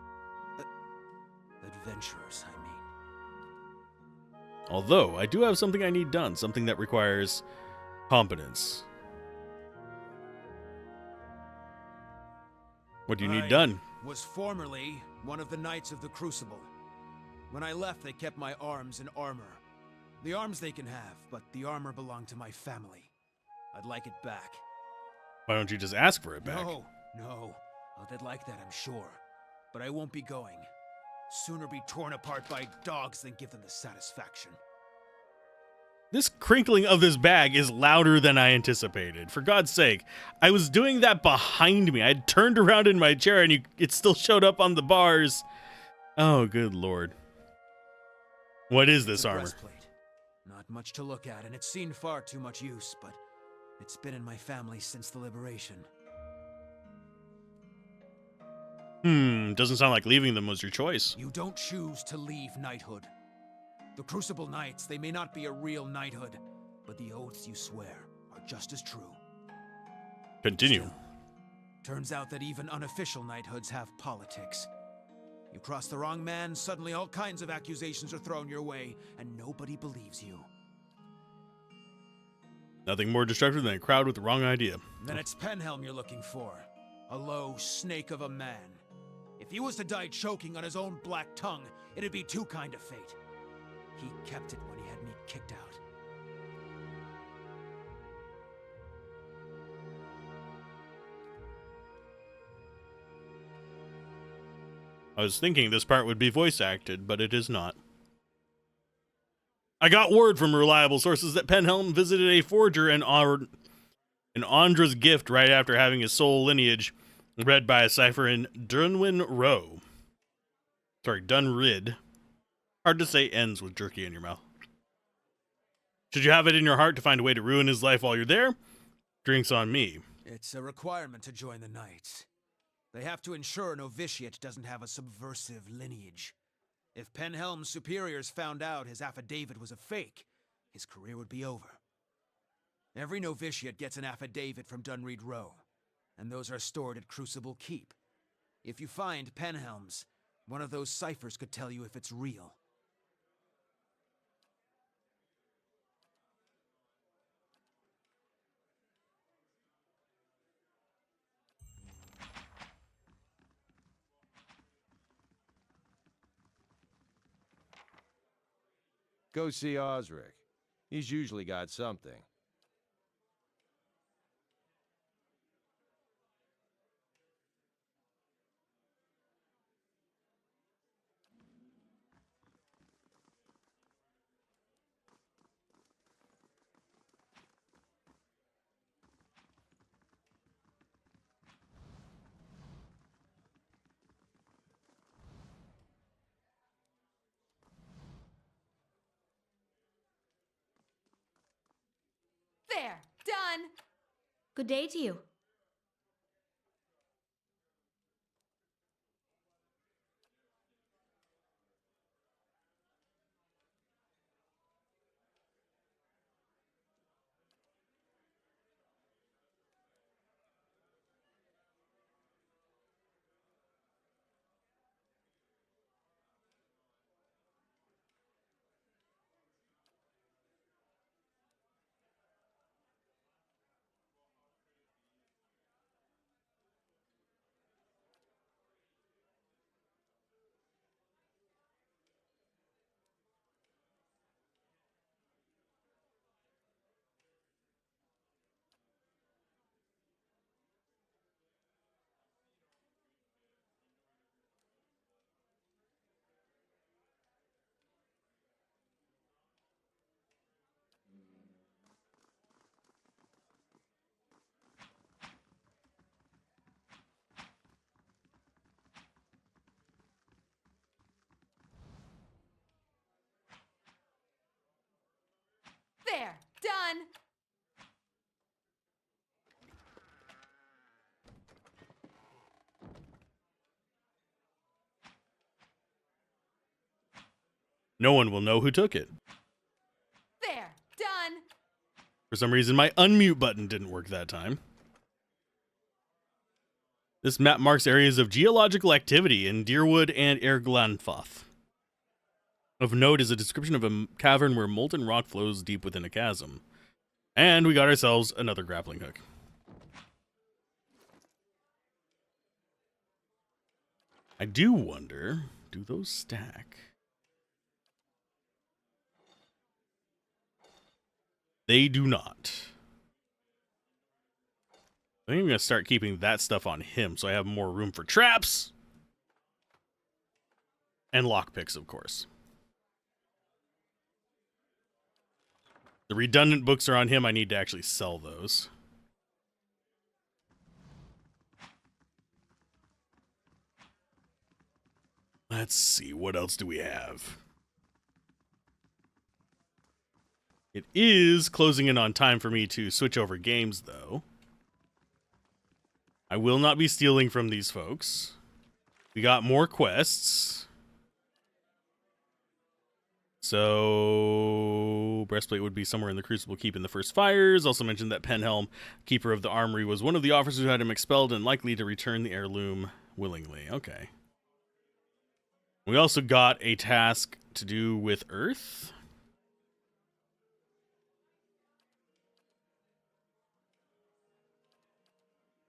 Adventurers, I mean. Although, I do have something I need done. Something that requires competence. What do you need done? Was formerly one of the Knights of the Crucible. When I left, they kept my arms and armor. The arms they can have, but the armor belonged to my family. I'd like it back. Why don't you just ask for it back? No. Oh, they'd like that, I'm sure. But I won't be going. Sooner be torn apart by dogs than give them the satisfaction. This crinkling of this bag is louder than I anticipated. For God's sake, I was doing that behind me. I had turned around in my chair and it still showed up on the bars. Oh, good lord. What is this armor? Breastplate. Not much to look at, and it's seen far too much use, but it's been in my family since the liberation. Doesn't sound like leaving them was your choice. You don't choose to leave knighthood. The Crucible Knights, they may not be a real knighthood, but the oaths you swear are just as true. Continue. Still, turns out that even unofficial knighthoods have politics. You cross the wrong man, suddenly all kinds of accusations are thrown your way, and nobody believes you. Nothing more destructive than a crowd with the wrong idea. Then it's Penhelm you're looking for. A low snake of a man. If he was to die choking on his own black tongue, it'd be too kind of fate. He kept it when he had me kicked out. I was thinking this part would be voice acted, but it is not. I got word from reliable sources that Penhelm visited a forger in Andra's gift right after having his soul lineage read by a cipher in Dunwyn Row. Sorry, Dunrid. Hard to say, ends with jerky in your mouth. Should you have it in your heart to find a way to ruin his life while you're there? Drinks on me. It's a requirement to join the Knights. They have to ensure a novitiate doesn't have a subversive lineage. If Penhelm's superiors found out his affidavit was a fake, his career would be over. Every novitiate gets an affidavit from Dunreed Row, and those are stored at Crucible Keep. If you find Penhelm's, one of those ciphers could tell you if it's real. Go see Osric. He's usually got something. There, done. Good day to you. There, done. No one will know who took it. There, done. For some reason, my unmute button didn't work that time. This map marks areas of geological activity in Deerwood and Erglanfoth. Of note is a description of a cavern where molten rock flows deep within a chasm. And we got ourselves another grappling hook. I do wonder, do those stack? They do not. I think I'm going to start keeping that stuff on him so I have more room for traps. And lockpicks, of course. The redundant books are on him. I need to actually sell those. Let's see. What else do we have? It is closing in on time for me to switch over games, though. I will not be stealing from these folks. We got more quests. So, breastplate would be somewhere in the Crucible Keep in the first fires. Also mentioned that Penhelm, keeper of the armory, was one of the officers who had him expelled and likely to return the heirloom willingly. Okay. We also got a task to do with Earth.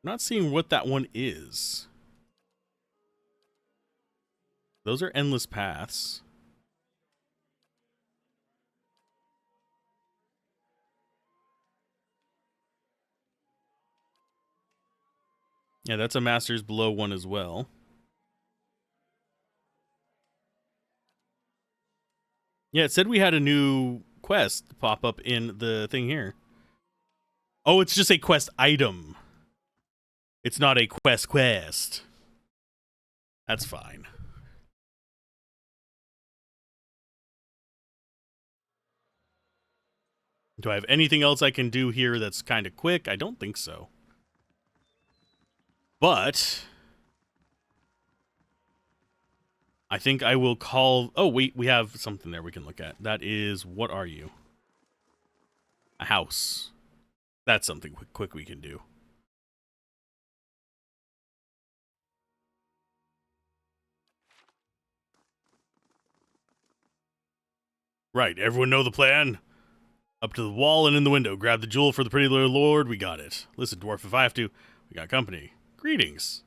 I'm not seeing what that one is. Those are endless paths. Yeah, that's a Masters Below one as well. Yeah, it said we had a new quest pop up in the thing here. Oh, it's just a quest item. It's not a quest. That's fine. Do I have anything else I can do here that's kind of quick? I don't think so. But I think I will call... Oh, wait, we have something there we can look at. That is... What are you? A house. That's something quick we can do. Right, everyone know the plan? Up to the wall and in the window. Grab the jewel for the pretty little lord. We got it. Listen, dwarf, if I have to, we got company. Greetings.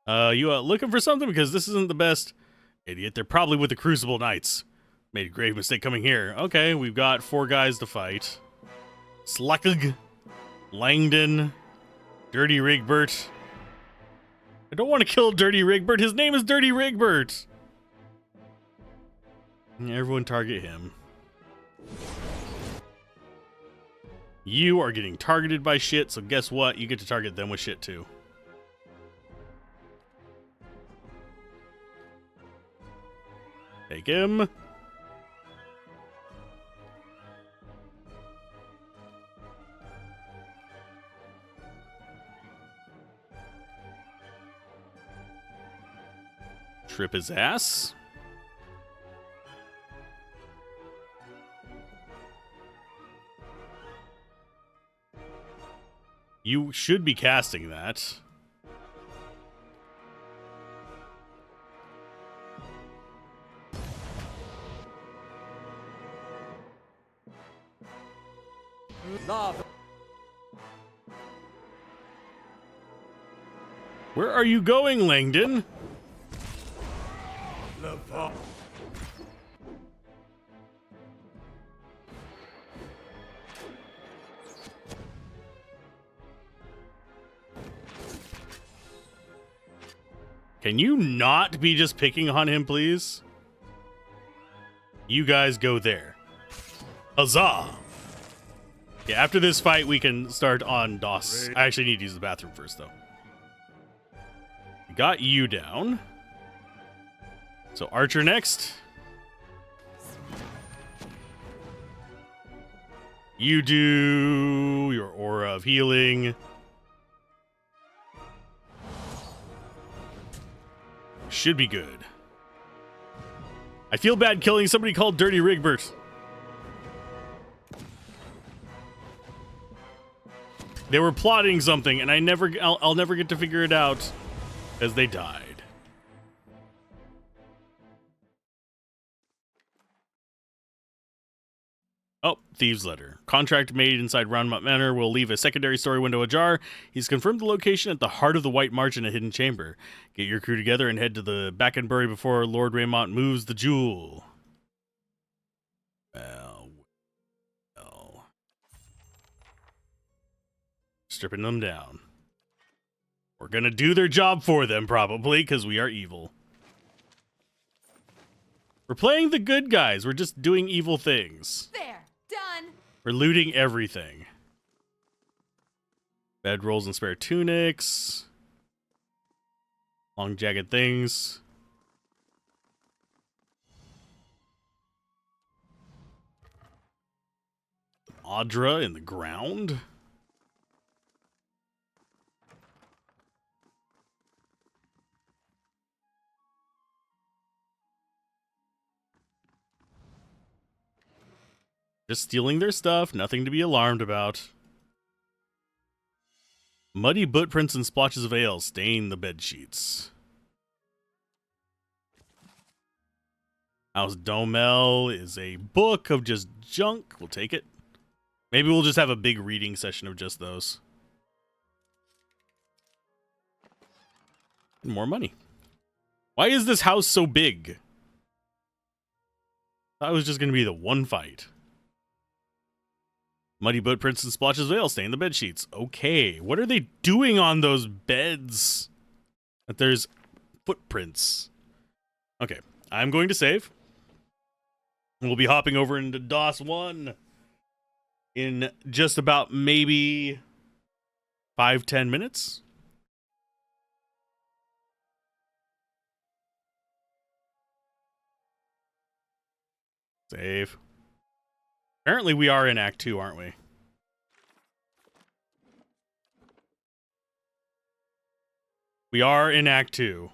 You looking for something? Because this isn't the best. Idiot, they're probably with the Crucible Knights. Made a grave mistake coming here. Okay, we've got 4 guys to fight. Sluckig, Langdon, Dirty Rigbert. I don't want to kill Dirty Rigbert. His name is Dirty Rigbert. Everyone target him. You are getting targeted by shit, so guess what? You get to target them with shit too. Take him. Trip his ass. You should be casting that. Where are you going, Langdon? Can you not be just picking on him, please? You guys go there. Huzzah! Yeah, after this fight, we can start on DOS. I actually need to use the bathroom first, though. We got you down. So Archer next. You do your aura of healing. Should be good. I feel bad killing somebody called Dirty Rigbert. They were plotting something, and I'll never get to figure it out as they died. Oh, Thieves' Letter. Contract made inside Roundmont Manor will leave a secondary story window ajar. He's confirmed the location at the heart of the White March in a hidden chamber. Get your crew together and head to the Backenbury before Lord Raymont moves the jewel. Well. Stripping them down. We're gonna do their job for them, probably, because we are evil. We're playing the good guys. We're just doing evil things. There. Done. We're looting everything. Bedrolls and spare tunics. Long jagged things. Audra in the ground. Just stealing their stuff, nothing to be alarmed about. Muddy footprints and splotches of ale stain the bed sheets. House Domel is a book of just junk. We'll take it. Maybe we'll just have a big reading session of just those. More money. Why is this house so big? I thought it was just going to be the one fight. Muddy footprints and splotches of ale stain the bed sheets. Okay, what are they doing on those beds? That there's footprints. Okay, I'm going to save. We'll be hopping over into DOS 1 in just about maybe 5-10 minutes. Save. Apparently we are in Act 2, aren't we? We are in Act 2.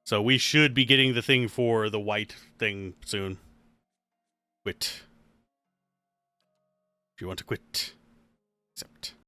So we should be getting the thing for the white thing soon. Quit. If you want to quit.